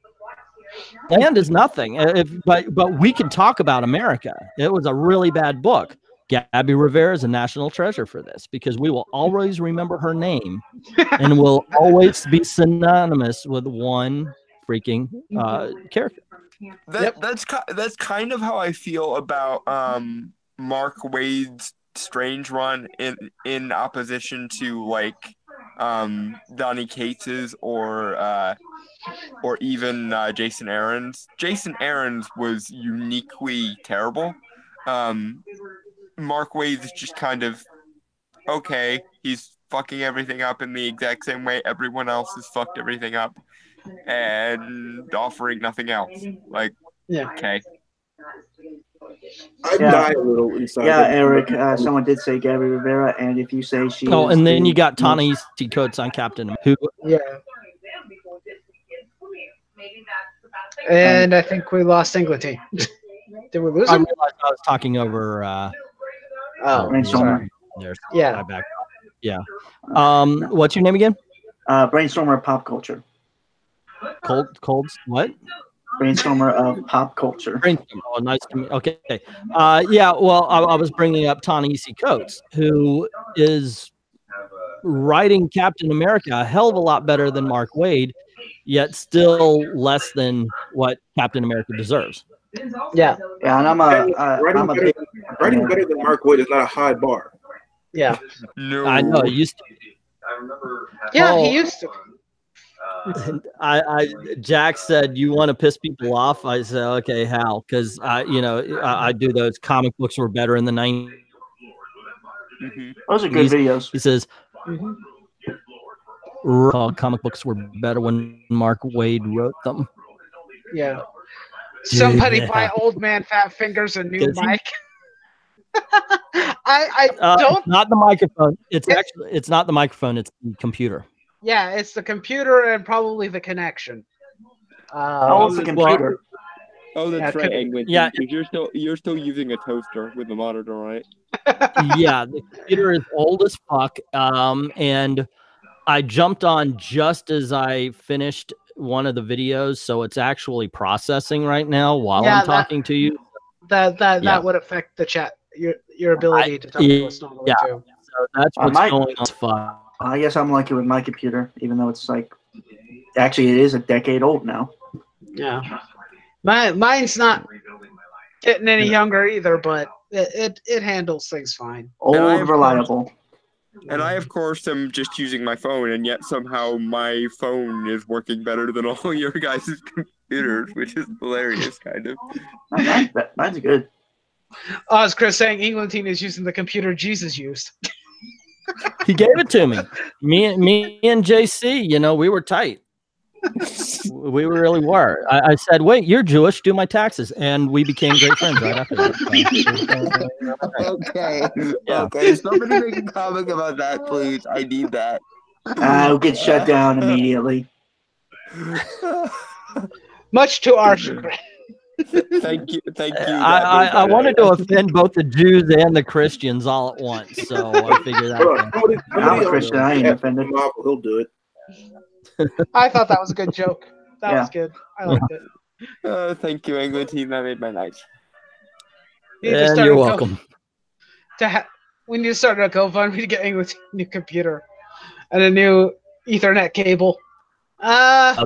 Bland is nothing. But we can talk about America. It was a really bad book. Gabby Rivera is a national treasure for this because we will always remember her name and will always be synonymous with one freaking character. That's kind of how I feel about Mark Waid's Strange run in opposition to Donny Cates's or even Jason Aaron's. Jason Aaron's was uniquely terrible. Mark Waid's just kind of okay. He's fucking everything up in the exact same way everyone else has fucked everything up, and offering nothing else. Okay. I die a little inside. Yeah, Eric. Someone did say Gabby Rivera, and if you say she. Oh, and then you got Ta-Nehisi Coates on Captain, who. Yeah. And I think we lost Eglantine. Did we lose him? I realized I was talking over. Brainstormer. Yeah. Yeah. What's your name again? Brainstormer of Pop Culture. Colds. What? Brainstormer of Pop Culture. Brainstormer. Oh, nice to meet. Okay. Yeah. Well, I was bringing up Ta-Nehisi Coates, who is writing Captain America a hell of a lot better than Mark Waid, yet still less than what Captain America deserves. Yeah. Yeah, and writing better than Mark Waid is not a high bar. Yeah. No. I know. It used to. Yeah, he used to. Jack said, "You want to piss people off?" I said, "Okay, how?" Because I do those. Comic books were better in the 90s. Mm-hmm. Those are good videos. He says, "Comic books were better when Mark Waid wrote them." Yeah. Somebody buy Old Man Fat Fingers a new mic. I don't. Not the microphone. It's not the microphone. It's the computer. Yeah, it's the computer and probably the connection. How old's the computer? Oh, that's Yeah, right, could- Egwin. Yeah. You're still using a toaster with the monitor, right? Yeah, the computer is old as fuck. And I jumped on just as I finished one of the videos, so it's actually processing right now while Yeah, I'm talking to you. That would affect the chat, your ability to talk to us normally yeah. too. So that's what's going on. Fuck. I guess I'm lucky with my computer, even though it's like, actually, it is a decade old now. Yeah, mine's not getting any younger either, but it handles things fine. Old, And I, of reliable. And I, of course, am just using my phone, and yet somehow my phone is working better than all your guys' computers, which is hilarious, kind of. Mine's good. Oh, as Chris saying, Englandine is using the computer Jesus used. He gave it to me. Me and JC, you know, we were tight. We really were. I said, "Wait, you're Jewish? Do my taxes," and we became great friends right after that. Okay. Yeah. Okay. Somebody make a comic about that, please. I need that. I'll get shut down immediately. Much to our chagrin. Thank you. I wanted to offend both the Jews and the Christians all at once, so I figured that. I'm a Christian. I ain't offended. He'll do it. I thought that was a good joke. That was good. I liked it. Thank you, England team. That made my night. And you're welcome. We need to start a GoFundMe to get England's new computer and a new Ethernet cable. That's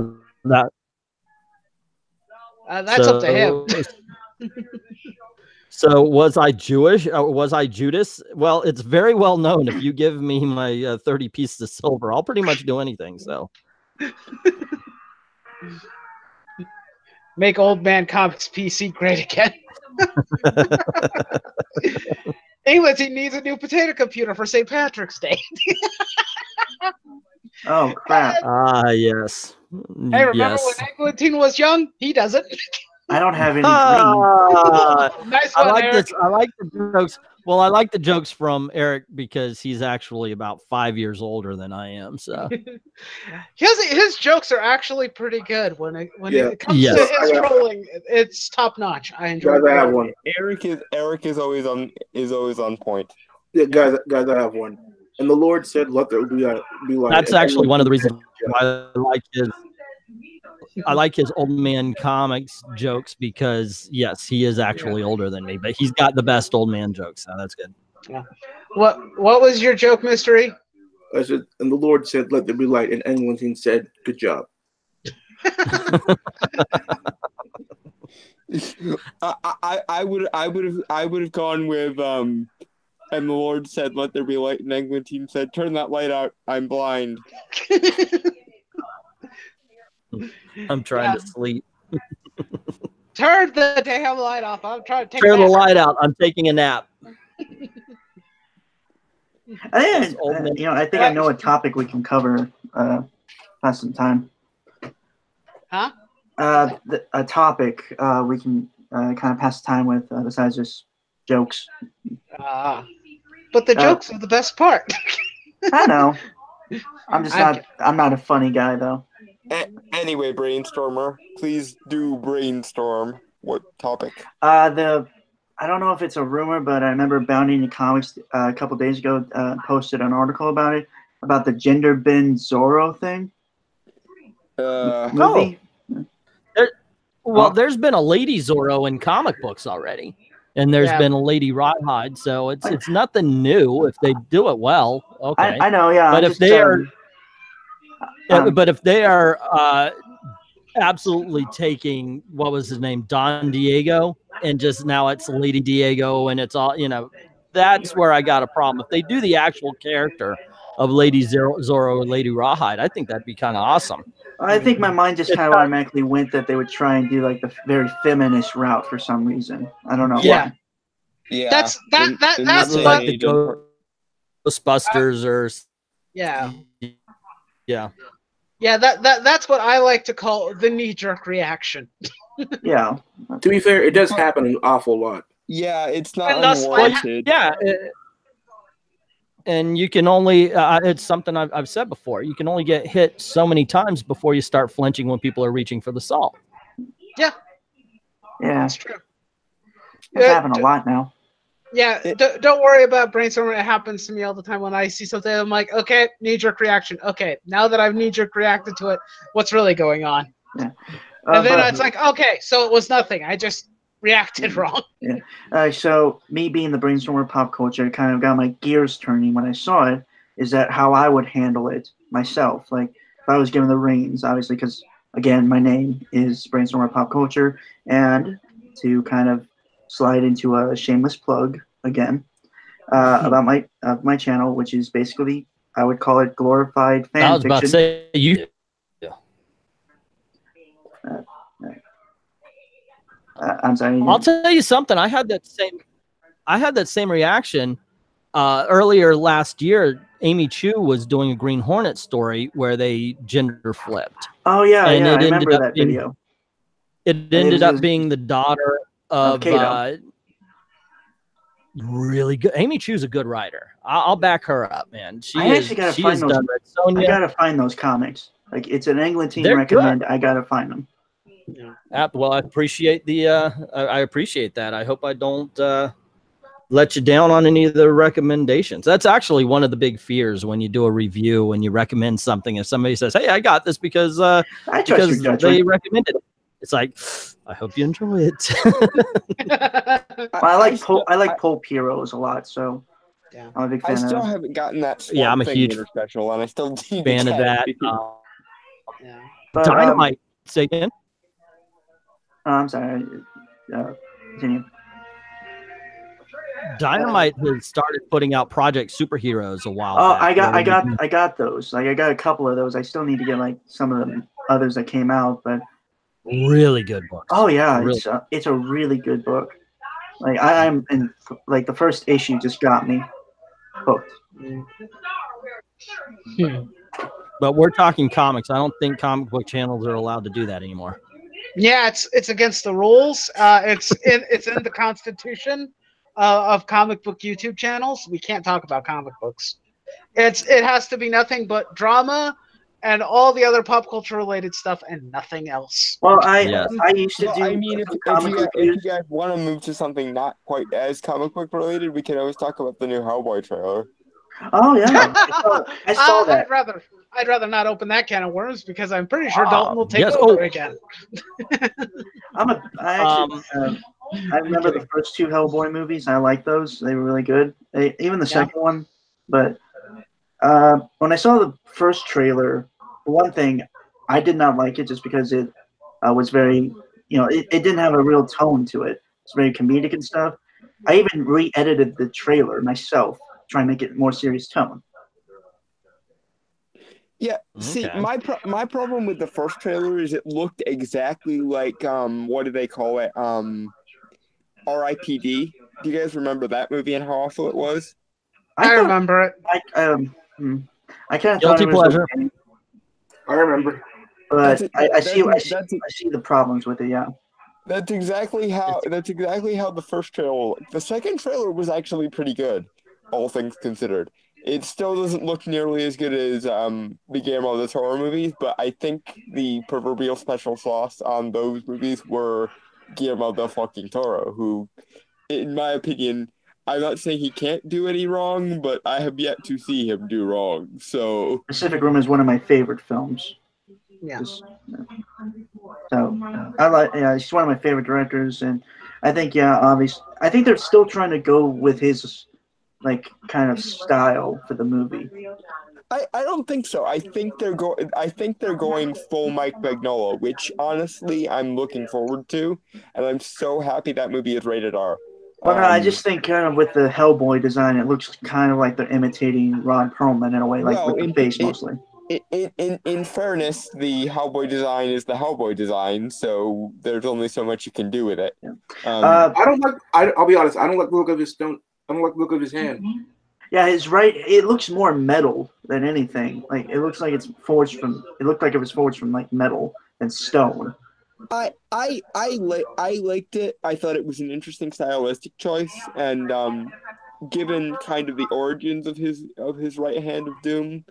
up to him. So was I Jewish? Was I Judas? Well, it's very well known. If you give me my 30 pieces of silver, I'll pretty much do anything. So make old man comics PC great again. England needs a new potato computer for St. Patrick's Day. Oh crap! Ah, yes. Hey, remember when England was young? He doesn't. I don't have any green. Nice one, I like Eric. this. I like the jokes. Well, I like the jokes from Eric because he's actually about 5 years older than I am. So his jokes are actually pretty good when it comes Yes. to his trolling. It's top notch. I enjoy Guys, I have it. one. Eric is always on point. Yeah, guys, I have one. And the Lord said, "Let there be light." that's actually one of the reasons why I like his old man comics jokes because yes, he is actually older than me, but he's got the best old man jokes. So that's good. Yeah. What was your joke, Mystery? I said, and the Lord said, "Let there be light," and Englandine said, "Good job." I would have gone with and the Lord said, "Let there be light," and Egwin said, "Turn that light out. I'm blind." I'm trying to sleep. Turn the damn light off. I'm trying to take Turn a the nap. light out. I'm taking a nap. I think I know a topic we can cover. Pass some time. Huh? A topic we can kind of pass time with besides just jokes. But the jokes are the best part. I know. I'm not a funny guy though. Anyway, brainstormer, please do brainstorm. What topic? I don't know if it's a rumor, but I remember Bounty in the Comics a couple days ago posted an article about it, about the gender bin Zorro thing. Movie. There's been a Lady Zorro in comic books already, and there's been a Lady Rawhide, so it's nothing new if they do it well. Okay, I know, yeah. But if they are absolutely taking what was his name, Don Diego, and just now it's Lady Diego, and it's all that's where I got a problem. If they do the actual character of Lady Zorro or Lady Rawhide, I think that'd be kind of awesome. I think my mind just kind of automatically went that they would try and do like the very feminist route for some reason. I don't know. Yeah. Why. Yeah, That's like the Ghostbusters or yeah. Yeah, that's what I like to call the knee-jerk reaction. Yeah. To be fair, it does happen an awful lot. Yeah, it's not And thus, unwarranted. yeah. and you can only it's something I've said before. You can only get hit so many times before you start flinching when people are reaching for the salt. Yeah, Yeah, that's true. it's happened a lot now. Yeah, don't worry about brainstorming. It happens to me all the time when I see something. I'm like, okay, knee-jerk reaction. Okay, now that I've knee-jerk reacted to it, what's really going on? Yeah. And then it's like, okay, so it was nothing. I just reacted wrong. Yeah. So me being the brainstormer pop culture, it kind of got my gears turning when I saw it. Is that how I would handle it myself? Like if I was given the reins, obviously, because again, my name is brainstormer pop culture, and to kind of slide into a shameless plug again about my channel, which is basically I would call it glorified fan I was about to say you. I'm sorry. I'll tell you something. I had that same reaction earlier last year. Amy Chu was doing a Green Hornet story where they gender flipped. Oh yeah, and yeah, it I ended remember up that being, video. It ended up being the daughter of Kato. really good. Amy Chu's a good writer. I'll back her up, man. I actually gotta find those. I gotta find those comics. Like it's an Eglantine recommend. Good. I gotta find them. Well, I appreciate the. I appreciate that. I hope I don't let you down on any of the recommendations. That's actually one of the big fears when you do a review, when you recommend something. If somebody says, "Hey, I got this because they recommended it," it's like, I hope you enjoy it. I like pulp heroes a lot, so yeah. I'm a big fan. I still haven't gotten that. Yeah, I'm a huge special, and I still fan of that. Yeah. But, Dynamite, say again. I'm sorry. Continue. Dynamite has started putting out Project Superheroes a while back. I got those. Like I got a couple of those. I still need to get like some of the others that came out, but really good books. Oh yeah, it's a really good book. Like I'm in like the first issue just got me hooked. But we're talking comics. I don't think comic book channels are allowed to do that anymore. Yeah, it's against the rules. It's in the Constitution of comic book YouTube channels. We can't talk about comic books. It has to be nothing but drama and all the other pop culture related stuff and nothing else. Well, I used to do. I mean, if you guys want to move to something not quite as comic book related, we can always talk about the new Hellboy trailer. Oh yeah, I saw that. I'd rather not open that can of worms because I'm pretty sure Dalton will take over again. I remember the first two Hellboy movies. I like those; they were really good. Even the second one. But when I saw the first trailer, one thing I did not like it just because it was very, it didn't have a real tone to it. It's very comedic and stuff. I even re-edited the trailer myself, trying to make it more serious tone. Yeah, see, my problem with the first trailer is it looked exactly like what do they call it? R.I.P.D. Do you guys remember that movie and how awful it was? I remember it. I kind of guilty pleasure. Okay. I remember, but I see the problems with it. Yeah. That's exactly how the first trailer looked. The second trailer was actually pretty good, all things considered. It still doesn't look nearly as good as the Guillermo del Toro movies, but I think the proverbial special sauce on those movies were Guillermo del fucking Toro, who, in my opinion, I'm not saying he can't do any wrong, but I have yet to see him do wrong. So Pacific Rim is one of my favorite films. Yeah. So I like. Yeah, he's one of my favorite directors, and I think obviously, I think they're still trying to go with his kind of style for the movie. I don't think so. I think they're going full Mike Mignola, which honestly I'm looking forward to, and I'm so happy that movie is rated R. Well, no, I just think kind of with the Hellboy design, it looks kind of like they're imitating Ron Perlman in a way, with the face mostly. In fairness, the Hellboy design is the Hellboy design, so there's only so much you can do with it. Yeah. I'll be honest. I don't like the look of his stone. I don't like the look of his hand. Yeah, it looks more metal than anything. Like it looks like it's forged from. It looked like it was forged from metal than stone. I liked it. I thought it was an interesting stylistic choice, and given kind of the origins of his right hand of doom,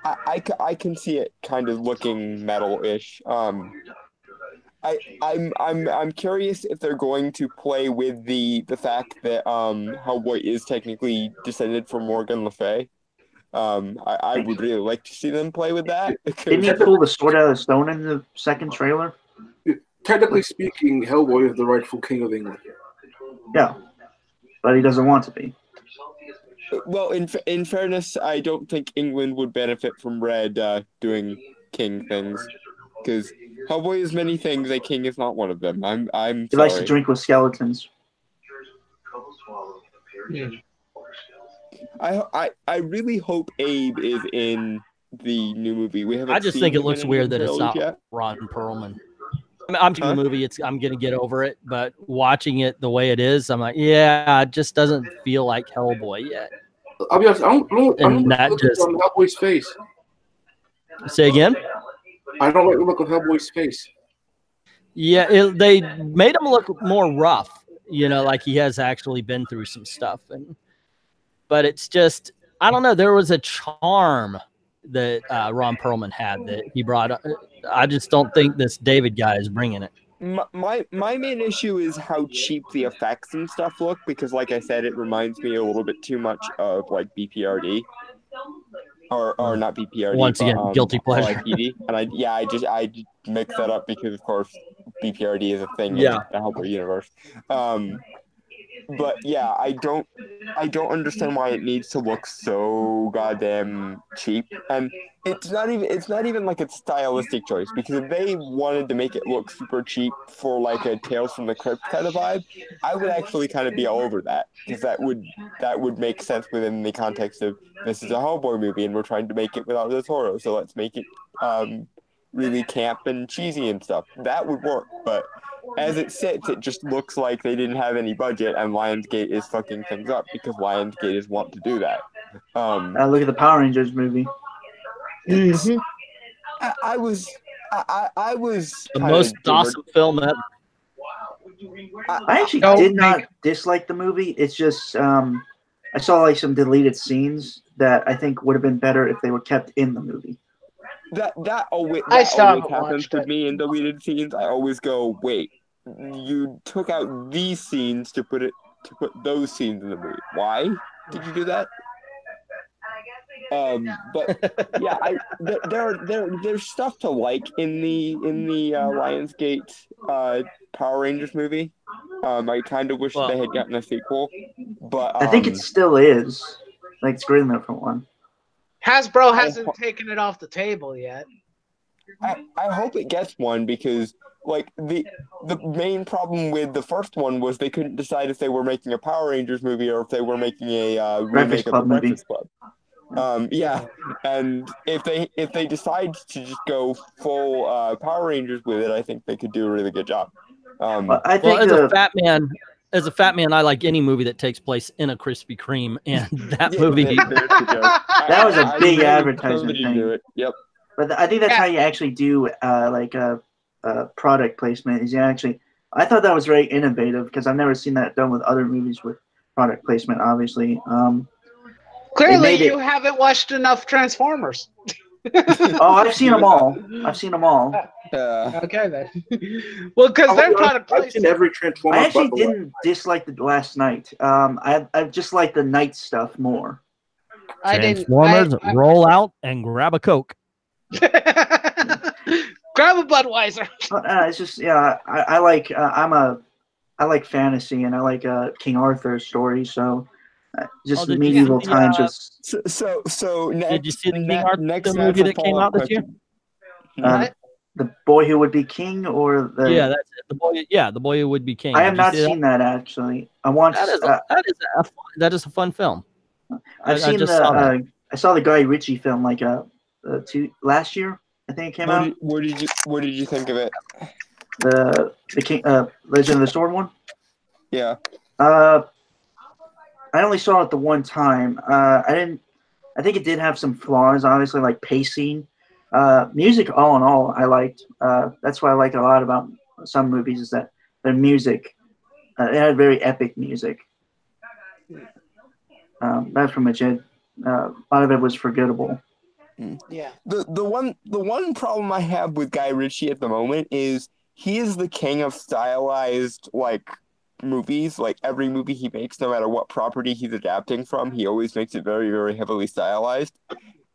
I can see it kind of looking metal-ish. I'm curious if they're going to play with the fact that Hellboy is technically descended from Morgan Le Fay. I would really like to see them play with that. Didn't he pull the sword out of the stone in the second trailer? Technically speaking, Hellboy is the rightful king of England. Yeah, but he doesn't want to be. Well, in fairness, I don't think England would benefit from Red doing king things, because Hellboy is many things. A king is not one of them. I'm He sorry. likes to drink with skeletons. Yeah. I really hope Abe is in the new movie. We haven't. I just seen think it him looks in weird any that it's trailers not yet. Ron Perlman. I'm seeing Huh? the movie. I'm gonna get over it, but watching it the way it is, I'm like, yeah, it just doesn't feel like Hellboy yet. I'll be honest, I don't And like that the look just- on Hellboy's face. Say again? I don't like the look on Hellboy's face. Yeah, they made him look more rough, like he has actually been through some stuff. But it's just, I don't know. There was a charm that Ron Perlman had that he brought. I just don't think this David guy is bringing it. My main issue is how cheap the effects and stuff look, because like I said, it reminds me a little bit too much of like BPRD. Or not BPRD. Once again, guilty pleasure. RIPD. And I just mixed that up because of course BPRD is a thing Yeah. in the Hellboy universe. But yeah, I don't understand why it needs to look so goddamn cheap. And it's not even like a stylistic choice, because if they wanted to make it look super cheap for like a Tales from the Crypt kind of vibe, I would actually kind of be all over that, because that would make sense within the context of this is a Hellboy movie and we're trying to make it without the Toro, so let's make it really camp and cheesy and stuff. That would work, but as it sits, it just looks like they didn't have any budget and Lionsgate is fucking things up, because Lionsgate is want to do that. Look at the Power Rangers movie. Mhm. I was The kinda most dimmered. awesome film ever. I actually Don't did not make- dislike the movie. It's just I saw like some deleted scenes that I think would have been better if they were kept in the movie. That always still haven't happens watched with it. me in deleted scenes. I always go, wait, you took out these scenes to put those scenes in the movie. Why did you do that? But yeah, there's stuff to like in the Lionsgate Power Rangers movie. I kind of wish Well- they had gotten a sequel, but I think it still is. Like it's great in the different one. Hasbro hasn't taken it off the table yet. I hope it gets one, because like the main problem with the first one was they couldn't decide if they were making a Power Rangers movie or if they were making a remake of the Club movie. Breakfast Club. Yeah, and if they decide to just go full Power Rangers with it, I think they could do a really good job. But I Well, think as a fat man, I like any movie that takes place in a Krispy Kreme, and that Yeah, movie. there's the joke. That was a I big really advertisement somebody thing. do it. Yep. But I think that's how you actually do like a product placement. Is you actually, I thought that was very innovative because I've never seen that done with other movies with product placement. Obviously, Clearly, made it- you haven't watched enough Transformers. oh, I've seen them all. I've seen them all. Okay then. Well, because they're product I've seen placement. every Transformer. I actually but the one. didn't dislike the Last Night. I just like the night stuff more. I didn't. Transformers, roll out and grab a Coke. Grab a Budweiser. It's just I like I like fantasy and I like King Arthur's story. So just did you medieval see, times. Just So next, Did you see the King Arthur next movie that natural came out this year? follow-up What? the boy who would be king, or the Yeah, that's it. The boy who would be king. I Did have you not see that? seen that actually. I want. That is a fun film. I've seen just saw that. I saw the Guy Ritchie film like last year. I think it came out. What did you think of it? The King Legend of the Sword one. Yeah. I only saw it the one time. I think it did have some flaws, obviously, like pacing. Music, all in all, I liked. That's what I like a lot about some movies is that their music. It had very epic music. That's pretty much it. A lot of it was forgettable. Yeah. The one problem I have with Guy Ritchie at the moment is he is the king of stylized like movies. Like every movie he makes, no matter what property he's adapting from, he always makes it very, very heavily stylized.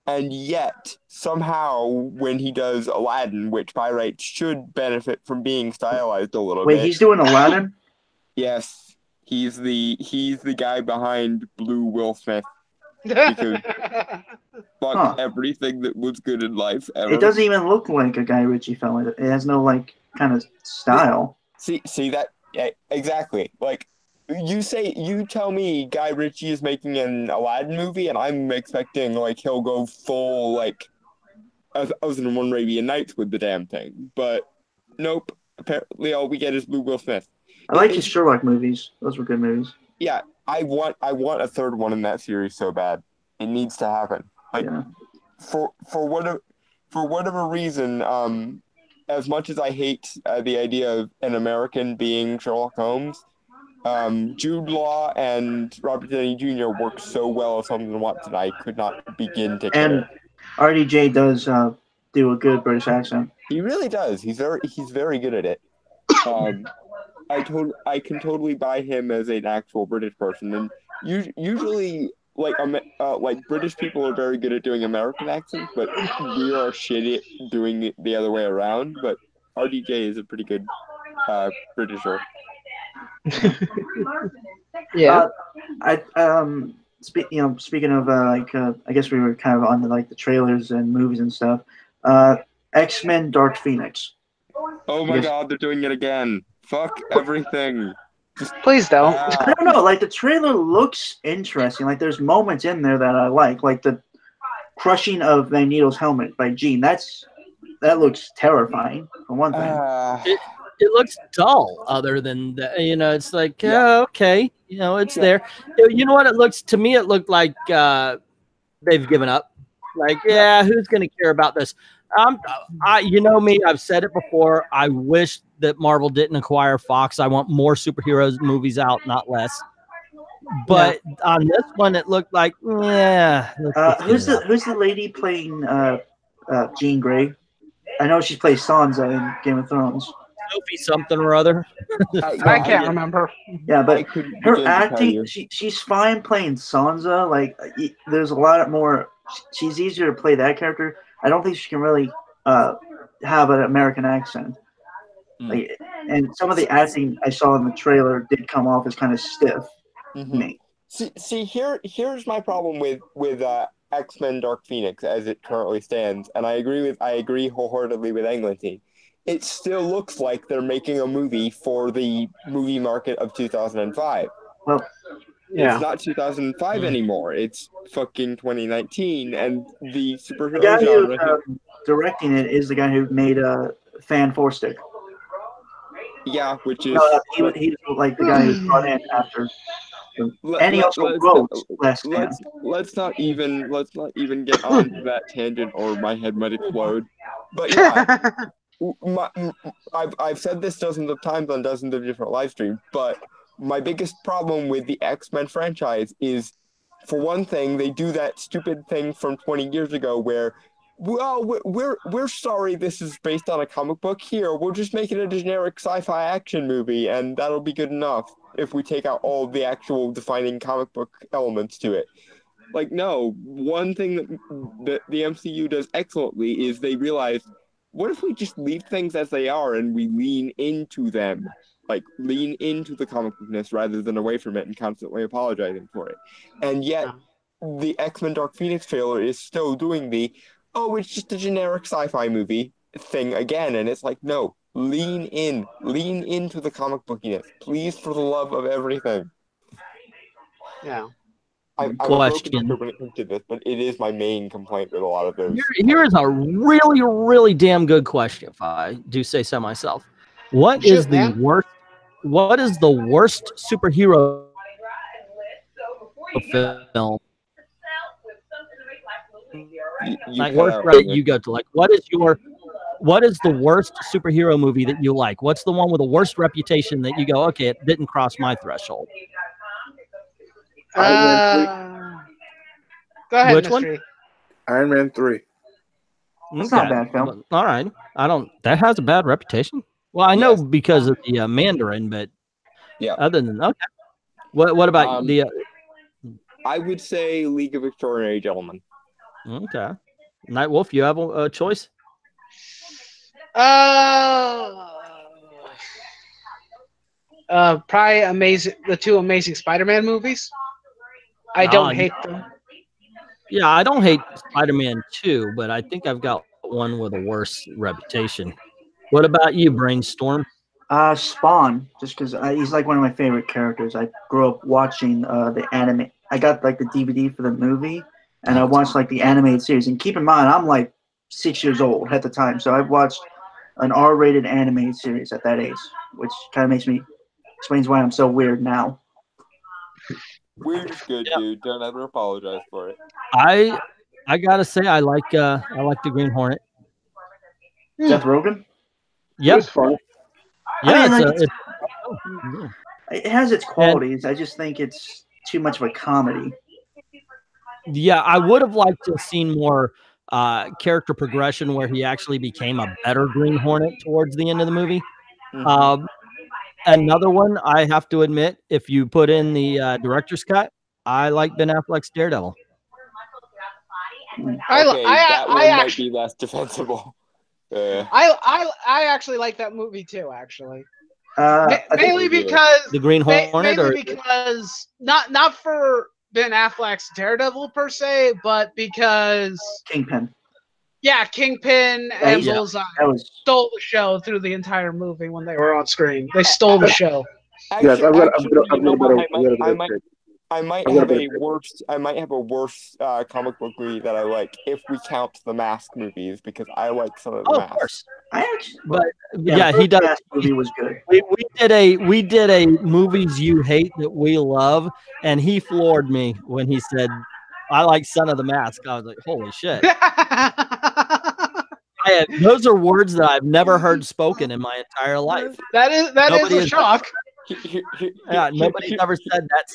And yet, somehow, when he does Aladdin, which by rights should benefit from being stylized a little Wait, bit. he's doing Aladdin? Yes, he's the guy behind Blue Will Smith. Because fuck everything that was good in life ever. It doesn't even look like a Guy Ritchie film. It has no like kind of style. See that? Yeah, exactly. Like you tell me Guy Ritchie is making an Aladdin movie, and I'm expecting like he'll go full like 1001 Arabian Nights with the damn thing. But nope. Apparently, all we get is Blue Will Smith. I like his Sherlock movies. Those were good movies. Yeah, I want a third one in that series so bad. It needs to happen. Like for whatever reason, as much as I hate the idea of an American being Sherlock Holmes, Jude Law and Robert Downey Jr. work so well as Holmes and Watson. I could not begin to care. And RDJ does do a good British accent. He really does. He's very good at it. I can totally buy him as an actual British person, and usually like British people are very good at doing American accents, but we are shitty at doing it the other way around. But RDJ is a pretty good Britisher. Yeah. Speaking of I guess we were kind of on the trailers and movies and stuff. X-Men Dark Phoenix. Oh my God, they're doing it again. Fuck everything. Please don't. I don't know. Like the trailer looks interesting. Like there's moments in there that I like the crushing of Magneto's helmet by Jean. That looks terrifying for one thing. It looks dull. Other than that, it's like okay, it's there. You know what it looks to me? It looked like they've given up. Like who's going to care about this? You know me. I've said it before. I wish that Marvel didn't acquire Fox. I want more superheroes movies out, not less. But on this one, it looked like who's the lady playing Jean Grey? I know she plays Sansa in Game of Thrones. Sophie something or other. I can't remember. Yeah, but her acting, she's fine playing Sansa. Like, there's a lot more. She's easier to play that character. I don't think she can really have an American accent. Like, and some of the acting I saw in the trailer did come off as kind of stiff. See, here's my problem with X-Men Dark Phoenix as it currently stands, and I agree wholeheartedly with Eglinton. It still looks like they're making a movie for the movie market of 2005. Well, it's not 2005 anymore. It's fucking 2019, and the superhero the guy genre. who's directing it is the guy who made Fan Four Stick. Yeah, which is he's like the guy who's brought in after. And he also wrote Last Stand. Let's not even get on that tangent, or my head might explode. But yeah. I've said this dozens of times on dozens of different live streams, but my biggest problem with the X-Men franchise is, for one thing, they do that stupid thing from 20 years ago where, well, we're sorry this is based on a comic book. Here, we'll just make it a generic sci-fi action movie, and that'll be good enough if we take out all of the actual defining comic book elements to it. Like, no, one thing that the MCU does excellently is they realize, what if we just leave things as they are and we lean into them? Like, lean into the comic bookness rather than away from it and constantly apologizing for it. And yet, the X-Men Dark Phoenix trailer is still doing it's just a generic sci-fi movie thing again. And it's like, no, lean into the comic bookiness. Please, for the love of everything. Yeah. I'm question when it comes to this, but it is my main complaint with a lot of those. Here is a really, really damn good question, if I do say so myself. What is the worst superhero film? You go to, like, what is the worst superhero movie that you like? What's the one with the worst reputation that you go, okay, it didn't cross my threshold? Go ahead, Which one? Mystery. Iron Man 3. It's not a bad film. All right. I don't. That has a bad reputation. Well, I know because of the Mandarin, but Yeah. Other than okay. What about the? I would say League of Extraordinary Gentlemen. Okay. Night Wolf, you have a choice? Probably the two Amazing Spider-Man movies. I don't hate them. Yeah, I don't hate Spider-Man 2, but I think I've got one with a worse reputation. What about you, Brainstorm? Spawn, just because he's like one of my favorite characters. I grew up watching the anime. I got like the DVD for the movie, and I watched like the animated series. And keep in mind, I'm like 6 years old at the time, so I've watched an R-rated animated series at that age, which kind of explains why I'm so weird now. Weird is good, dude. Don't ever apologize for it. I gotta say I like the Green Hornet. Seth Rogen. Yeah, it's fun. Yeah, I mean, it has its qualities. I just think it's too much of a comedy. Yeah, I would have liked to have seen more character progression where he actually became a better Green Hornet towards the end of the movie. Mm-hmm. Another one, I have to admit, if you put in the director's cut, I like Ben Affleck's Daredevil. That one might be less defensible. I actually like that movie too. Actually, mainly because the Green Hornet, because not for Ben Affleck's Daredevil per se, but because Kingpin. Yeah, Kingpin and Bullseye stole the show through the entire movie when they were on screen. They stole the show. Yes, I might have a worse comic book movie that I like if we count the Mask movies because I like some of the Mask. Of course. Yeah, he does. Mask movie was good. We did a movies you hate that we love, and he floored me when he said, "I like Son of the Mask." I was like, "Holy shit!" Those are words that I've never heard spoken in my entire life. That is a shock. Nobody's ever said that.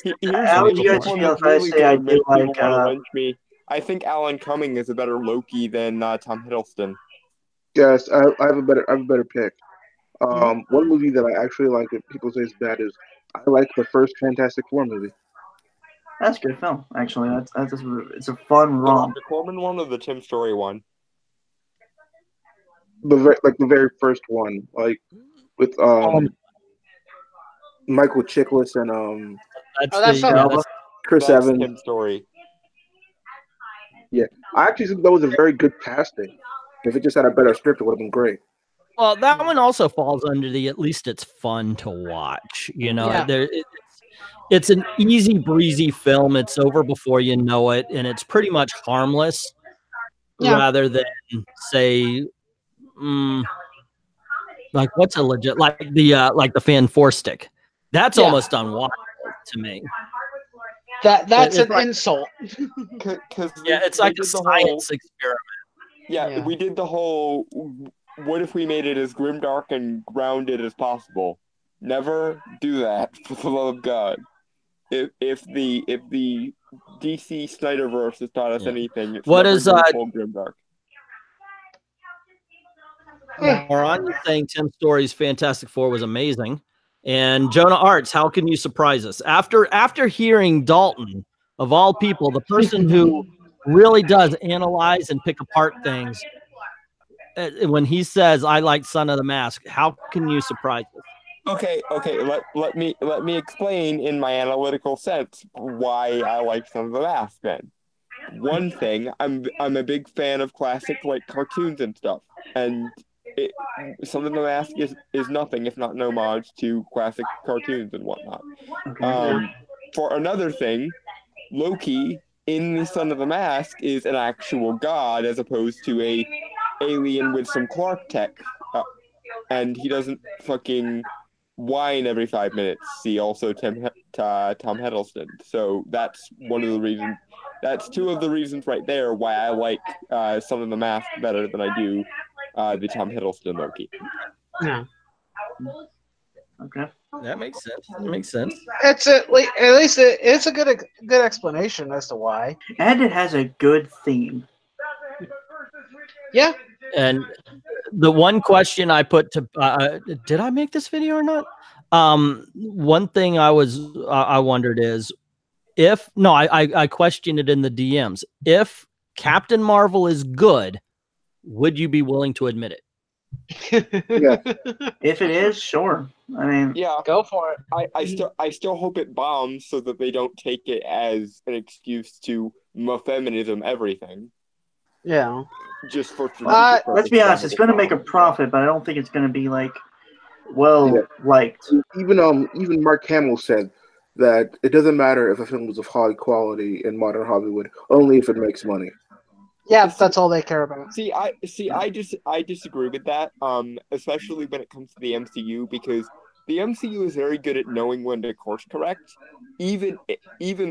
How would you guys feel if I say I do like? I think Alan Cumming is a better Loki than Tom Hiddleston. Yes, I have a better pick. One movie that I actually like that people say is bad is I like the first Fantastic Four movie. That's a good film, actually. It's a fun romp. The Corman one or the Tim Story one? The very first one, like with Michael Chiklis and Chris Evans. Tim Story. Yeah, I actually think that was a very good casting. If it just had a better script, it would have been great. Well, that one also falls under the at least it's fun to watch. You know, it's an easy breezy film. It's over before you know it, and it's pretty much harmless rather than say. Like what's a legit like the Fan 4 stick? That's almost unwatchable to me. That's an insult. It's like a science experiment. Yeah, we did the whole. What if we made it as grimdark and grounded as possible? Never do that, for the love of God. If the DC Snyderverse has taught us anything, it's what is grimdark. Moron, you're saying Tim Story's Fantastic Four was amazing. And Jonah Arts, how can you surprise us? After hearing Dalton, of all people, the person who really does analyze and pick apart things, when he says, I like Son of the Mask, how can you surprise us? Okay. Let me explain in my analytical sense why I like Son of the Mask then. One thing, I'm a big fan of classic like cartoons and stuff. And Son of the Mask is nothing if not an homage to classic cartoons and whatnot. For another thing, Loki in the Son of the Mask is an actual god as opposed to a alien with some Clark tech, and he doesn't fucking whine every 5 minutes. See also Tom Hiddleston. So that's one of the reasons. That's two of the reasons right there why I like Son of the Mask better than I do the Tom Hiddleston Loki. Yeah. Okay. That makes sense. That makes sense. It's at least it's a good explanation as to why. And it has a good theme. Yeah. And the one question I put to did I make this video or not? One thing I wondered is if no, I questioned it in the DMs. If Captain Marvel is good, would you be willing to admit it? Yeah. If it is, sure. I mean, Yeah, Go for it. I still hope it bombs so that they don't take it as an excuse to feminism everything. Yeah. Just for let's be honest, it's going to make a profit, but I don't think it's going to be like liked. Even Mark Hamill said that it doesn't matter if a film is of high quality in modern Hollywood, only if it makes money. Yeah, that's all they care about. I disagree with that. Especially when it comes to the MCU, because the MCU is very good at knowing when to course correct. Even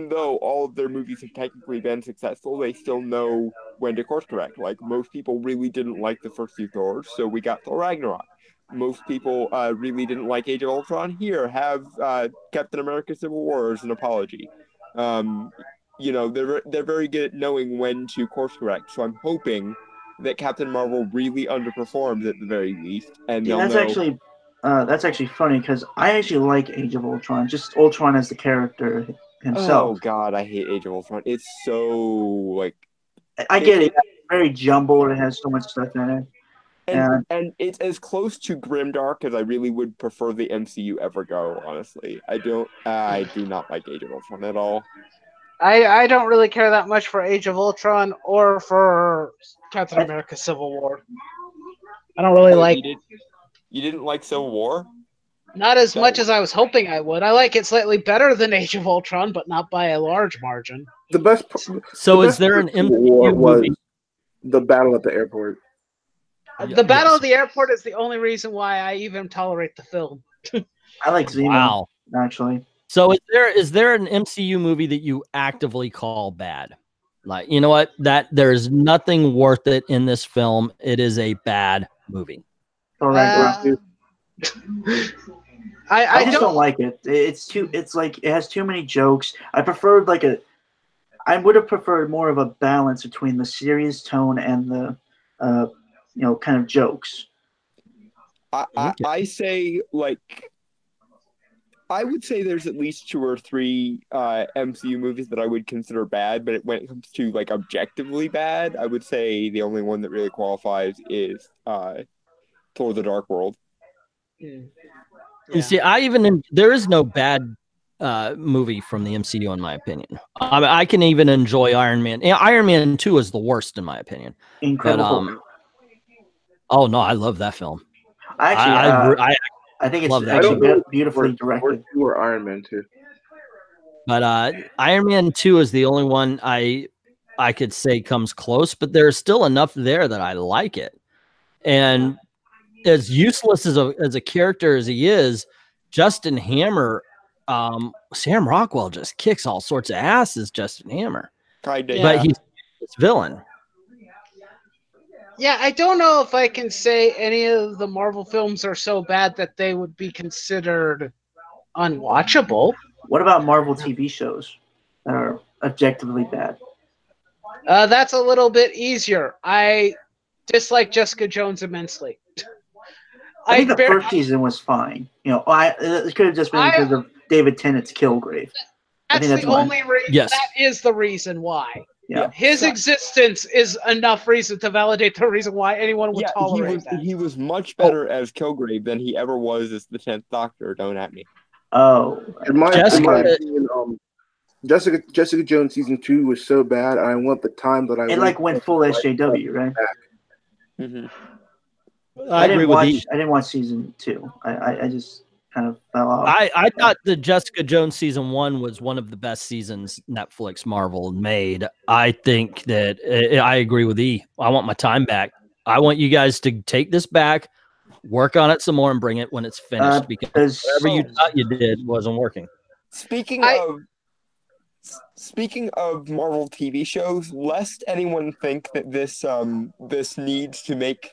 though all of their movies have technically been successful, they still know when to course correct. Like, most people really didn't like the first two Thors, so we got Thor Ragnarok. Most people really didn't like Age of Ultron. Here, have Captain America: Civil War as an apology. They're very good at knowing when to course correct. So I'm hoping that Captain Marvel really underperforms at the very least, and they'll know. That's actually funny because I actually like Age of Ultron. Just Ultron as the character himself. Oh God, I hate Age of Ultron. It's so like. I get it. It's very jumbled. It has so much stuff in it. And it's as close to grimdark as I really would prefer the MCU ever go, honestly. I do not like Age of Ultron at all. I don't really care that much for Age of Ultron or for Captain America: Civil War. I don't really like. You didn't like Civil War? Not as much as I was hoping I would. I like it slightly better than Age of Ultron, but not by a large margin. The best. So, is there an MCU movie? The battle at the airport. The battle at the airport is the only reason why I even tolerate the film. I like Zemo. Wow. Actually. So is there an MCU movie that you actively call bad? Like, you know what? That there is nothing worth it in this film. It is a bad movie. I just don't like it. It's like it has too many jokes. I would have preferred more of a balance between the serious tone and the kind of jokes. I say, like, I would say there's at least 2 or 3 MCU movies that I would consider bad, but when it comes to like objectively bad, I would say the only one that really qualifies is Thor: The Dark World. Yeah. You see, there is no bad movie from the MCU in my opinion. I can even enjoy Iron Man. Iron Man 2 is the worst in my opinion. Incredible. Oh no, I love that film. I think it's actually beautifully directed. Or Iron Man 2. But Iron Man 2 is the only one I could say comes close, but there's still enough there that I like it. And as useless as a character as he is, Justin Hammer, Sam Rockwell just kicks all sorts of ass as Justin Hammer. But he's a villain. Yeah, I don't know if I can say any of the Marvel films are so bad that they would be considered unwatchable. What about Marvel TV shows that are objectively bad? That's a little bit easier. I dislike Jessica Jones immensely. I think the first season was fine. It could have just been because of David Tennant's Kilgrave. That's the only reason. Yes. That is the reason why. Yeah. His existence is enough reason to validate the reason why anyone would tolerate that. He was much better as Kilgrave than he ever was as the 10th Doctor. Don't at me. Oh. In my opinion, Jessica Jones season 2 was so bad. I want the time that I went full SJW, right? Mm-hmm. I didn't watch season 2. I just kind of fell off. I thought the Jessica Jones season 1 was one of the best seasons Netflix Marvel made. I think that I agree with E. I want my time back. I want you guys to take this back, work on it some more, and bring it when it's finished because whatever you thought you did wasn't working. Speaking of Marvel TV shows, lest anyone think that this needs to make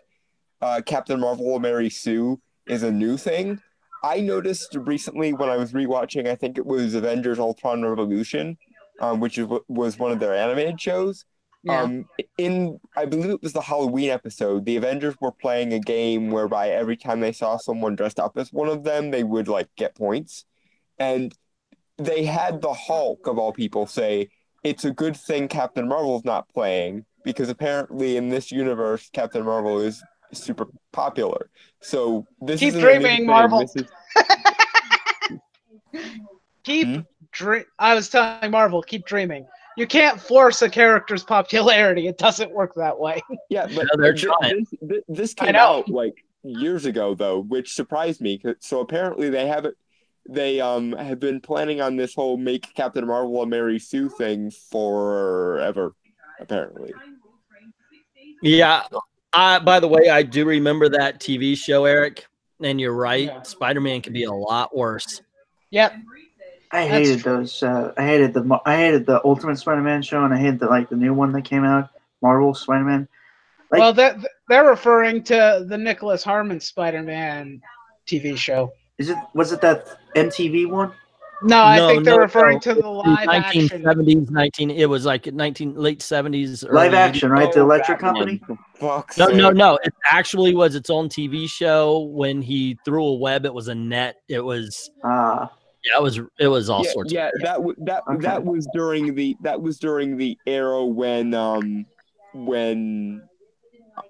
Captain Marvel Mary Sue is a new thing. I noticed recently when I was rewatching, I think it was Avengers: Ultron Revolution, which was one of their animated shows. Yeah. I believe it was the Halloween episode, the Avengers were playing a game whereby every time they saw someone dressed up as one of them, they would like get points. And they had the Hulk of all people say, it's a good thing Captain Marvel's not playing, because apparently in this universe, Captain Marvel is super popular. So this Keep isn't a new dreaming, thing. Marvel. This is I was telling Marvel, keep dreaming. You can't force a character's popularity. It doesn't work that way. yeah, but No, they're trying. this I came know. out like years ago though, which surprised me. So apparently they haven't. They have been planning on this whole make Captain Marvel a Mary Sue thing forever, apparently. Yeah. By the way, I do remember that TV show, Eric, and you're right. Yeah. Spider-Man can be a lot worse. Yep. I hated those. I hated the Ultimate Spider-Man show, and I hated the new one that came out, Marvel Spider-Man. Well, they're referring to the Nicholas Harmon Spider-Man TV show. Was it that MTV one? No, I think they're referring to the live 1970s, action. It was like late 70s. Live action, right? The Oh, Electric Batman, Company? for fuck's No, sake. It actually was its own TV show. When he threw a web, it was a net. It was it was all sorts. Yeah, of that was during the era when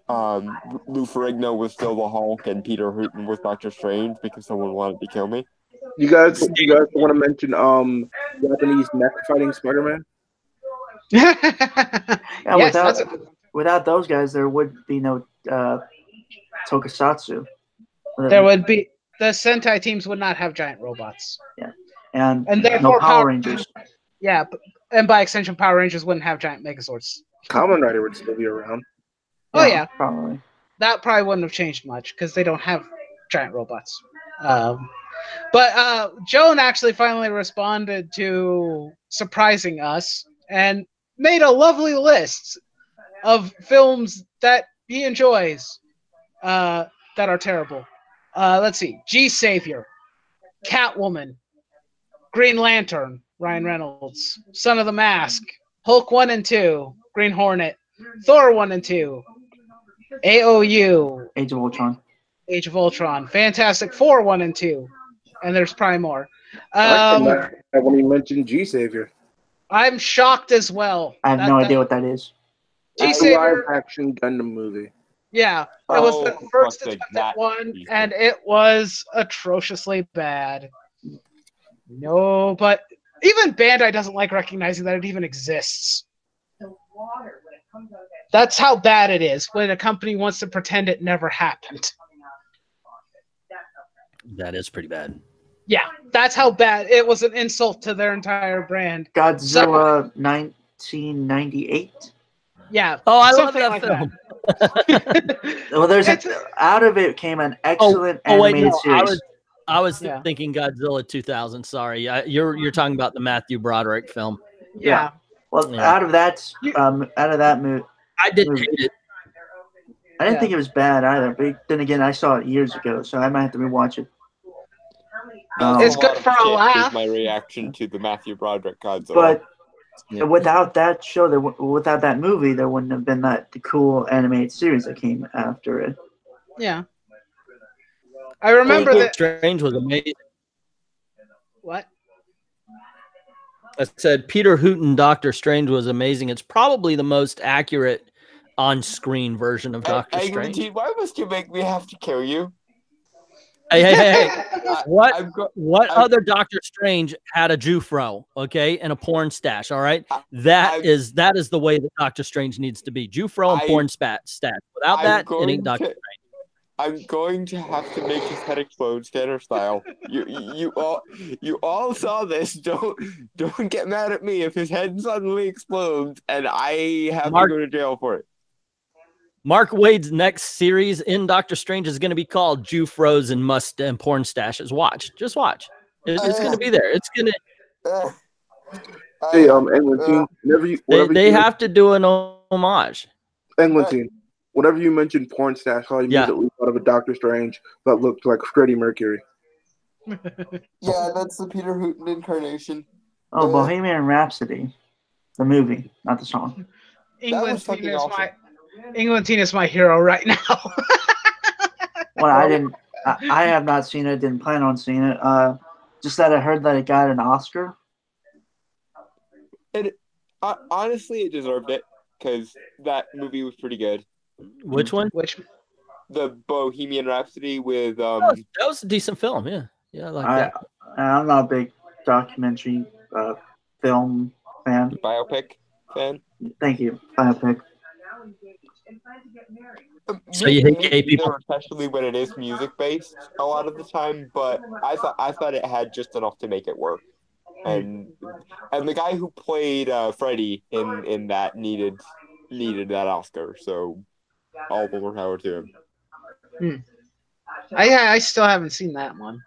Lou Ferrigno was still the Hulk and Peter Hooton was Doctor Strange because someone wanted to kill me. You guys want to mention Japanese mech fighting Spider-Man? Yeah, Yes, without those guys, there would be no Tokusatsu. there would be the Sentai teams would not have giant robots. And no therefore Power Rangers. Yeah, and by extension, Power Rangers wouldn't have giant Megazords. Kamen Rider would still be around. Oh yeah, Probably. that probably wouldn't have changed much because they don't have giant robots. But Joan actually finally responded to surprising us and made a lovely list of films that he enjoys that are terrible. Let's see. G Savior, Catwoman, Green Lantern, Ryan Reynolds, Son of the Mask, Hulk 1 and 2, Green Hornet, Thor 1 and 2, AOU, Age of Ultron. Fantastic Four 1 and 2, and there's probably more. I like that when he mentioned G Savior. I'm shocked as well. I have no idea what that is. G It's a Savior, live-action Gundam movie. yeah, it was the first fuck, attempt that at one, piece. and it was atrociously bad. No, but even Bandai doesn't like recognizing that it even exists. That's how bad it is when a company wants to pretend it never happened. That is pretty bad. Yeah, that's how bad it was. An insult to their entire brand. Godzilla 1998. Yeah. Oh, I love something that like film. Well, out of it came an excellent animated series. I was Yeah. thinking Godzilla 2000. Sorry, you're talking about the Matthew Broderick film. Yeah. Well, Yeah. out of that movie, I didn't hate it. I didn't think it was bad either. But then again, I saw it years ago, so I might have to rewatch it. It's A good lot of for a shit laugh. is my reaction to the Matthew Broderick Godzilla. But Yeah. without that show, without that movie, there wouldn't have been the cool animated series that came after it. Yeah. I remember that. Strange was amazing. What? I said Peter Hooton Doctor Strange was amazing. It's probably the most accurate on-screen version of Doctor Strange. Eglinton, why must you make me have to kill you? Hey. What I'm other Doctor Strange had a Jufro, okay, and a porn stash, all right? That is the way that Doctor Strange needs to be. Jufro and porn stash. Without I'm that, it going ain't Doctor to- Strange. I'm going to have to make his head explode scanner style. You all saw this. Don't get mad at me if his head suddenly explodes and I have to go to jail for it. Mark Waid's next series in Doctor Strange is going to be called Jufros and porn stashes. Just watch. It's going to be there. It's going to. Hey, Eglinton, They have to do an homage. Eglinton, whenever you mention porn stash, all you immediately thought of a Doctor Strange that looked like Freddie Mercury. Yeah, that's the Peter Hooten incarnation. Oh, Bohemian Rhapsody, the movie, not the song. was fucking awesome. Tina's my hero right now. Well, I have not seen it. Didn't plan on seeing it. Just that I heard that it got an Oscar. Honestly, it deserved it because that movie was pretty good. Which one? The Bohemian Rhapsody with that was a decent film. Yeah, I like that. I'm not a big documentary film fan. Biopic fan. Thank you, biopic. So you hate gay people, especially when it is music based a lot of the time. But I thought it had just enough to make it work. And the guy who played Freddie in that needed that Oscar. So all more power to him. I still haven't seen that one.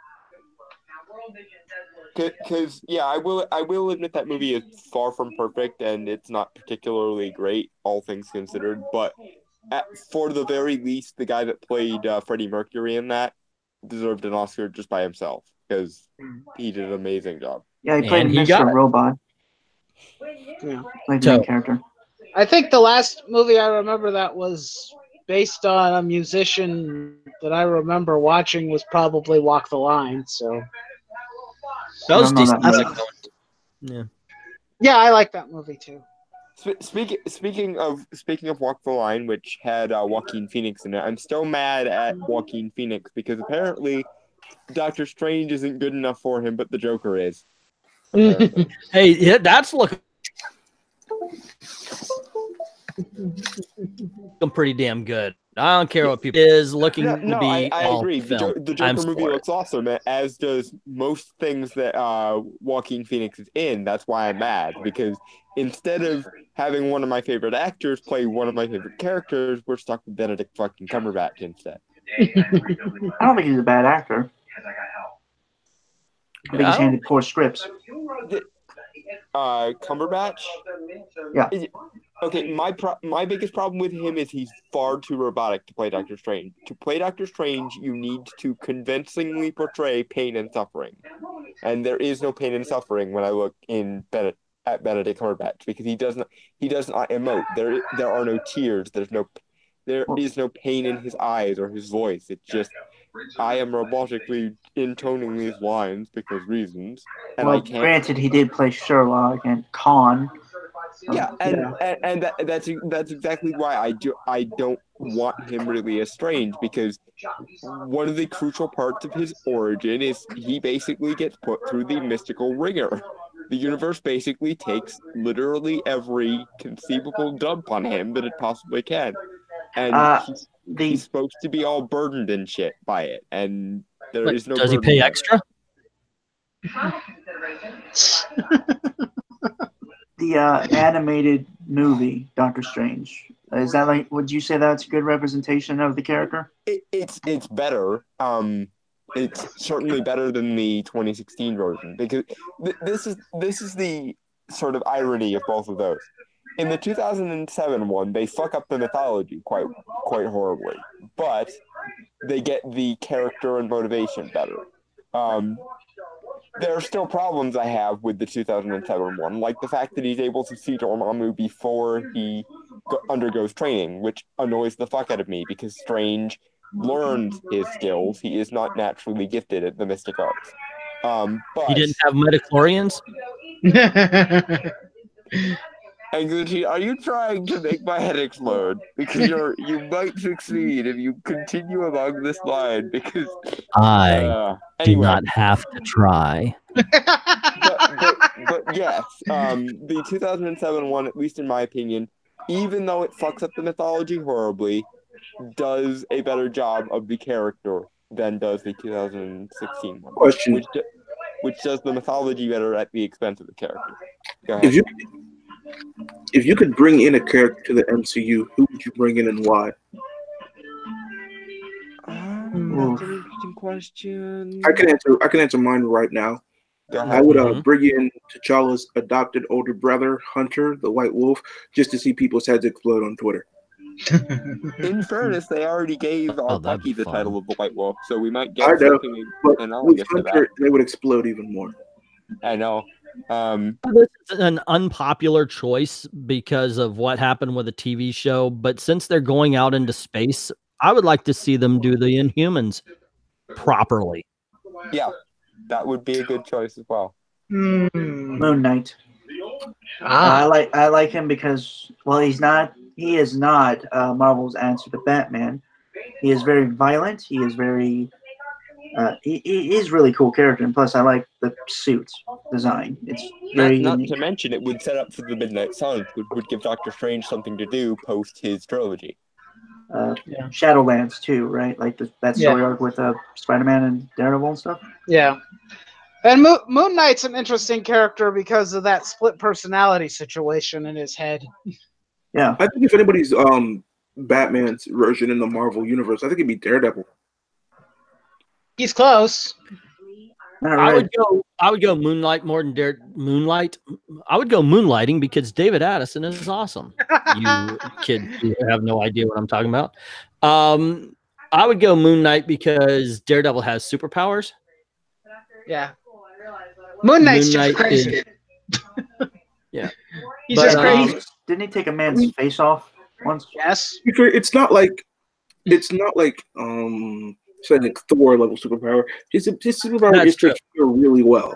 Because I will admit that movie is far from perfect and it's not particularly great, all things considered. But for the very least, the guy that played Freddie Mercury in that deserved an Oscar just by himself because he did an amazing job. Yeah, he played Mr. Robot. Yeah. Like the main character. I think the last movie I remember that was based on a musician that I remember watching was probably Walk the Line. So that was decent. Yeah, I like that movie too. Speaking of Walk the Line, which had Joaquin Phoenix in it, I'm still mad at Joaquin Phoenix because apparently Doctor Strange isn't good enough for him, but the Joker is. Hey, yeah, that's looking pretty damn good. I don't care what people is looking to be. I agree. The Joker movie looks awesome, as does most things that Joaquin Phoenix is in. That's why I'm mad, because instead of having one of my favorite actors play one of my favorite characters, we're stuck with Benedict fucking Cumberbatch instead. I don't think he's a bad actor. I think he's handed poor scripts. Cumberbatch? Yeah. Okay, my biggest problem with him is he's far too robotic to play Doctor Strange. To play Doctor Strange, you need to convincingly portray pain and suffering. And there is no pain and suffering when I look at Benedict Cumberbatch, because he does not emote. There are no tears. There is no pain in his eyes or his voice. It's just, I am robotically intoning these lines because reasons. And well, granted, he did play Sherlock and Khan. Yeah, and that's exactly why I don't want him really as Strange, because one of the crucial parts of his origin is he basically gets put through the mystical ringer. The universe basically takes literally every conceivable dump on him that it possibly can. And he's supposed to be all burdened and shit by it. And there is no. Does he pay extra? The animated movie Doctor Strange, is that like? Would you say that's a good representation of the character? It's better. It's certainly better than the 2016 version, because this is the sort of irony of both of those. In the 2007 one, they fuck up the mythology quite horribly, but they get the character and motivation better. There are still problems I have with the 2007 one, like the fact that he's able to see Dormammu before he undergoes training, which annoys the fuck out of me, because Strange learns his skills. He is not naturally gifted at the mystic arts. But he didn't have midichlorians? Anguchi, are you trying to make my head explode? Because you might succeed if you continue along this line, because I do not have to try. But yes, the 2007 one, at least in my opinion, even though it fucks up the mythology horribly, does a better job of the character than does the 2016 one. Question. Which does the mythology better at the expense of the character. Go ahead. If you could bring in a character to the MCU, who would you bring in and why? That's an interesting question. I can answer mine right now. I would bring in T'Challa's adopted older brother, Hunter, the White Wolf, just to see people's heads explode on Twitter. In fairness, they already gave that'd be Bucky the fun. title of the White Wolf, so we might I get know, something but analogous with to Hunter, that. they would explode even more. I know. This is an unpopular choice because of what happened with the TV show, but since they're going out into space, I would like to see them do the Inhumans properly. Yeah, that would be a good choice as well. Moon Knight. I like him because, well, he is not Marvel's answer to Batman. He is very violent. He is very he is really cool character, and plus I like the suit design. It's very Not unique. to mention, it would set up for the Midnight Suns, which would give Doctor Strange something to do post his trilogy. Shadowlands too, right? Like that story arc with Spider-Man and Daredevil and stuff. Yeah. And Moon Knight's an interesting character because of that split personality situation in his head. Yeah. I think if anybody's Batman's version in the Marvel universe, I think it'd be Daredevil. He's close. I would go Moonlight more than Moonlight. I would go Moonlighting because David Addison is awesome. You kids who have no idea what I'm talking about. I would go Moon Knight because Daredevil has superpowers. Yeah. Moon Knight's just crazy. Yeah. He's just crazy. Didn't he take a man's face off once? Yes. It's not like saying like Thor level superpower. His superpower is to heal really well.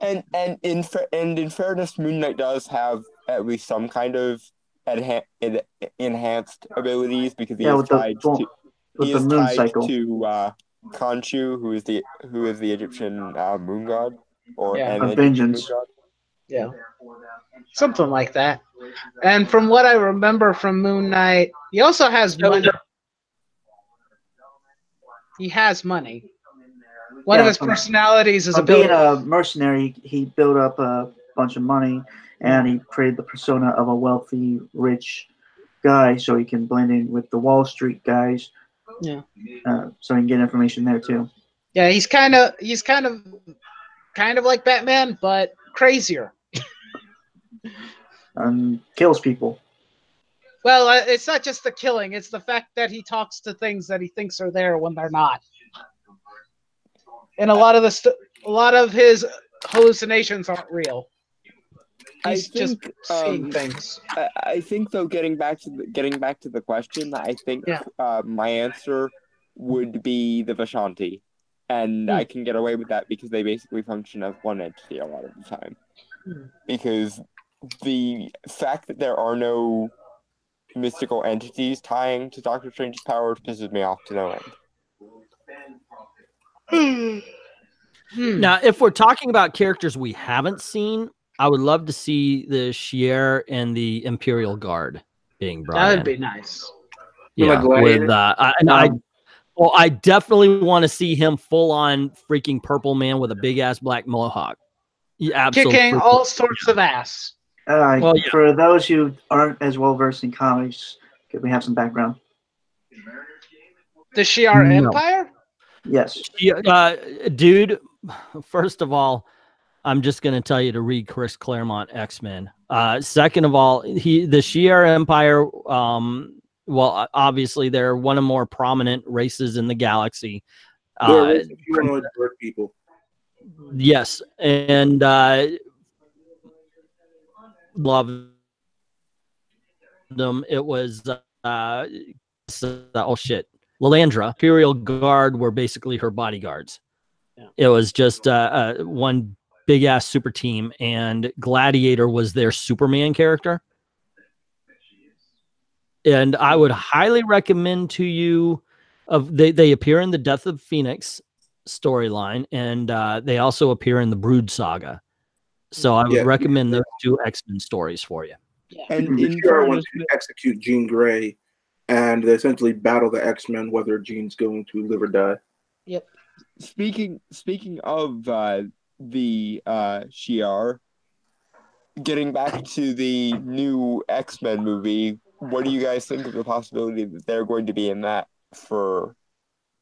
And in fairness, Moon Knight does have at least some kind of enhanced abilities because he is tied to Khonshu, who is the Egyptian moon god vengeance. Yeah, something like that. And from what I remember from Moon Knight, he also has money. He has money. One of his personalities is being a mercenary. He built up a bunch of money, and he created the persona of a wealthy, rich guy, so he can blend in with the Wall Street guys. Yeah. So he can get information there too. Yeah, he's kind of like Batman, but crazier. Kills people. Well, it's not just the killing; it's the fact that he talks to things that he thinks are there when they're not. And a lot of his hallucinations aren't real. He's just seeing things. I think, though, getting back to the question, I think my answer would be the Vishanti, and I can get away with that because they basically function as one entity a lot of the time. Because the fact that there are no mystical entities tying to Doctor Strange's powers pisses me off to no end. Now, if we're talking about characters we haven't seen, I would love to see the Shi'ar and the Imperial Guard being brought in. That would be nice. Yeah, I definitely want to see him full on freaking purple man with a big ass black mohawk. Kicking all sorts of ass. For those who aren't as well versed in comics, could we have some background? The Shi'ar Empire? Yes. Dude, first of all, I'm just going to tell you to read Chris Claremont X-Men. Second of all, the Shi'ar Empire, well, obviously they're one of the more prominent races in the galaxy. Humanoid bird people. Yes, and love them. It was Lilandra. Imperial Guard were basically her bodyguards. Yeah. It was just one big ass super team, and Gladiator was their Superman character. And I would highly recommend to you they appear in the Death of Phoenix storyline, and they also appear in the Brood saga. So I would recommend those two X-Men stories for you. Yeah. And the Shi'ar want to execute Jean Grey, and they essentially battle the X-Men whether Jean's going to live or die. Yep. Speaking of the Shi'ar, getting back to the new X-Men movie, what do you guys think of the possibility that they're going to be in that for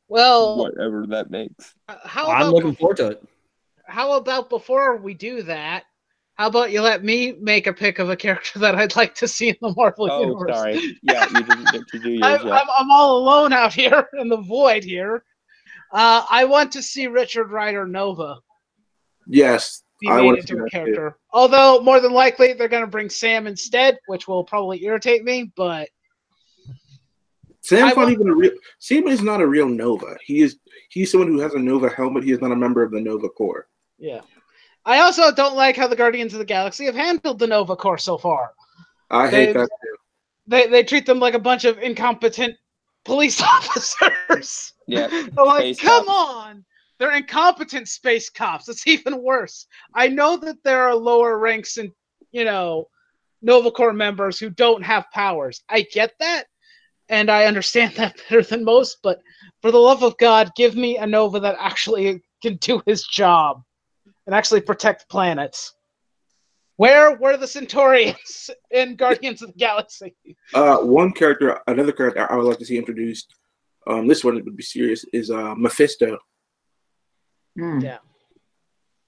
whatever that makes? I'm looking forward to it. How about before we do that, How about you let me make a pick of a character that I'd like to see in the Marvel Oh, universe? sorry. Yeah, you didn't get to do yours yet. I'm all alone out here in the void here. I want to see Richard Rider Nova Yes, be I made want to see into a that too. character. Although more than likely they're going to bring Sam instead, which will probably irritate me. But Sam's not even a real. Sam is not a real Nova. He's someone who has a Nova helmet. He is not a member of the Nova Corps. yeah, I also don't like how the Guardians of the Galaxy have handled the Nova Corps so far. I hate that too. They treat them like a bunch of incompetent police officers. Yeah, I'm like, space come cops. on. They're incompetent space cops. It's even worse. I know that there are lower ranks and, Nova Corps members who don't have powers. I get that, and I understand that better than most, but for the love of God, give me a Nova that actually can do his job and actually protect planets. Where were the Centaurians in Guardians of the Galaxy? Another character I would like to see introduced. This one would be serious. Is Mephisto. Yeah,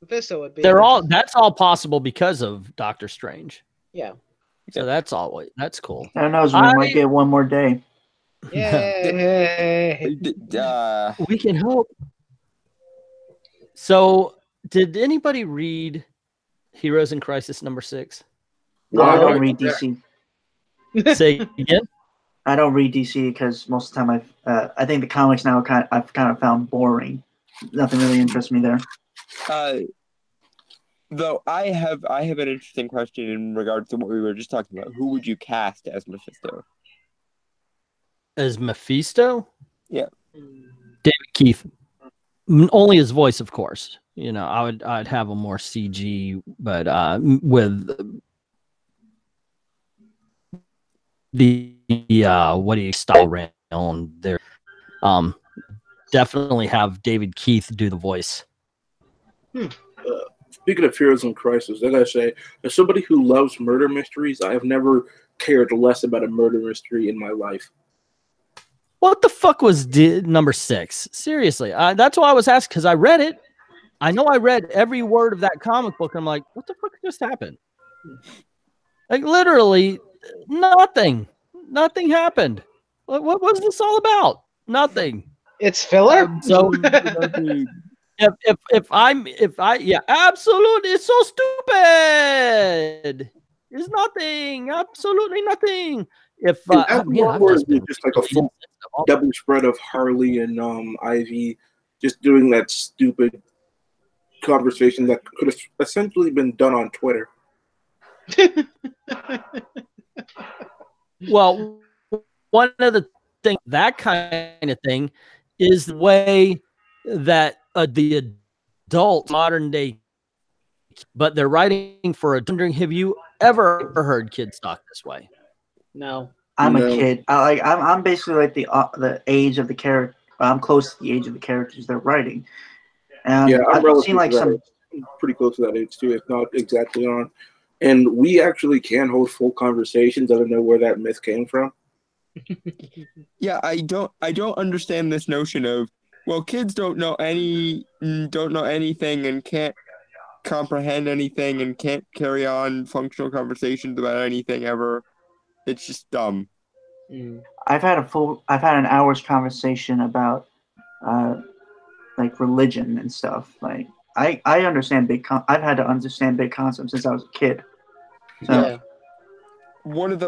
Mephisto would be. That's all possible because of Doctor Strange. Yeah. So that's cool. Who knows? We might get one more day. Yay! We can hope. So, did anybody read Heroes in Crisis #6? No, I don't read DC. Say again. I don't read DC because most of the time I think the comics now I've kind of found boring. Nothing really interests me there. Though I have an interesting question in regards to what we were just talking about. Who would you cast as Mephisto? As Mephisto? Yeah. David Keith. Only his voice, of course. I'd have a more CG, but with the style around there. Definitely have David Keith do the voice. Speaking of Heroes in Crisis, I gotta say, as somebody who loves murder mysteries, I have never cared less about a murder mystery in my life. What the fuck was #6? Seriously, that's why I was asking, because I read it. I know I read every word of that comic book. And I'm like, what the fuck just happened? Like literally nothing. Nothing happened. What was this all about? Nothing. It's filler. So if absolutely, it's so stupid. It's nothing. Absolutely nothing. If or is it just like a full double spread of Harley and Ivy just doing that stupid conversation that could have essentially been done on Twitter? Well, one of the things, that kind of thing, is the way that the adult modern day, but they're writing for a. Wondering, have you ever heard kids talk this way? No. I'm a kid. I'm basically like the age of the character. I'm close to the age of the characters they're writing. And yeah, I've seen like some pretty close to that age too. It's not exactly on. And we actually can hold full conversations. I don't know where that myth came from. Yeah, I don't understand this notion of, well, kids don't know anything and can't comprehend anything and can't carry on functional conversations about anything ever. It's just dumb. I've had an hour's conversation about like religion and stuff. Like I understand I've had to understand big concepts since I was a kid. So, yeah. One of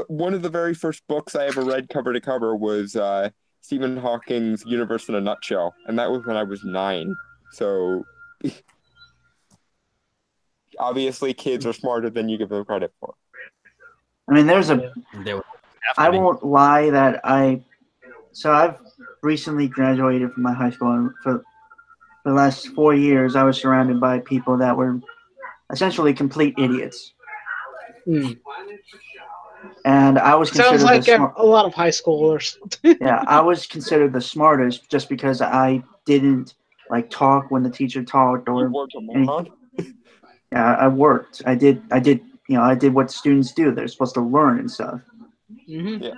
the very first books I ever read cover to cover was Stephen Hawking's Universe in a Nutshell, and that was when I was 9. So obviously kids are smarter than you give them credit for. I mean, I won't lie that I've recently graduated from my high school, and for the last 4 years I was surrounded by people that were essentially complete idiots. And I was considered sounds like a lot of high schoolers. Yeah, I was considered the smartest just because I didn't like talk when the teacher talked or anything. Yeah, I worked. I did what students do. They're supposed to learn and stuff. Mm-hmm. Yeah.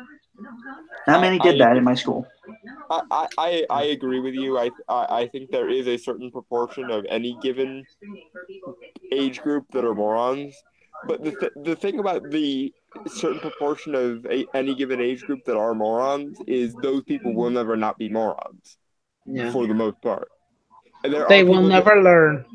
Not many did that in my school. I agree with you. I think there is a certain proportion of any given age group that are morons. But the thing about the certain proportion of any given age group that are morons is those people will never not be morons Yeah. for the most part. And They will never learn.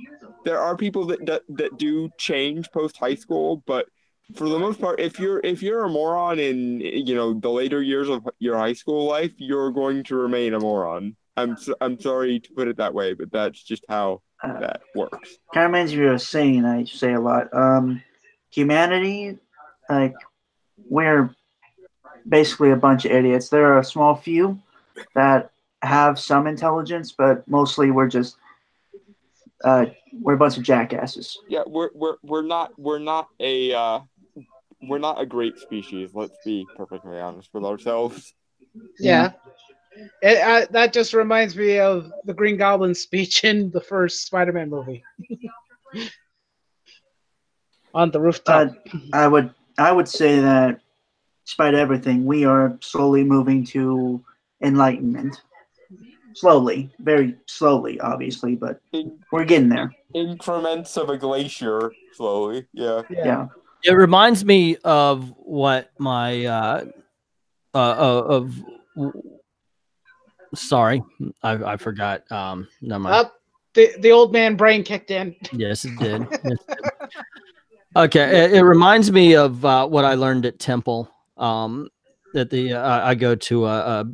There are people that do change post high school, but for the most part, if you're a moron in the later years of your high school life, you're going to remain a moron. I'm sorry to put it that way, but that's just how that works. Kind of reminds me of a saying I say a lot. Humanity, like, we're basically a bunch of idiots. There are a small few that have some intelligence, but mostly we're a bunch of jackasses. Yeah, we're not a great species. Let's be perfectly honest with ourselves. Yeah. That just reminds me of the Green Goblin speech in the first Spider-Man movie. On the rooftop. I would say that, despite everything, we are slowly moving to enlightenment. Slowly, very slowly, obviously, but we're getting there. Increments of a glacier, slowly. Yeah. It reminds me of what my sorry, I forgot. Never mind. The old man brain kicked in. Yes, it did. Okay, it reminds me of what I learned at Temple. That I go to a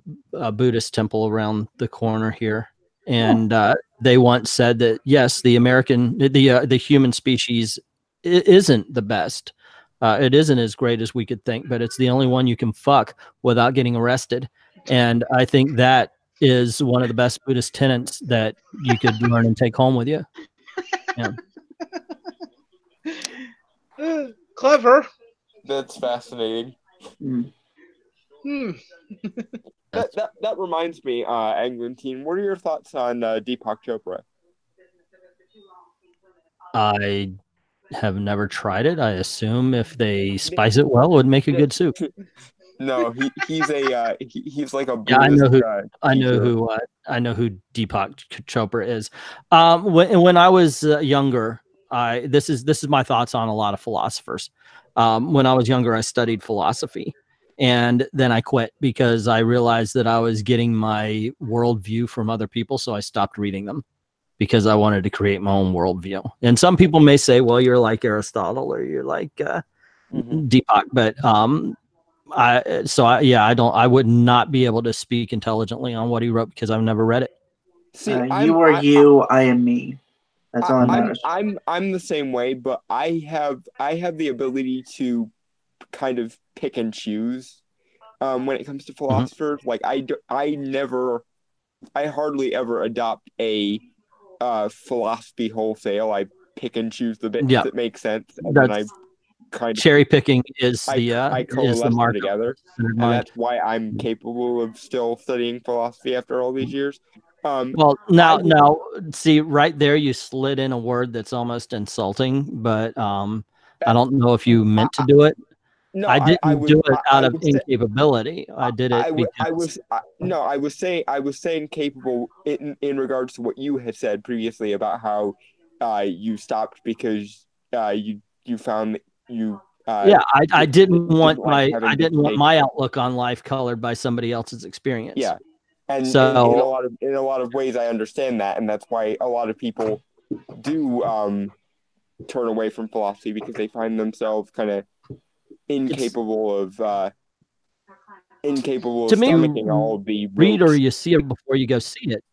Buddhist temple around the corner here, and they once said that yes, the human species isn't the best. It isn't as great as we could think, but it's the only one you can fuck without getting arrested. And I think that is one of the best Buddhist tenets that you could learn and take home with you. Yeah. Clever. That's fascinating. That reminds me, Anglin, what are your thoughts on Deepak Chopra? I have never tried it. I assume if they spice it well, it would make a good soup. No, he's like a yeah. I know who Deepak Chopra is. When I was younger, this is my thoughts on a lot of philosophers. When I was younger, I studied philosophy, and then I quit because I realized that I was getting my worldview from other people, so I stopped reading them because I wanted to create my own worldview. And some people may say, well, you're like Aristotle or you're like Deepak, but I would not be able to speak intelligently on what he wrote because I've never read it. See, you are you, I am me. That's all that matters. I'm the same way, but I have the ability to kind of pick and choose when it comes to philosophers. Like I hardly ever adopt a philosophy wholesale. I pick and choose the bits that make sense, and then I kind of cherry picking is I is the mark together, and that's why I'm capable of still studying philosophy after all these years. Well, now, see, right there, you slid in a word that's almost insulting, but I don't know if you meant to do it. No, I didn't do it out of incapability. I did it because I was saying capable in regards to what you had said previously about how you stopped because you found that you I didn't want my outlook on life colored by somebody else's experience. Yeah. And so in a lot of ways I understand that, and that's why a lot of people do turn away from philosophy because they find themselves kind of incapable of stomaching all of the read or you see it before you go see it.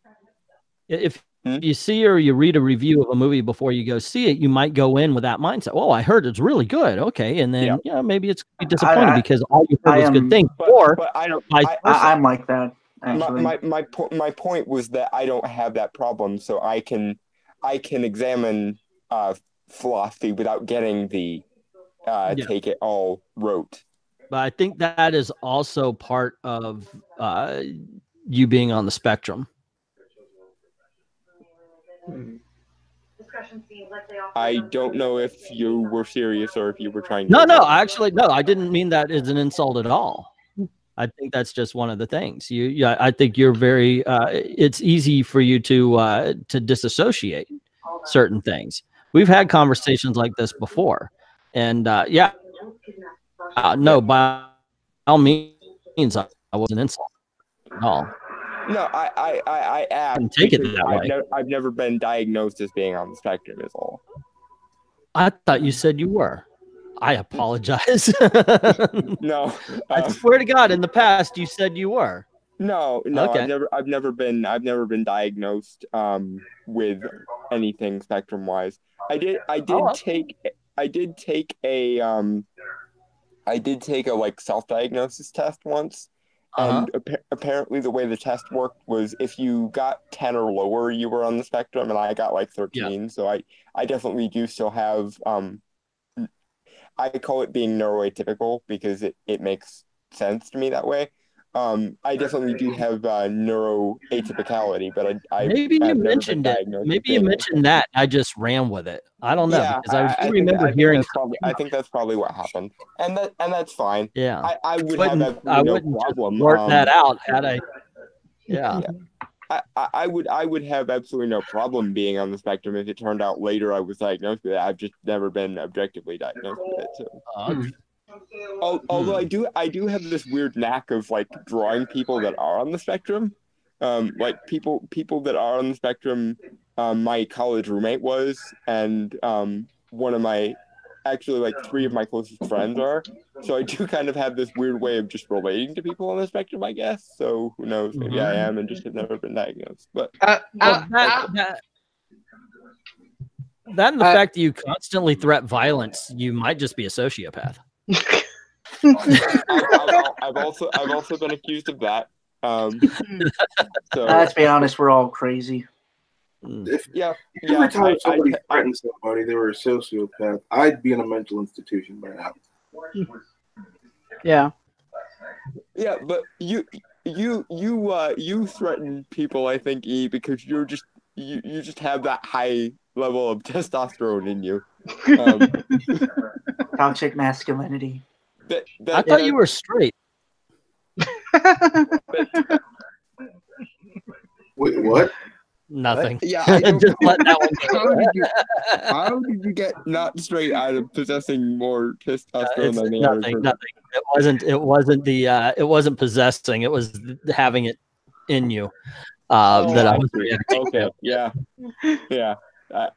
If you see or you read a review of a movie before you go see it, you might go in with that mindset. Oh, I heard it's really good. Okay, and then maybe it's disappointing because all you heard was good things. But I'm like that. My point was that I don't have that problem, so I can examine philosophy without getting the take it all rote. But I think that is also part of you being on the spectrum. I don't know if you were serious or if you were trying. No, actually, I didn't mean that as an insult at all. I think that's just one of the things. I think you're very. It's easy for you to disassociate certain things. we've had conversations like this before, and yeah, no, by all means, I wasn't insulted at all. No, I asked Take it because that way. I've never been diagnosed as being on the spectrum. Is all. I thought you said you were. I apologize. No, I swear to God, in the past you said you were. no. Okay. I've never been diagnosed with anything spectrum wise. I did take a like self-diagnosis test once. And apparently the way the test worked was if you got 10 or lower, you were on the spectrum, and I got like 13. Yeah. So I definitely do still have, I call it being neuroatypical because it makes sense to me that way. I definitely do have neuroatypicality, but maybe you mentioned it. Maybe you mentioned that. I just ran with it. I don't know. Yeah, because I remember hearing. I think that's probably what happened, and that's fine. Yeah, I wouldn't no problem. Work that out had I. Yeah. I would have absolutely no problem being on the spectrum if it turned out later I was diagnosed with it. I've just never been objectively diagnosed with it. So. Although I do have this weird knack of like drawing people that are on the spectrum, like people that are on the spectrum. My college roommate was, and one of my, actually like 3 of my closest friends are. So I do kind of have this weird way of just relating to people on the spectrum, I guess. So who knows? Maybe I am and just have never been diagnosed. But that and the fact that you constantly threat violence, you might just be a sociopath. I've also been accused of that. So let's be honest, we're all crazy. Every time somebody threatened somebody, they were a sociopath. I'd be in a mental institution by now. Yeah. Yeah, but you threaten people, I think, E, because you just have that high level of testosterone in you. Toxic masculinity. I thought you were straight. Wait, what? Nothing. Yeah, I just let that one go. How did you get not straight out of possessing more testosterone than the nothing. It wasn't possessing. It was having it in you. That I was okay. Yeah.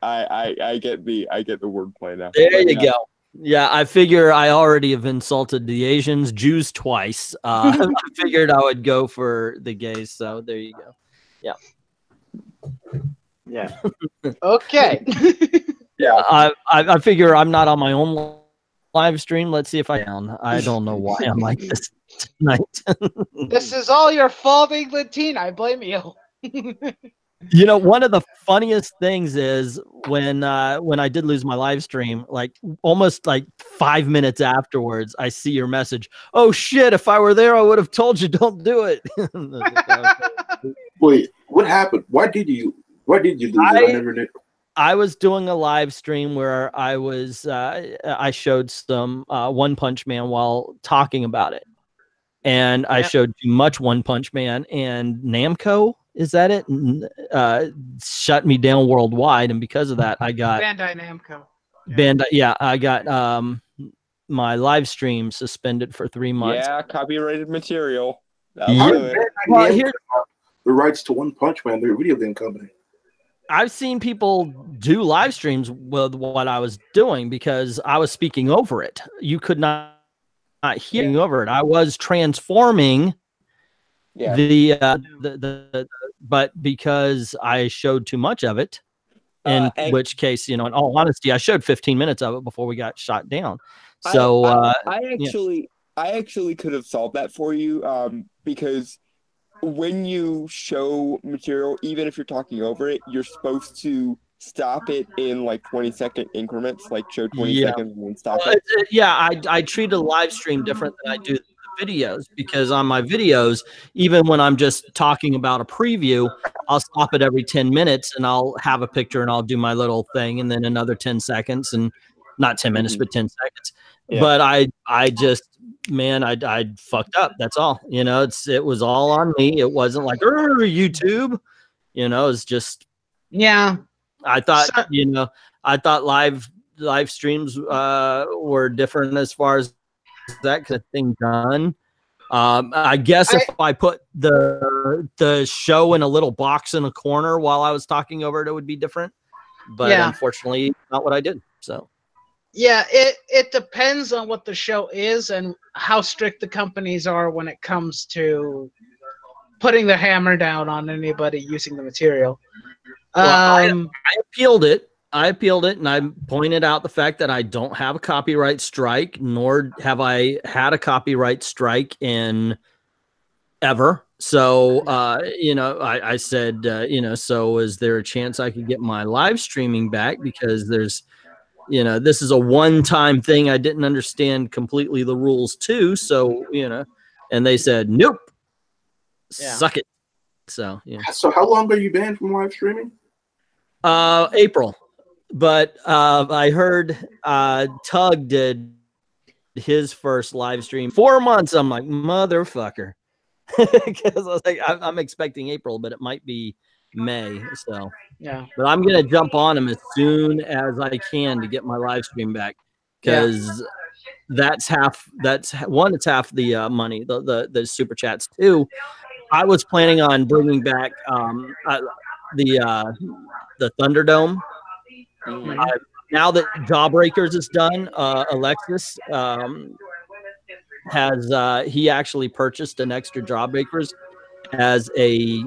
I get the wordplay now. There you go. Yeah, I figure I already have insulted the Asians, Jews twice. I figured I would go for the gays. So there you go. Yeah. Yeah. Okay. Yeah. I figure I'm not on my own live stream. Let's see if I am. I don't know why I'm like this tonight. This is all your fault, England teen. I blame you. You know, one of the funniest things is when I did lose my live stream, like almost like 5 minutes afterwards, I see your message. Oh shit! If I were there, I would have told you don't do it. Wait, what happened? Why did you lose it? I never did. I was doing a live stream where I was I showed some One Punch Man while talking about it, and I showed too much One Punch Man, and Namco. Is that it? Shut me down worldwide, and because of that, I got Bandai Namco. I got my live stream suspended for 3 months. Yeah, copyrighted material. The rights to One Punch Man, their video game company. I've seen people do live streams with what I was doing because I was speaking over it. You could not hear over it. I was transforming. Yeah. But because I showed too much of it, in which case, you know, in all honesty, I showed 15 minutes of it before we got shot down. So I actually could have solved that for you, because when you show material, even if you're talking over it, you're supposed to stop it in like 20-second increments, like show 20 seconds and then stop it. I treat a live stream different than I do videos, because on my videos, even when I'm just talking about a preview, I'll stop it every 10 minutes and I'll have a picture and I'll do my little thing, and then another 10 seconds, and not 10 minutes, but 10 seconds. Yeah. But I just, man, I fucked up. That's all. You know, it was all on me. It wasn't like YouTube. You know, it's just I thought, I thought live streams were different as far as that kind of thing done. I guess if I put the show in a little box in a corner while I was talking over it, it would be different. But unfortunately, not what I did. So. Yeah, it depends on what the show is and how strict the companies are when it comes to putting the hammer down on anybody using the material. Well, I appealed it. And I pointed out the fact that I don't have a copyright strike, nor have I had a copyright strike in ever. So, I said, so is there a chance I could get my live streaming back? Because there's, this is a one-time thing. I didn't understand completely the rules too. So, and they said, nope, suck it. So, So how long are you banned from live streaming? April. But I heard Tug did his first live stream 4 months. I'm like, motherfucker. Because I was like, I'm expecting April, but it might be May. So yeah. But I'm gonna jump on him as soon as I can to get my live stream back, because that's half. That's one. It's half the money. The super chats. Two, I was planning on bringing back the Thunderdome. Now that Jawbreakers is done, Alexis has he actually purchased an extra Jawbreakers as a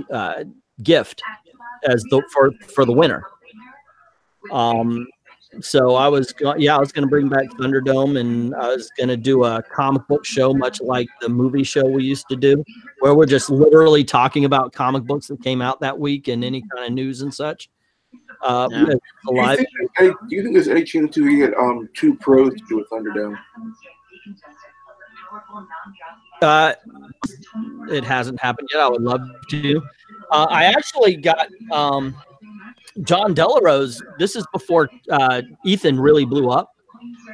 gift as for the winner. So I was going to bring back Thunderdome, and I was going to do a comic book show, much like the movie show we used to do, where we're just literally talking about comic books that came out that week and any kind of news and such. Do you think there's any chance to get two pros to do a Thunderdome? It hasn't happened yet. I would love to. I actually got John Delarose. This is before Ethan really blew up,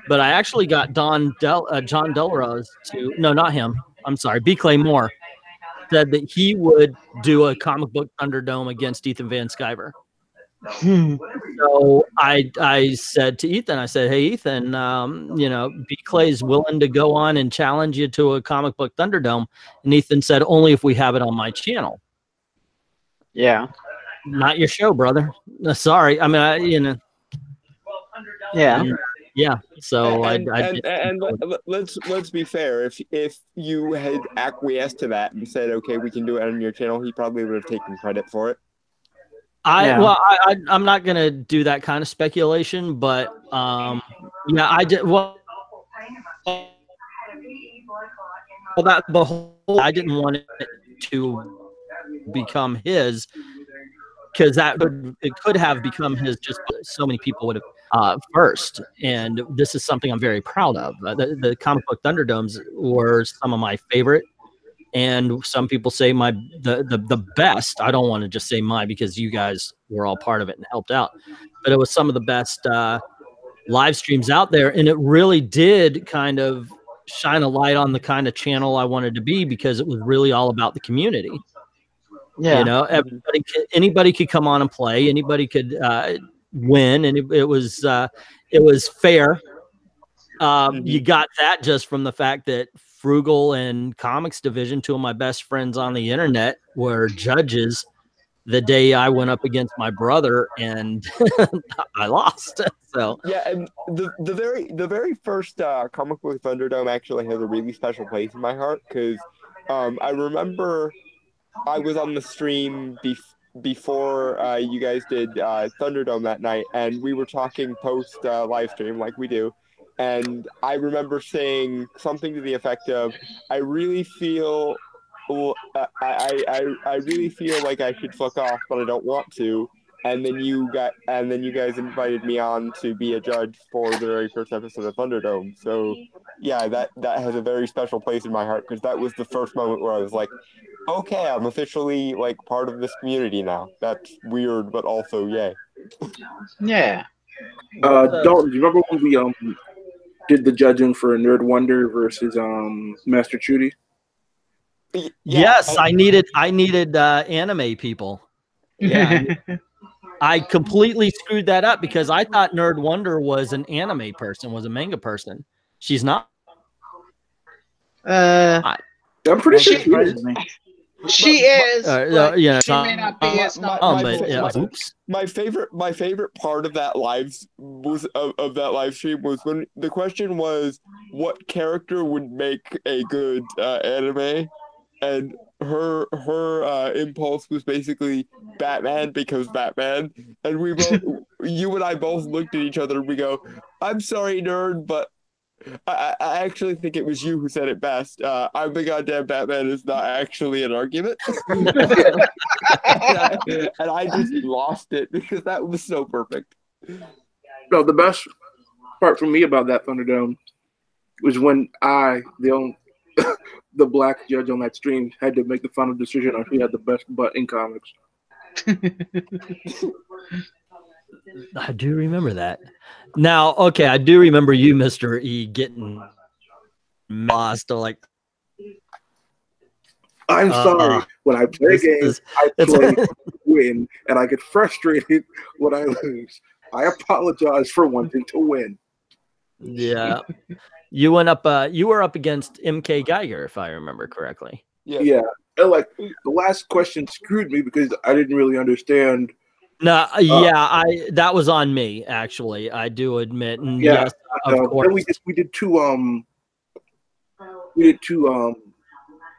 but I actually got John Delarose to, no, not him. I'm sorry. B. Clay Moore said that he would do a comic book Thunderdome against Ethan Van Sciver. So I said to Ethan, I said, hey, Ethan, B. Clay's willing to go on and challenge you to a comic book Thunderdome. And Ethan said, only if we have it on my channel. Yeah. Not your show, brother. Sorry. I mean, Yeah. Yeah. So let's be fair. If you had acquiesced to that and said, okay, we can do it on your channel, he probably would have taken credit for it. I'm not gonna do that kind of speculation, but I did. Well, I didn't want it to become his, because it could have become his. Just so many people would have first, and this is something I'm very proud of. The comic book Thunderdomes were some of my favorite. And some people say the best. I don't want to just say my, because you guys were all part of it and helped out. But it was some of the best live streams out there. And it really did kind of shine a light on the kind of channel I wanted to be, because it was really all about the community. Yeah. Anybody could come on and play. Anybody could win. And it was fair. You got that just from the fact that Frugal and Comics Division, two of my best friends on the internet, were judges the day I went up against my brother, and I lost. So yeah, and the very first comic book Thunderdome actually has a really special place in my heart, because I remember I was on the stream before you guys did Thunderdome that night, and we were talking post live stream like we do. And I remember saying something to the effect of, I really feel I really feel like I should fuck off, but I don't want to. And then you guys invited me on to be a judge for the very first episode of Thunderdome. So yeah, that has a very special place in my heart, because that was the first moment where I was like, okay, I'm officially like part of this community now. That's weird, but also yay. Yeah. Do you remember when we did the judging for Nerd Wonder versus Master Chudy? Yes, I needed anime people. Yeah. I completely screwed that up because I thought Nerd Wonder was an anime person, was a manga person. She's not. I'm pretty sure she is. She is. But yeah, she may not be as my favorite part of that of that live stream was when the question was what character would make a good anime, and her impulse was basically Batman because Batman, and we both you and I both looked at each other and we go, I'm sorry, nerd, but I actually think it was you who said it best. I'm the goddamn Batman is not actually an argument. and I just lost it because that was so perfect. No, the best part for me about that Thunderdome was when the black judge on that stream, had to make the final decision on who had the best butt in comics. I do remember that. Now, okay, I do remember you, Mr. E, getting lost. Like, I'm sorry. When I play games, I play to win, and I get frustrated when I lose. I apologize for wanting to win. Yeah, you went up. You were up against MK Geiger, if I remember correctly. Yeah. And like the last question screwed me because I didn't really understand. No, that was on me, actually. I do admit. And yeah, yes, of course. We did two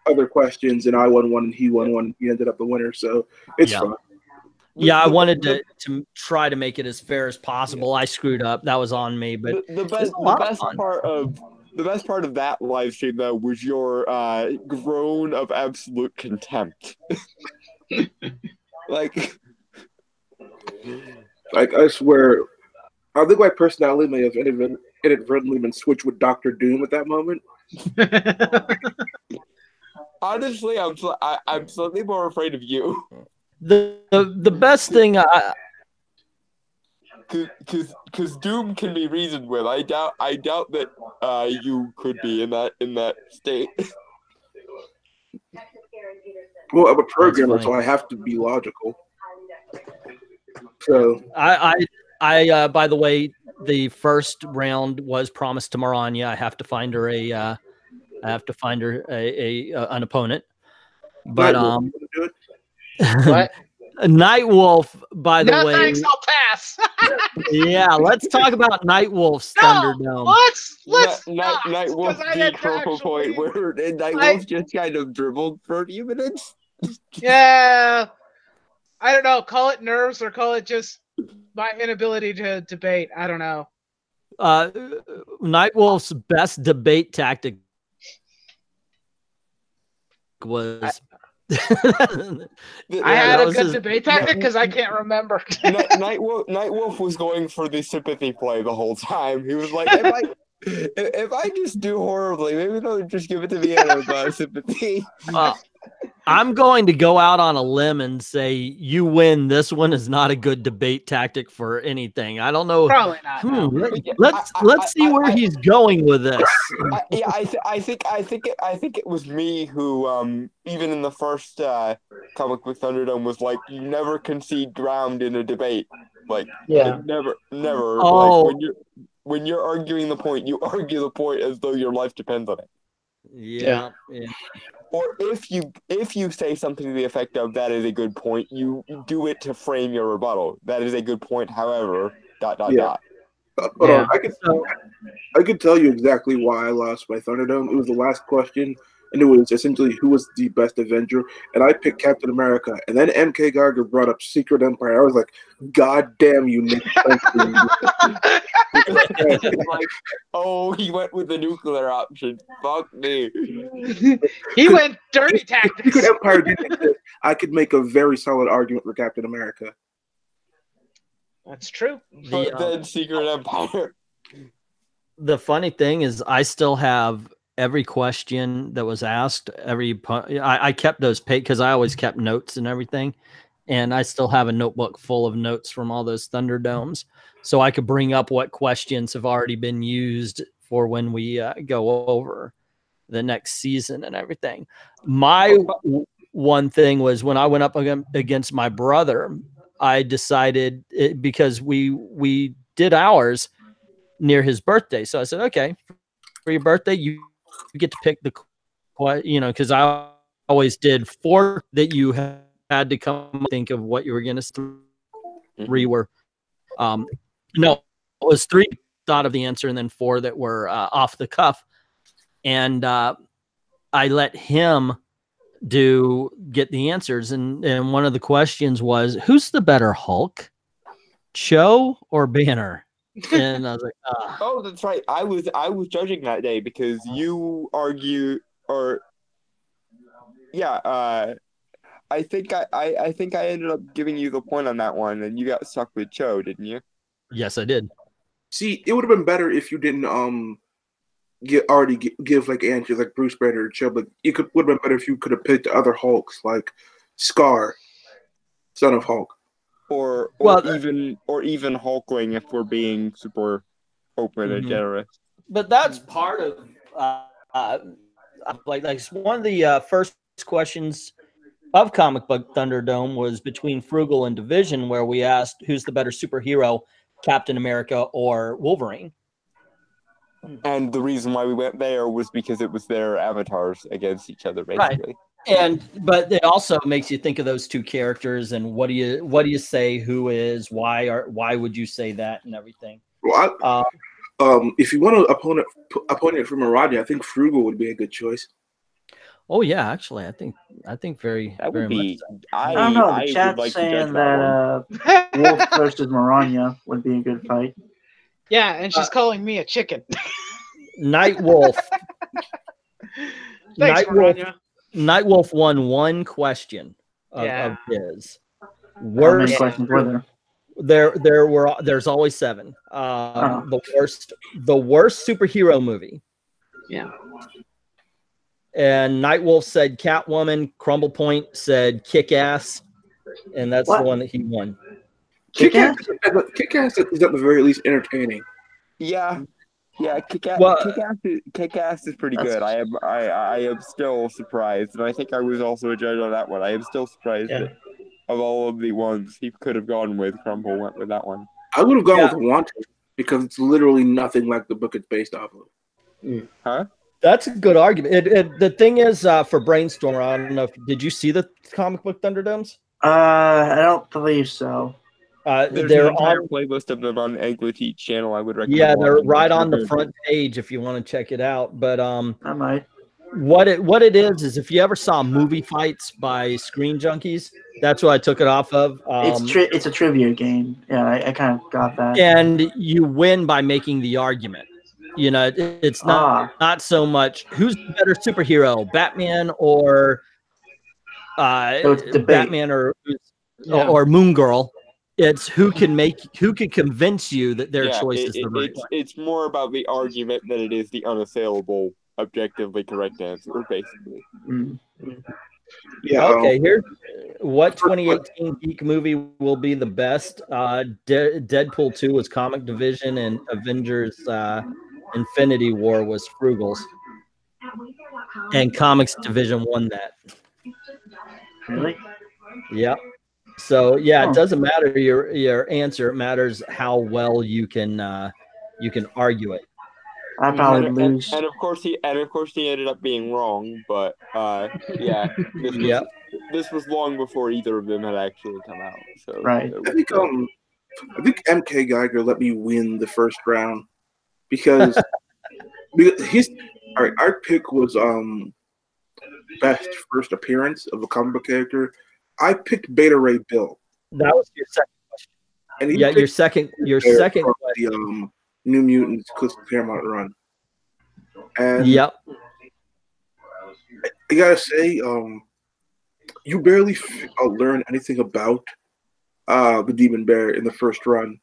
other questions, and I won one, and he won one. He ended up the winner, so it's fun. Yeah, I wanted to try to make it as fair as possible. I screwed up. That was on me, but the best part of that live stream though was your groan of absolute contempt. Like I swear, I think my personality may have inadvertently been switched with Dr. Doom at that moment. Honestly, I'm slightly more afraid of you. The best thing, because Doom can be reasoned with. I doubt that you could be in that state. Well, I'm a programmer, so I have to be logical. So I by the way, the first round was promised to Maranya. I have to find her an opponent. But what? Nightwolf, by the way. Thanks, I'll pass. Yeah, let's talk about Nightwolf's Thunderdome. Let's Nightwolf beat Purple Point, where Nightwolf just kind of dribbled for a few minutes. Yeah, I don't know. Call it nerves or call it just my inability to debate. I don't know. Nightwolf's best debate tactic was. I had a good debate tactic because I can't remember. Nightwolf was going for the sympathy play the whole time. He was like, if I just do horribly, maybe they'll just give it to me out of sympathy. I'm going to go out on a limb and say you win. This one is not a good debate tactic for anything. I don't know. Probably not. Let's see where he's going with this. I think it was me who, even in the first comic book Thunderdome, was like, you never concede ground in a debate. Like, never. Oh. Like, when you're arguing the point, you argue the point as though your life depends on it. Yeah. Or if you say something to the effect of that is a good point, you do it to frame your rebuttal. That is a good point. However, ... Hold on. I could tell you exactly why I lost my Thunderdome. It was the last question, and it was essentially who was the best Avenger, and I picked Captain America. And then MK Geiger brought up Secret Empire. I was like, God damn you, Nick. Like, oh, he went with the nuclear option. Fuck me. He went dirty tactics. Secret Empire didn't exist. I could make a very solid argument for Captain America. That's true. But then Secret Empire. The funny thing is, I still have every question that was asked. I kept those because I always kept notes and everything, and I still have a notebook full of notes from all those Thunderdomes, so I could bring up what questions have already been used for when we go over the next season and everything. My one thing was when I went up against my brother. I decided because we did ours near his birthday. So I said, okay, for your birthday, you get to pick the, because I always did 4 that you had to come think of what you were going to. 3 were, no, it was 3 thought of the answer and then 4 that were off the cuff. And I let him get the answers. And one of the questions was, who's the better Hulk, Cho or Banner? And I was like, oh, that's right. I was judging that day because you argue, or yeah, I think I ended up giving you the point on that one, and you got stuck with Cho, didn't you? yes, I did. See, it would have been better if you didn't give like answers like Bruce Banner or Cho, but would have been better if you could have picked other Hulks like Scar, Son of Hulk. Or even Hulkling if we're being super open and generous. But that's part of like one of the first questions of Comic Book Thunderdome was between Frugal and Division, where we asked who's the better superhero, Captain America or Wolverine. And the reason why we went there was because it was their avatars against each other, basically. Right. But it also makes you think of those 2 characters and what do you say, who is, why would you say that, and everything. Well, if you want an opponent from Mirage, I think Frugal would be a good choice. Oh yeah, actually, I think very very much so. I don't know. The chat's saying that Wolf versus Maranya would be a good fight. Yeah, and she's calling me a chicken. Night Wolf. Thanks, Maranya. Night Wolf won 1 question of his. How many questions were there? There's always 7. The worst superhero movie. Yeah. And Night Wolf said Catwoman. Crumble Point said Kick-Ass, and that's the one that he won. Kick-Ass is at the very least entertaining. Yeah, Kick-Ass is pretty good. I am still surprised, and I think I was also a judge on that one. I am still surprised that of all of the ones he could have gone with, Crumble went with that one. I would have gone with Wanted because it's literally nothing like the book it's based off of. Huh? That's a good argument. The thing is, for Brainstorm, I don't know. Did you see the Comic Book Thunderdomes? I don't believe so. There's an entire playlist of them on Egg channel. I would recommend. Yeah, they're right on the front page if you want to check it out. But I might. What it is if you ever saw movie fights by Screen Junkies, that's what I took it off of. It's a trivia game. Yeah, I kind of got that. And you win by making the argument. It's not so much who's the better superhero, Batman or Batman or Moon Girl. It's who can convince you that their choice is the right one. It's more about the argument than it is the unassailable, objectively correct answer, basically. Yeah. Okay. Here's what 2018 geek movie will be the best. Deadpool 2 was Comic Division, and Avengers Infinity War was Frugal's. And Comics Division won that. Really? Yep. So it doesn't matter your answer. It matters how well you can argue it. I probably lose. And of course he ended up being wrong. But this was long before either of them had actually come out. So right. I think MK Geiger let me win the first round because our pick was best first appearance of a comic book character. I picked Beta Ray Bill. That was your second question. And your second question. The New Mutants Paramount run. And yep. I gotta say, you barely learn anything about the Demon Bear in the first run,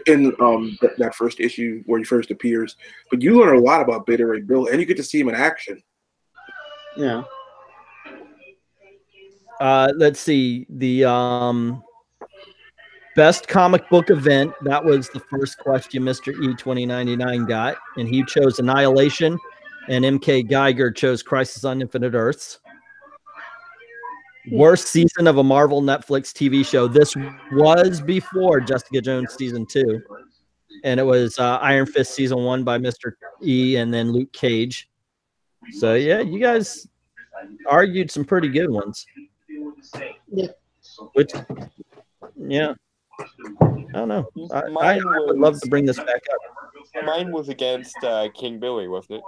in that first issue where he first appears. But you learn a lot about Beta Ray Bill, and you get to see him in action. Yeah. Let's see the best comic book event. That was the first question Mr. E2099 got, and he chose Annihilation, and MK Geiger chose Crisis on Infinite Earths. Worst season of a Marvel Netflix TV show. This was before Jessica Jones season 2, and it was Iron Fist season 1 by Mr. E, and then Luke Cage. So yeah, you guys argued some pretty good ones. Yeah. Which, yeah, I don't know. I would love to bring this back up. Mine was against King Billy, wasn't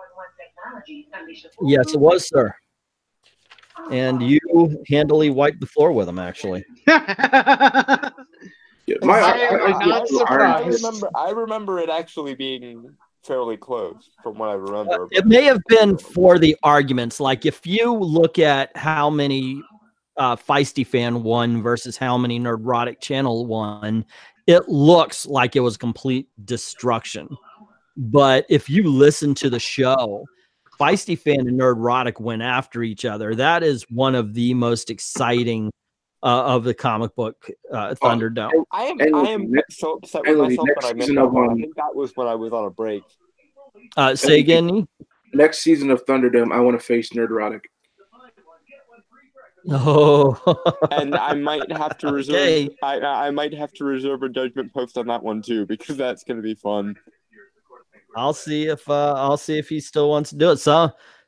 it? Yes, it was, sir. And you handily wiped the floor with him, actually. Yeah, I'm not surprised. I remember it actually being fairly close from what I remember. It may have been for the arguments. Like if you look at how many Feisty Fan won versus how many Nerdrotic Channel won, it looks like it was complete destruction. But if you listen to the show, Feisty Fan and Nerdrotic went after each other. That is one of the most exciting of the comic book Thunderdome. I am so upset with myself that I missed that one. I think that was when I was on a break. Say again. Next season of Thunderdome, I want to face Nerdrotic. Oh, and I might have to reserve. Okay. I might have to reserve a judgment post on that one too, because that's going to be fun. I'll see if he still wants to do it.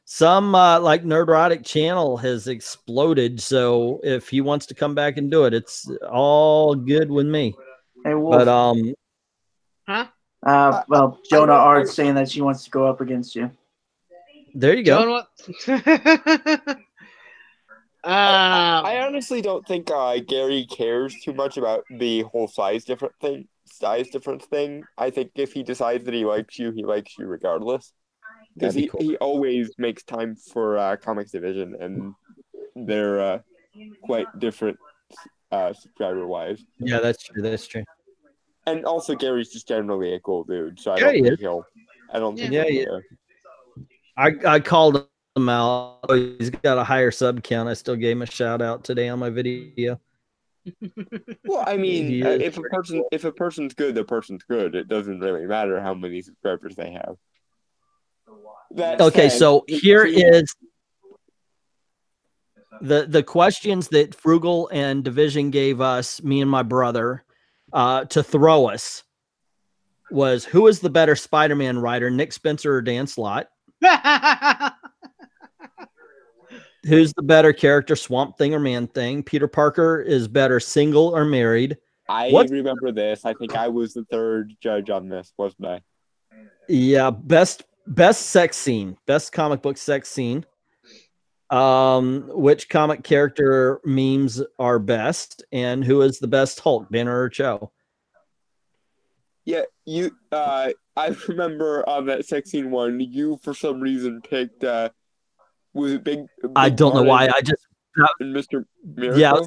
Some like Nerdrotic Channel has exploded, so if he wants to come back and do it, it's all good with me. Hey, Wolf. But well, Jonah Art's saying that she wants to go up against you. There you go. I honestly don't think Gary cares too much about the whole size difference thing. I think if he decides that he likes you regardless. Because he always makes time for Comics Division, and they're quite different subscriber-wise. Yeah, that's true. And also, Gary's just generally a cool dude, so I don't think he'll. I called him out. He's got a higher sub count. I still gave him a shout out today on my video. Well, I mean, if a person's good, the person's good. It doesn't really matter how many subscribers they have. Okay, so here is the questions that Frugal and Division gave us, me and my brother, to throw us was, who is the better Spider-Man writer, Nick Spencer or Dan Slott? Who's the better character, Swamp Thing or Man Thing? Peter Parker is better single or married? I remember this. I think I was the third judge on this, wasn't I? Yeah, best sex scene, best comic book sex scene. Which comic character memes are best, and who is the best Hulk, Banner or Cho? Yeah, you. I remember on that sex scene one, you for some reason picked. Was it Big I don't know why. I just Mr. Miracle? Yeah.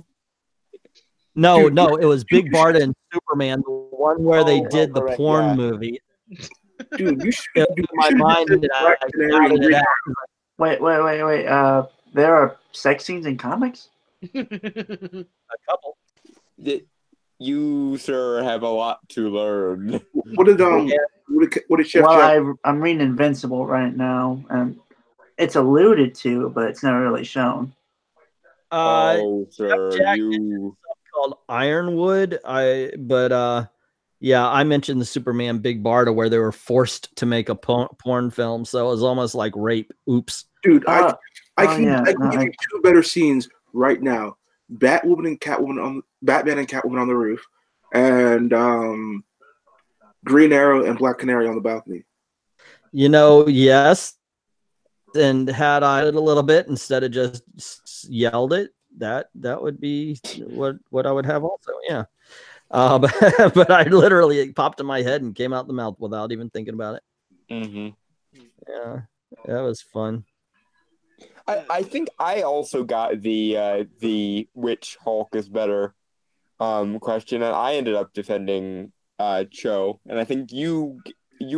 No, it was Big Barda and Superman, the one where they did the porn movie. Dude, you should do my mind. Wait. There are sex scenes in comics? A couple. You, sir, have a lot to learn. What did Chef? Well, I'm reading Invincible right now, and it's alluded to, but it's never really shown. Sir, called Ironwood. Yeah, I mentioned the Superman Big Barda where they were forced to make a porn film, so it was almost like rape. Oops. Dude, I can give you two better scenes right now: Batman and Catwoman on the roof, and Green Arrow and Black Canary on the balcony. Yes. And had I it a little bit instead of just yelled it, that would be what I would have also. Yeah. But I literally, it popped in my head and came out the mouth without even thinking about it. Mm-hmm. Yeah, that was fun. I think I also got the which Hulk is better question, and I ended up defending Cho, and I think you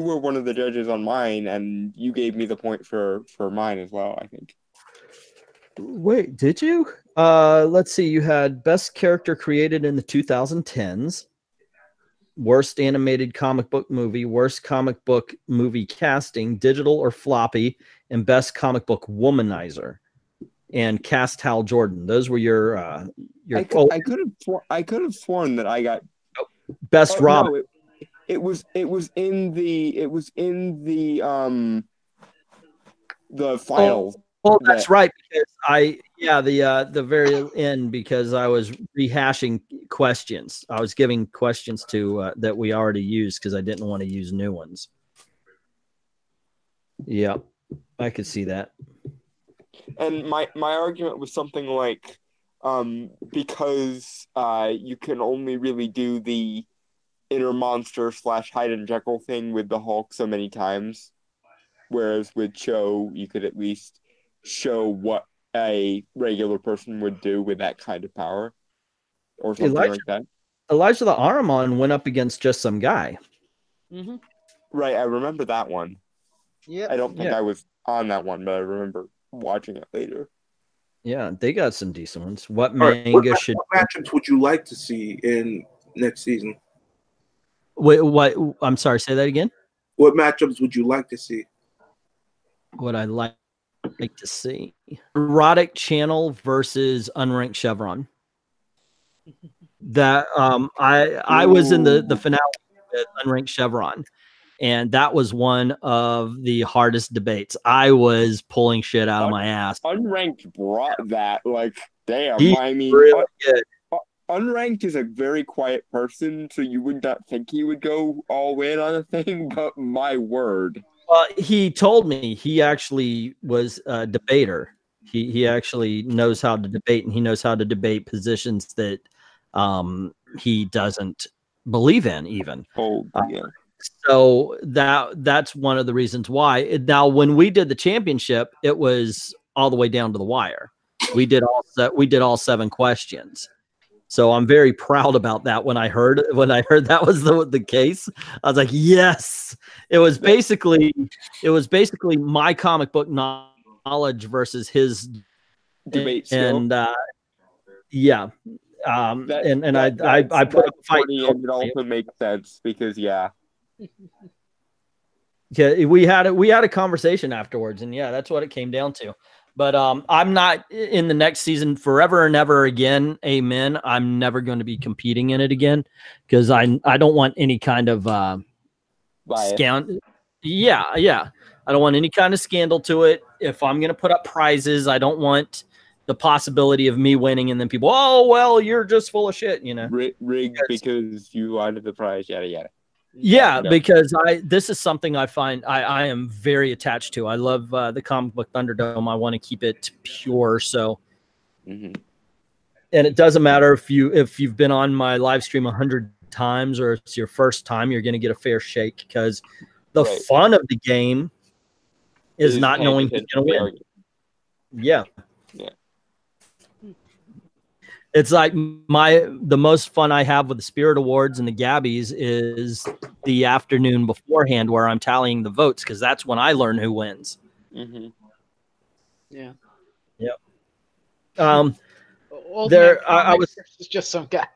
were one of the judges on mine, and you gave me the point for mine as well, I think. Wait, did you? Let's see. You had best character created in the 2010s, worst animated comic book movie, worst comic book movie casting, digital or floppy, and best comic book womanizer. and Cast Hal Jordan. Those were your I could have sworn that I got best Rob. No, it was in the finals. Oh, that's right. Because the very end, because I was rehashing questions. I was giving questions to that we already used because I didn't want to use new ones. Yeah, I could see that. And my argument was something like, because you can only really do the inner monster / Hyde and Jekyll thing with the Hulk so many times, whereas with Cho you could at least show what a regular person would do with that kind of power, or something like that. Elijah the Ahriman went up against Just Some Guy. Mm-hmm. Right, I remember that one. Yeah, I don't think I was on that one, but I remember watching it later. Yeah, they got some decent ones. What What matchups would you like to see in next season? Wait, what? I'm sorry, say that again. What matchups would you like to see? What I like to see: Erotic Channel versus Unranked Chevron. That I was in the finale with Unranked Chevron, and that was one of the hardest debates. I was pulling shit out of my ass. Unranked brought that, like, damn. I mean, really good. Unranked is a very quiet person, so you would not think he would go all in on a thing, but my word. He told me he actually was a debater. He actually knows how to debate, and he knows how to debate positions that he doesn't believe in even. Oh, yeah. So that's one of the reasons why. Now, when we did the championship, it was all the way down to the wire. We did all 7 questions. So I'm very proud about that. When I heard that was the case, I was like, yes. It was basically my comic book knowledge versus his debate skill. And I put up a fight. And it also makes sense because yeah, we had a conversation afterwards, and yeah, that's what it came down to. But I'm not in the next season forever and ever again. Amen. I'm never going to be competing in it again because I don't want any kind of scandal. Yeah. I don't want any kind of scandal to it. If I'm going to put up prizes, I don't want the possibility of me winning and then people, oh well, you're just full of shit, you know. Rigged because you wanted the prize, yada yada. Yeah, because this is something I find I am very attached to. I love the comic book Thunderdome. I want to keep it pure. So, and it doesn't matter if you've been on my live stream 100 times or it's your first time, you're going to get a fair shake because the fun of the game is not knowing who's going to win. Yeah. It's like the most fun I have with the Spirit Awards and the Gabbies is the afternoon beforehand where I'm tallying the votes because that's when I learn who wins. Mm-hmm. Yeah. Yep. I was just some guy.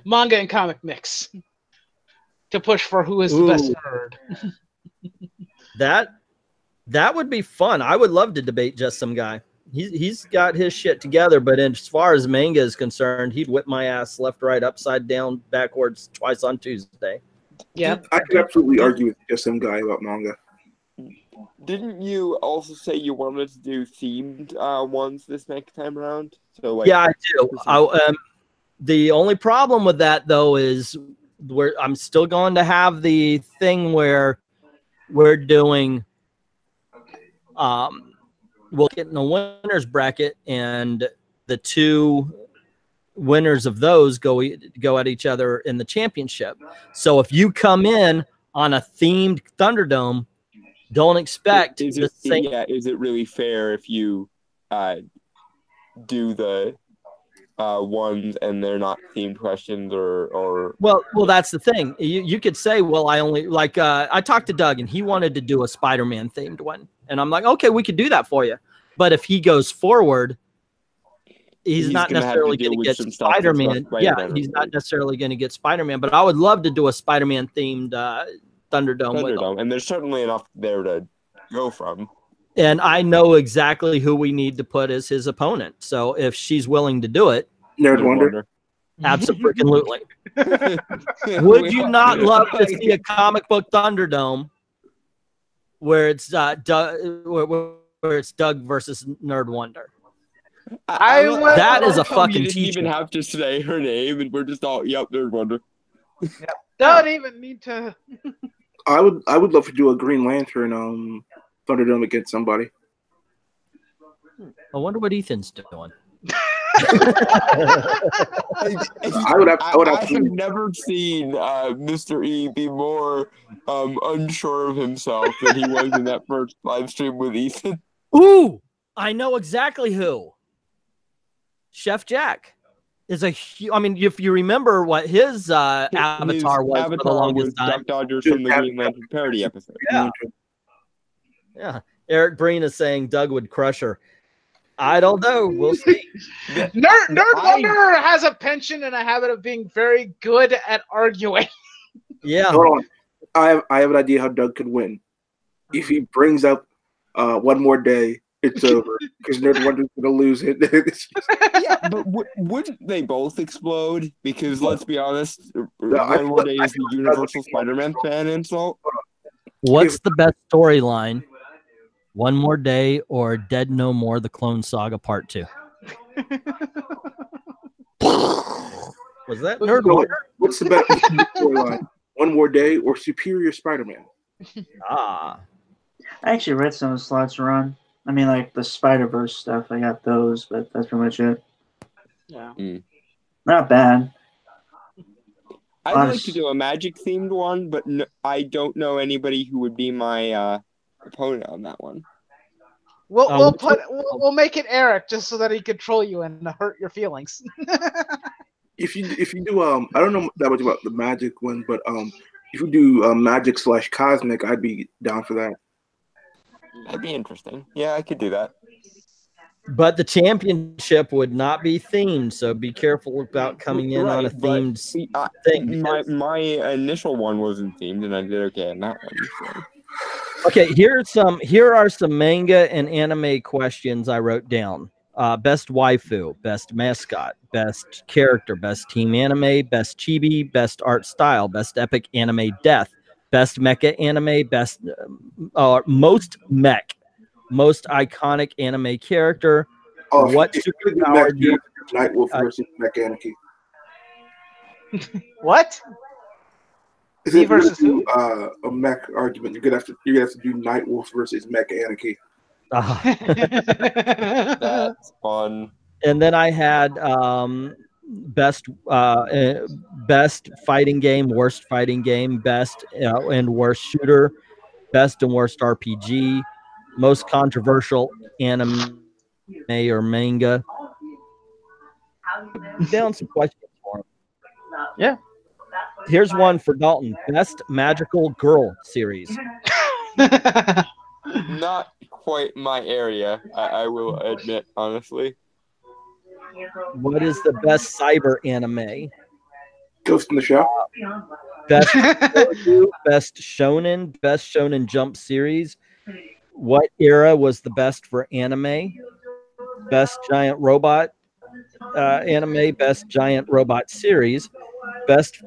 Manga and comic mix to push for who is the best nerd. That would be fun. I would love to debate just some guy. He's got his shit together, but as far as manga is concerned, he'd whip my ass left, right, upside down, backwards, twice on Tuesday. Yeah, I could absolutely argue with just some guy about manga. Didn't you also say you wanted to do themed ones this next time around? So like, yeah, I do. The only problem with that though is I'm still going to have the thing where we're doing we'll get in a winner's bracket, and the 2 winners of those go at each other in the championship. So if you come in on a themed Thunderdome, don't expect the same. Yeah, is it really fair if you do the ones and they're not themed questions or? Well, that's the thing. You could say, well, I only like I talked to Doug and he wanted to do a Spider-Man themed one. And I'm like, okay, we could do that for you. But if he goes forward, he's not necessarily going to get Spider-Man. Yeah, he's not necessarily going to get Spider-Man. But I would love to do a Spider-Man themed Thunderdome. And there's certainly enough there to go from. And I know exactly who we need to put as his opponent. So if she's willing to do it, Nerd Wonder. absolutely. Would you not love to see a comic book Thunderdome where it's where it's Doug versus Nerd Wonder? That is a fucking You didn't even teacher. have to say her name, and we're just all, yep, Nerd Wonder. Don't even need to. I would love to do a Green Lantern Thunderdome against somebody. I wonder what Ethan's doing. I have never seen Mr. E be more unsure of himself than he was in that first live stream with Ethan. Ooh, I know exactly who. Chef Jack is a. I mean, if you remember what his avatar was for the longest time. Duck Dodgers from the Green Lantern parody episode. Yeah. Eric Breen is saying Doug would crush her. I don't know. We'll see. Nerd Wonder has a penchant and a habit of being very good at arguing. Yeah. Hold on. I have an idea how Doug could win. If he brings up one more day, it's over. Because Nerd Wonder's going to lose it. Yeah, but wouldn't they both explode? Because let's be honest, one more day is the Universal Spider-Man fan insult. What's the best storyline? One More Day or Dead No More, The Clone Saga Part 2? Was that Nerd Wonder? What's the best storyline? One More Day or Superior Spider-Man? Ah. I actually read some of the slots run. I mean, like the Spider-Verse stuff, I got those, but that's pretty much it. Yeah. Not bad. I'd like to do a magic-themed one, but I don't know anybody who would be my opponent on that one. We'll make it Eric just so that he can troll you and hurt your feelings. If you do I don't know that much about the magic one, but if you do magic / cosmic, I'd be down for that. That'd be interesting. Yeah, I could do that. But the championship would not be themed, so be careful about coming in on a themed thing. My initial one wasn't themed, and I did okay on that one. So. Okay, here are some manga and anime questions I wrote down. Best waifu, best mascot, best character, best team anime, best chibi, best art style, best epic anime death, best mecha anime, best most mech, most iconic anime character. What superpower do you Nightwolf versus Mech-Anarchy? What? Me versus who? A mech argument. You're gonna have to do Nightwolf versus Mech-Anarchy. That's fun. And then I had best fighting game, worst fighting game, best and worst shooter, best and worst RPG, most controversial anime or manga. Down some questions for him. Yeah. Here's one for Dalton. Best magical girl series. Not quite my area, I will admit, honestly. What is the best cyber anime? Ghost in the Shell. Best shonen, best shonen jump series. What era was the best for anime? Best giant robot anime, best giant robot series. Best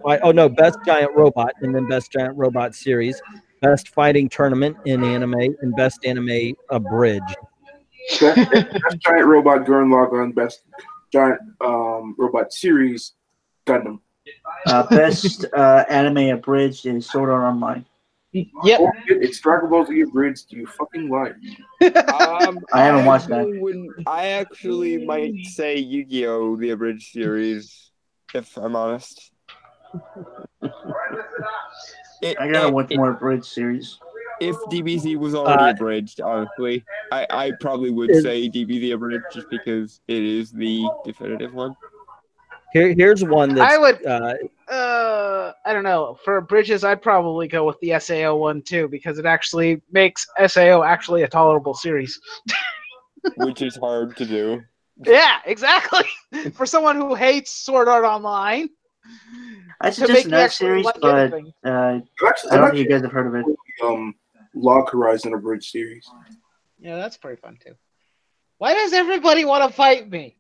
giant robot, and then best giant robot series. Best fighting tournament in anime, and best anime abridged. Best giant robot Gurren Lagann, best giant robot series Gundam. Best anime abridged is Sword Art Online. Yep. It's Dragon Ball Z abridged. You fucking lie. I haven't watched that. I actually might say Yu-Gi-Oh! The abridged series, if I'm honest. I gotta watch more abridged series. If DBZ was already abridged, honestly, I probably would say DBZ abridged just because it is the definitive one. Here's one that I would. I don't know. For bridges, I'd probably go with the SAO one too because it actually makes SAO actually a tolerable series. Which is hard to do. Yeah, exactly. For someone who hates Sword Art Online. I suggest another series, but I don't think you guys have heard of it. Log Horizon abridged series. Yeah, that's pretty fun too. Why does everybody want to fight me?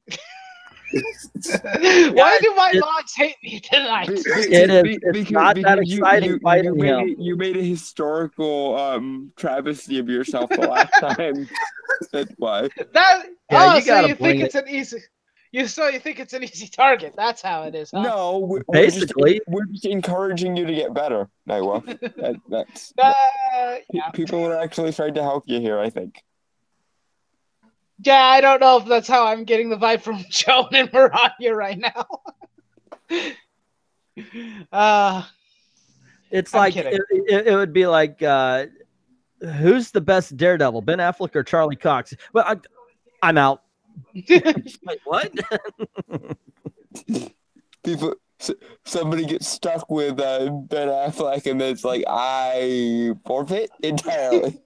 Why do my mods hate me tonight? It's not that exciting fighting him. You made a historical travesty of yourself the last time. That's why. You think it's an easy? You think it's an easy target? That's how it is. Huh? No, basically, we're just encouraging you to get better, Nightwolf. People are actually trying to help you here, I think. Yeah, I don't know if that's how I'm getting the vibe from Joan and Mariah right now. It's like it would be like, who's the best Daredevil, Ben Affleck or Charlie Cox? Well, I'm out. Wait, what? Somebody gets stuck with Ben Affleck, and it's like, I forfeit entirely.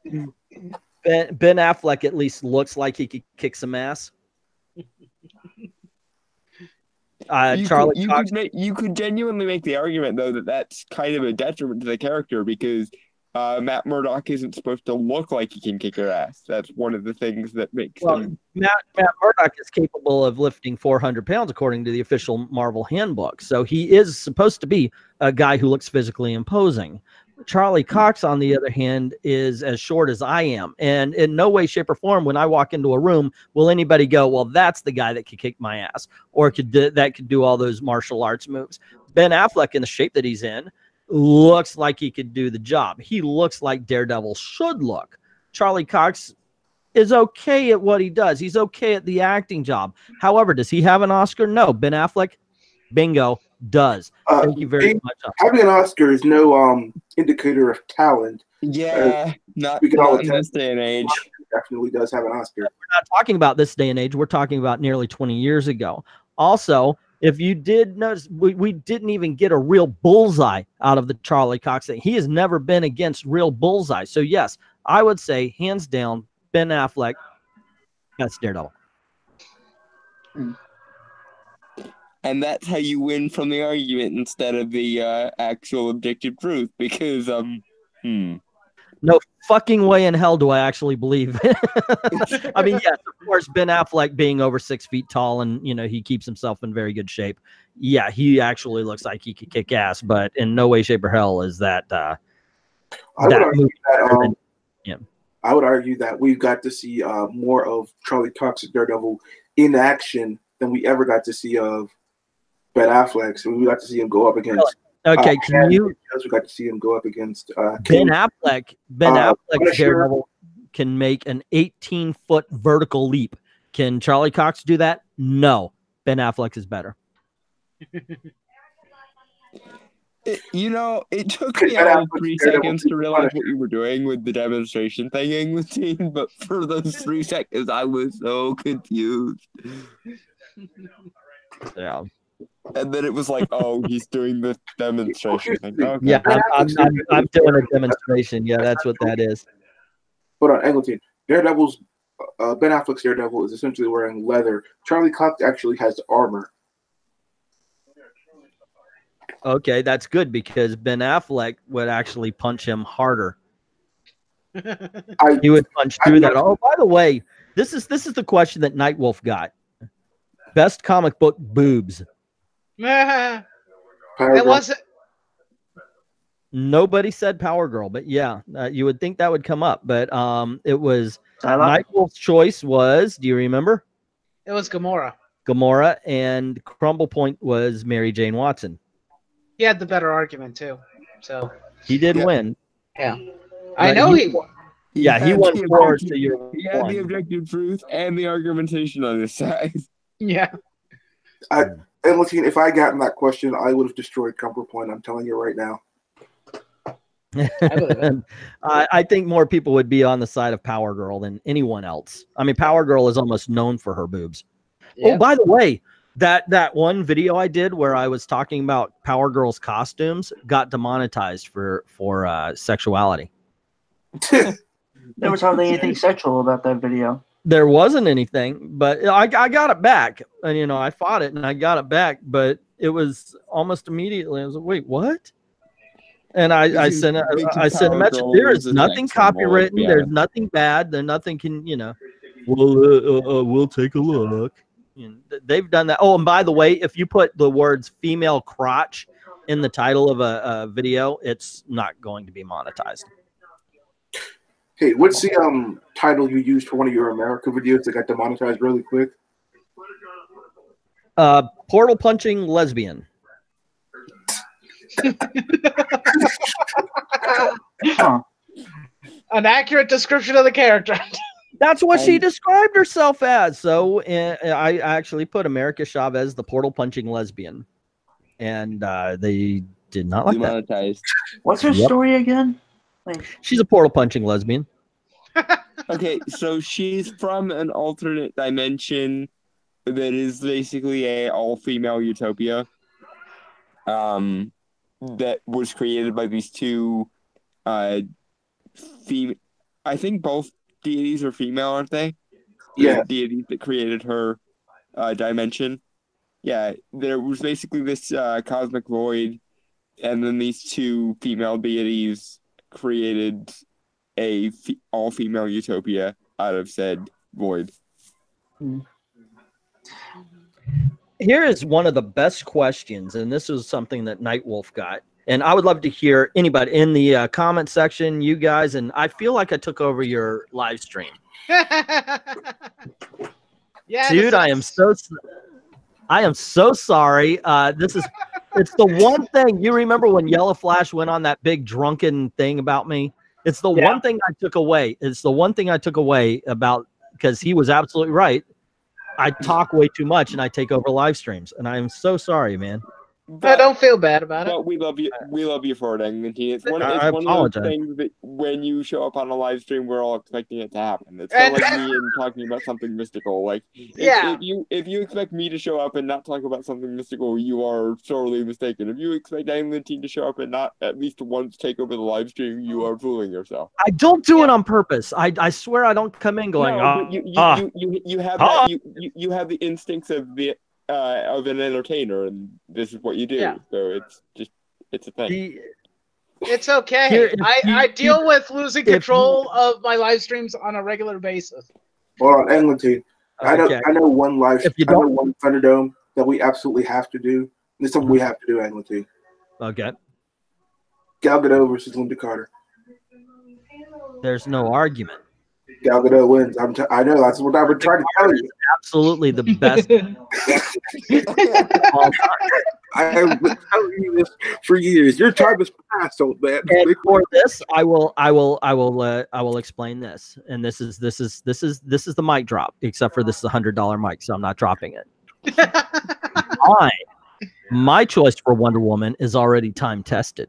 Ben Affleck at least looks like he could kick some ass. Charlie Cox. You could genuinely make the argument, though, that that's kind of a detriment to the character because Matt Murdock isn't supposed to look like he can kick your ass. That's one of the things that makes him. Matt Murdock is capable of lifting 400 pounds, according to the official Marvel handbook. So he is supposed to be a guy who looks physically imposing. Charlie Cox, on the other hand, is as short as I am. And in no way, shape, or form, when I walk into a room, will anybody go, well, that's the guy that could kick my ass or that could do all those martial arts moves. Ben Affleck, in the shape that he's in, looks like he could do the job. He looks like Daredevil should look. Charlie Cox is okay at what he does. He's okay at the acting job. However, does he have an Oscar? No. Ben Affleck, bingo, does. Thank you very much. Having an Oscar is no indicator of talent. Yeah, not in this day and age. Definitely does have an Oscar. We're not talking about this day and age. We're talking about nearly 20 years ago. Also, if you did notice, we didn't even get a real bullseye out of the Charlie Cox thing. He has never been against real bullseye. So, yes, I would say, hands down, Ben Affleck, that's Daredevil. And that's how you win from the argument instead of the actual objective truth, because no fucking way in hell do I actually believe. I mean, yes, of course, Ben Affleck being over 6 feet tall and he keeps himself in very good shape. Yeah, he actually looks like he could kick ass, but in no way, shape, or hell is that. I would argue that we've got to see more of Charlie Cox's Daredevil in action than we ever got to see of Ben Affleck. So we got to see him go up against. Okay, we got to see him go up against Ben Affleck. Ben Affleck's Daredevil can make an 18-foot vertical leap. Can Charlie Cox do that? No. Ben Affleck is better. It took me about 3 seconds to realize what you were doing with the demonstration thing with Teen, but for those 3 seconds, I was so confused. Yeah. And then it was like, oh, he's doing the demonstration thing. Okay. Yeah, I'm doing a demonstration. Yeah, that's what that is. Hold on, Angleton. Daredevil's Ben Affleck's Daredevil is essentially wearing leather. Charlie Cox actually has the armor. Okay, that's good because Ben Affleck would actually punch him harder. He would punch through that. Oh, by the way, this is the question that Nightwolf got. Best comic book boobs. It wasn't. Nobody said Power Girl, but yeah, you would think that would come up. But it was Nightwolf's choice was. Do you remember? It was Gamora. Gamora, and Crumble Point was Mary Jane Watson. He had the better argument too, so he did win. Yeah, I know he won. Yeah, he won 4 to your. He had the objective truth and the argumentation on his side. Yeah. And if I gotten that question, I would have destroyed Crumble Point. I'm telling you right now. I think more people would be on the side of Power Girl than anyone else. I mean, Power Girl is almost known for her boobs. Yeah. Oh, by the way, that one video I did where I was talking about Power Girl's costumes got demonetized for sexuality. There was hardly anything sexual about that video. There wasn't anything, but I got it back. And, I fought it and I got it back, but it was almost immediately. I was like, wait, what? And I sent a message. There is nothing copywritten. There's nothing bad. There nothing can, we'll take a look. They've done that. Oh, and by the way, if you put the words female crotch in the title of a video, it's not going to be monetized. Hey, what's the title you used for one of your America videos that got demonetized really quick? Portal punching lesbian. An accurate description of the character. That's what she described herself as. So I actually put America Chavez, the portal punching lesbian, and they did not like Demonetized. that. What's her story again? She's a portal punching lesbian. Okay, so she's from an alternate dimension that is basically a all-female utopia. That was created by these two I think both deities are female, aren't they? Yeah. The deities that created her dimension. Yeah, there was basically this cosmic void, and then these two female deities created a all-female utopia out of said void. Here is one of the best questions, and this is something that Nightwolf got. And I would love to hear anybody in the comment section, you guys, and I feel like I took over your live stream. Yeah, dude, I am so sorry. It's the one thing you remember when Yellow Flash went on that big drunken thing about me. It's the one thing I took away. It's the one thing I took away about, because he was absolutely right. I talk way too much and I take over live streams, and I am so sorry, man. I don't feel bad about it. But we love you. We love you for it, Anglantine. It's one I of those things that when you show up on a live stream, we're all expecting it to happen. It's kind of like me and talking about something mystical. Like, if you expect me to show up and not talk about something mystical, you are sorely mistaken. If you expect Anglantine to show up and not at least once take over the live stream, you are fooling yourself. I don't do it on purpose. I swear I don't come in going. No, you have that. You have the instincts of an entertainer, and this is what you do. Yeah. So it's a thing. It's okay. I deal with losing control of my live streams on a regular basis. Well, Anglantine, I know one one Thunderdome that we absolutely have to do. This is something we have to do, Anglantine. Okay. Gal Gadot versus Linda Carter. There's no argument. Gal Gadot wins. I know, that's what I've been trying to tell you. Absolutely the best. I have been telling you this for years. Your time is past, old man. And for this, I will explain this. And this is the mic drop, except for this is $100 mic, so I'm not dropping it. My choice for Wonder Woman is already time tested.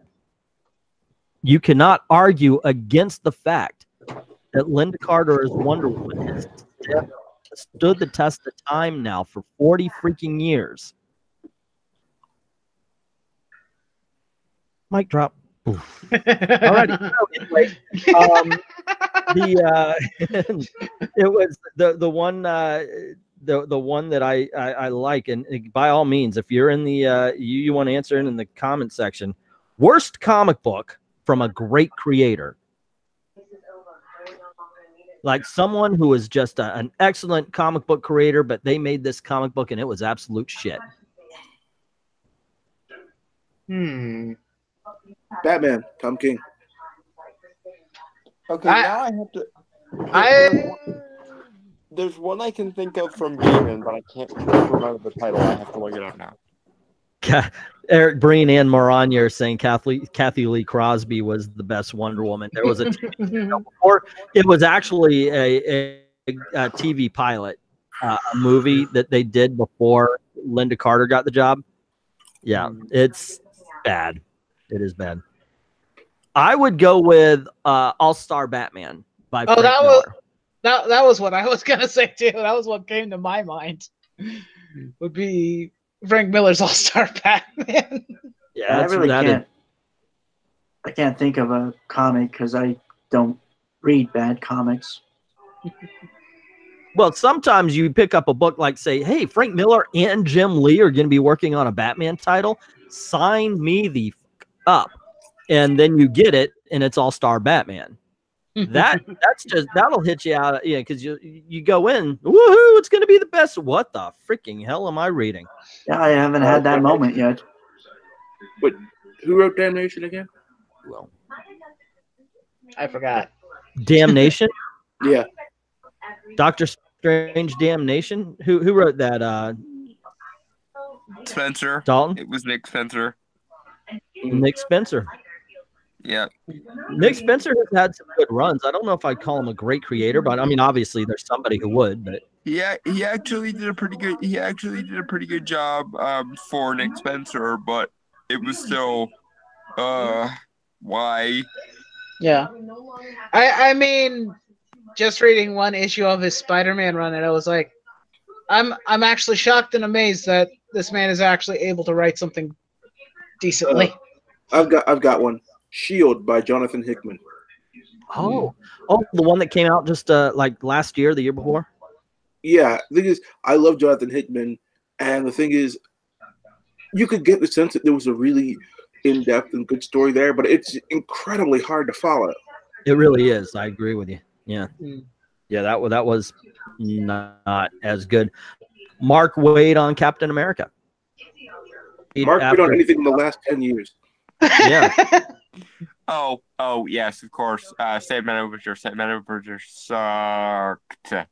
You cannot argue against the fact that Linda Carter as Wonder Woman has stood the test of time now for 40 freaking years. Mic drop. All right. So anyway, it was the one that I like, and by all means, if you're in the you want to answer it in the comment section. Worst comic book from a great creator. Like someone who is just an excellent comic book creator, but they made this comic book and it was absolute shit. Batman, Tom King. Okay, now I have to. There's one I can think of from Demon, but I can't remember the title. I have to look it up now. Eric Breen and Moranya are saying Kathy Lee Crosby was the best Wonder Woman. There was a TV show before. It was actually a TV pilot, a movie that they did before Linda Carter got the job. Yeah, it's bad. It is bad. I would go with All-Star Batman by Frank Miller. That was what I was gonna say too. That was what came to my mind. Would be Frank Miller's All-Star Batman. Yeah, I can't think of a comic because I don't read bad comics. Well, sometimes you pick up a book like, say, hey, Frank Miller and Jim Lee are going to be working on a Batman title. Sign me the up. and then you get it, and it's all-star Batman. That'll hit you out, because you go in, woohoo, it's going to be the best. What the freaking hell am I reading? Yeah, I haven't had that moment yet. But who wrote Damnation again? Well, I forgot. Damnation. Yeah. Doctor Strange Damnation. Who wrote that? Spencer. Dalton. It was Nick Spencer. Nick Spencer. Yeah. Nick Spencer has had some good runs. I don't know if I'd call him a great creator, but I mean, obviously, there's somebody who would. But He actually did a pretty good. He actually did a pretty good job for Nick Spencer, but it was still, why? Yeah. I mean, just reading one issue of his Spider-Man run, and I was like, I'm actually shocked and amazed that this man is actually able to write something decently. I've got one. Shield by Jonathan Hickman. oh, the one that came out just like last year, the year before. Yeah, the thing is, I love Jonathan Hickman, and the thing is, you could get the sense that there was a really in-depth and good story there, but it's incredibly hard to follow. It really is. I agree with you. Yeah, Mm. yeah. That was not as good. Mark Waid on Captain America. Mark put on anything in the last 10 years. Yeah. Oh, yes, of course. Sandman Overture sucked. I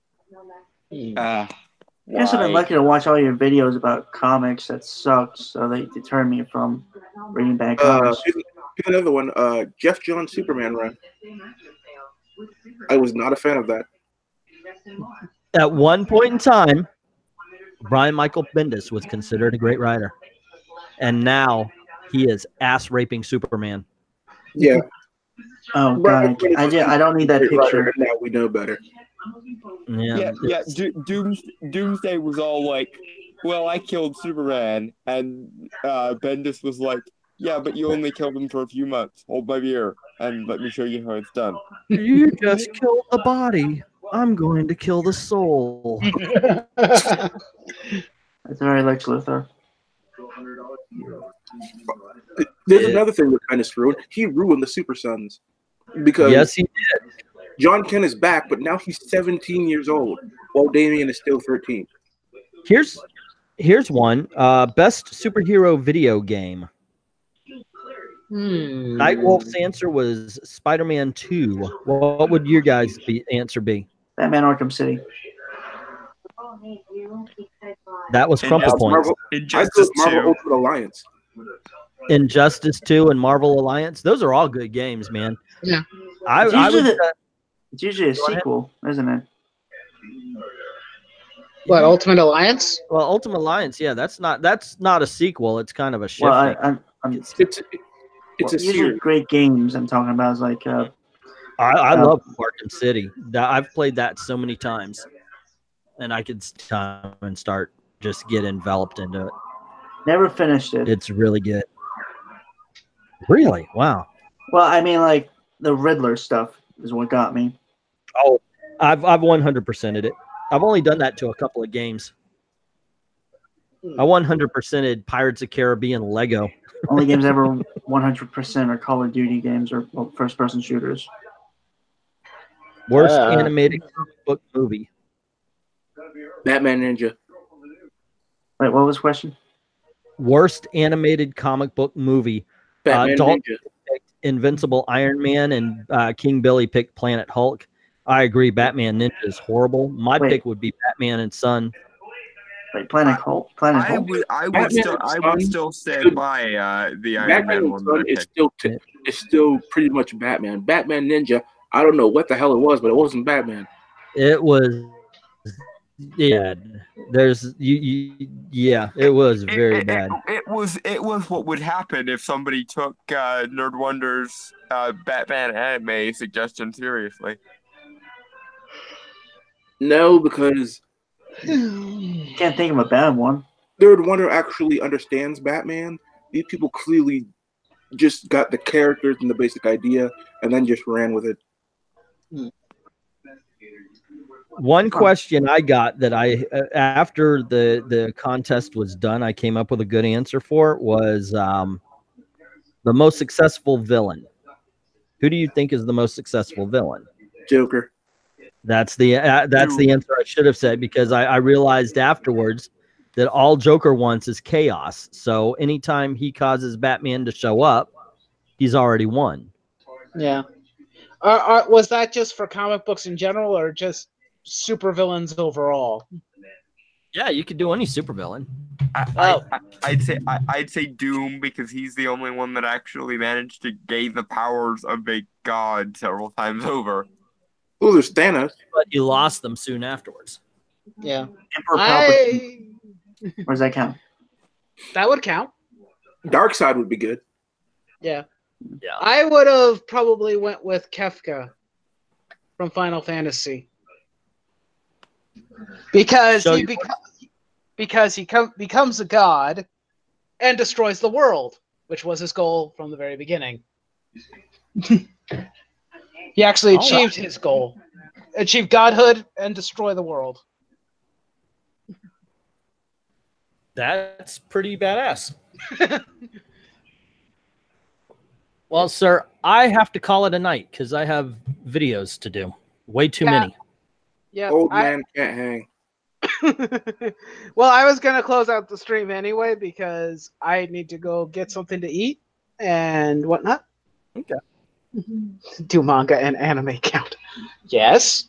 guess I've been lucky to watch all your videos about comics that sucked, so they deter me from reading bad comics. Pick another one. Jeff Johns Superman run. I was not a fan of that. At one point in time, Brian Michael Bendis was considered a great writer, and now he is ass raping Superman. Yeah. Oh god, I don't need that picture. Now we know better. Yeah. Doomsday was all like, well, I killed Superman, and Bendis was like, yeah, but you only killed him for a few months. Hold my beer, and let me show you how it's done. You just killed the body. I'm going to kill the soul. That's very Lex Luthor. There's another thing that kind of ruined. He ruined the Super Sons because Yes, he did. John Kent is back, but now he's 17 years old, while Damian is still 13. Here's one. Best superhero video game. Nightwolf's answer was Spider-Man 2. What would your guys' answer be? Batman Arkham City. That was crumple points. Injustice Marvel 2. Ultimate Alliance. Injustice 2 and Marvel Alliance. Those are all good games, man. Yeah. It's usually a sequel, isn't it? What, Ultimate Alliance? Well, Ultimate Alliance, yeah, that's not a sequel. It's kind of a shift. Well, It's a usually series. great games I'm talking about is like I love Arkham City. I've played that so many times, and I could time and start just get enveloped into it. never finished it. It's really good. Really? Wow. Well, I mean, like the Riddler stuff is what got me. Oh, I've 100%ed it. I've only done that to a couple of games. I 100%ed Pirates of the Caribbean Lego. Only games ever 100% are Call of Duty games or first-person shooters. Worst animated comic book movie. Batman Ninja. Wait, what was the question? Worst animated comic book movie. Batman Dalton Ninja. picked Invincible Iron Man, and King Billy picked Planet Hulk. I agree. Batman Ninja is horrible. My pick would be Batman and Son. Wait, Planet Hulk. Planet Hulk. I would still stand by the Iron Batman Man and one. Son is still pretty much Batman. Batman Ninja. I don't know what the hell it was, but it wasn't Batman. It was. Yeah, it was very bad. It was what would happen if somebody took Nerd Wonder's Batman anime suggestion seriously. No, because Can't think of a bad one. Nerd Wonder actually understands Batman. These people clearly just got the characters and the basic idea and then just ran with it. One question I got that after the contest was done, I came up with a good answer for was The most successful villain. Who do you think is the most successful villain? Joker. That's the answer I should have said, because I realized afterwards that all Joker wants is chaos. So anytime he causes Batman to show up, he's already won. Yeah. Was that just for comic books in general, or just supervillains overall? Yeah, you could do any supervillain. I'd say Doom, because he's the only one that actually managed to gain the powers of a god several times over. Oh, there's Thanos. But he lost them soon afterwards. Yeah. Emperor Palpatine. Or does that count? That would count. Darkseid would be good. Yeah. Yeah. I would have probably went with from Final Fantasy. Because he becomes a god and destroys the world, which was his goal from the very beginning. He actually achieved his goal. Achieve godhood and destroy the world. That's pretty badass. Well, sir, I have to call it a night because I have videos to do. Way too many. Yeah. Old man can't hang. Well, I was going to close out the stream anyway because I need to go get something to eat and whatnot. Okay. Do manga and anime count? Yes.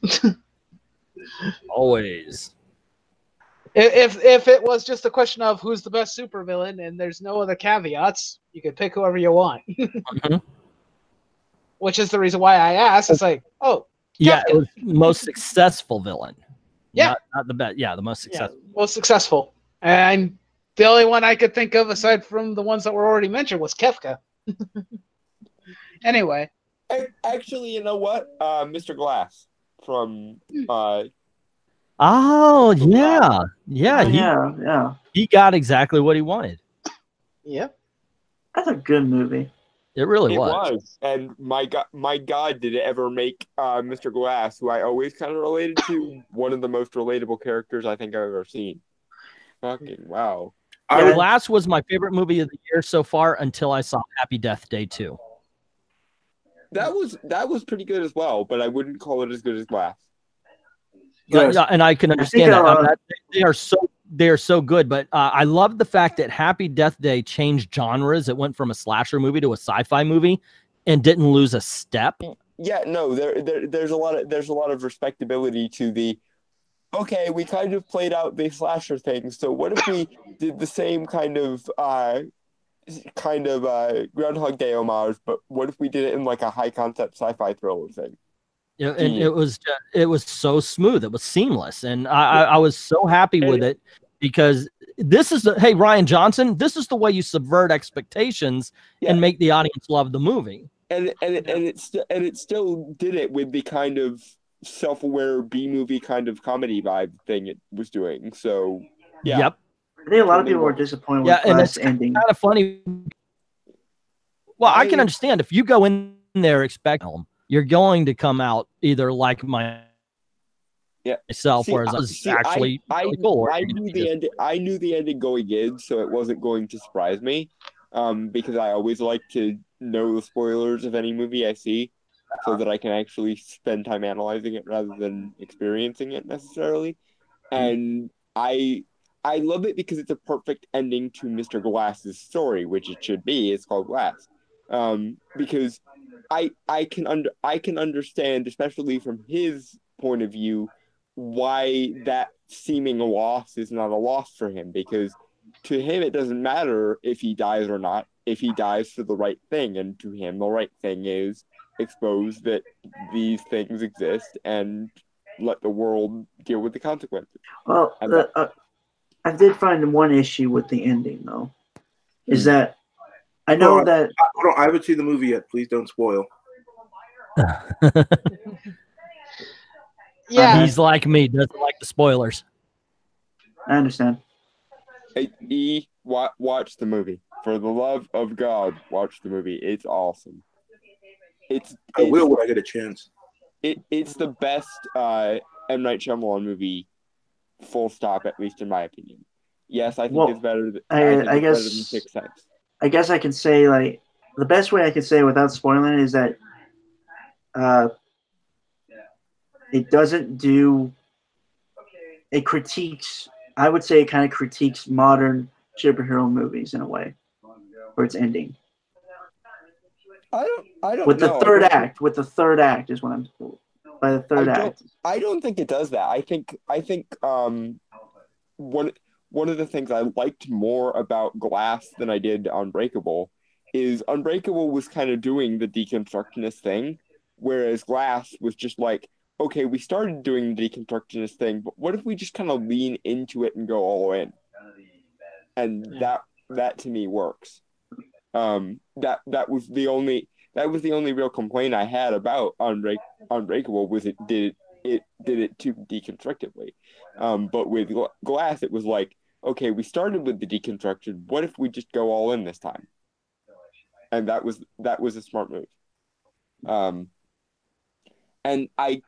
Always. If it was just a question of who's the best supervillain and there's no other caveats, you could pick whoever you want. Mm-hmm. Which is the reason why I asked. It's like, yeah, it was most successful villain. Yeah. Not the best. Yeah, the most successful. Yeah, most successful. And the only one I could think of aside from the ones that were already mentioned was Kefka. Anyway. Actually, you know what? Mr. Glass from Oh, yeah. Yeah, he got exactly what he wanted. Yep. That's a good movie. It really It was. was. And my God, did it ever make Mr. Glass, who I always kind of related to, one of the most relatable characters I think I've ever seen. Fucking wow. Glass was my favorite movie of the year so far until I saw Happy Death Day 2. That was pretty good as well, but I wouldn't call it as good as Glass. Yes. Yeah, and I can understand that. They are so good, but I love the fact that Happy Death Day changed genres. It went from a slasher movie to a sci-fi movie, and didn't lose a step. Yeah, no, there's a lot of respectability to the. Okay, we kind of played out the slasher thing. So what if we did the same kind of Groundhog Day homage, but what if we did it in like a high concept sci-fi thriller thing? Yeah, and it was so smooth. It was seamless, and I was so happy with it because this is hey Ryan Johnson, this is the way you subvert expectations and make the audience love the movie. And it still did it with the kind of self-aware B-movie kind of comedy vibe thing it was doing. So yeah. Yep. I think a lot of people were disappointed with and Glass it's ending. Kind of funny. Well, I can understand if you go in there expecting you're going to come out either like myself, whereas I was actually really cool. I knew the ending going in, so it wasn't going to surprise me. Because I always like to know the spoilers of any movie I see, so that I can actually spend time analyzing it rather than experiencing it necessarily. And I love it because it's a perfect ending to Mr. Glass's story, which it should be. It's called Glass. Because I can understand, especially from his point of view, why that seeming loss is not a loss for him, because to him it doesn't matter if he dies or not, if he dies for the right thing, and to him the right thing is expose that these things exist and let the world deal with the consequences. Well, I did find one issue with the ending, though, is that I know that... I haven't seen the movie yet. Please don't spoil. Yeah. He's like me, doesn't like the spoilers. I understand. Hey, watch the movie. For the love of God, watch the movie. It's awesome. I will when I get a chance. It's the best M. Night Shyamalan movie, full stop, at least in my opinion. Yes, I think it's better than Sixth Sense. I guess I can say, like, the best way I can say without spoiling it is that it doesn't do. It critiques. I would say it kind of critiques modern superhero movies in a way, where it's ending. I don't With the know. third act. With the third act is what I'm. By the third act. I don't think it does that. I think one of the things I liked more about Glass than I did Unbreakable is Unbreakable was kind of doing the deconstructionist thing, whereas Glass was just like, okay, we started doing the deconstructionist thing, but what if we just kind of lean into it and go all in? And that to me works. That was the only real complaint I had about Unbreakable was it did it too deconstructively. But with Glass, it was like, okay, we started with the deconstruction. What if we just go all in this time? And that was a smart move. And I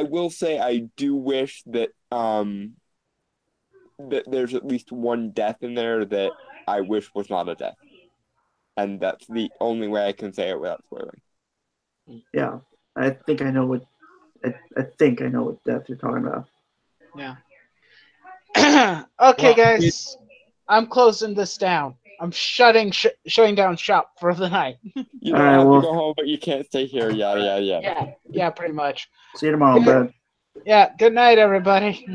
will say I do wish that that there's at least one death in there that I wish was not a death. And that's the only way I can say it without spoiling. Yeah, I think I know what death you're talking about. Yeah. Okay, Well, guys, I'm closing this down. I'm shutting down shop for the night. You don't have to go home, but you can't stay here. Yada yada yada. Yeah, pretty much. See you tomorrow, bud. Yeah, good night, everybody.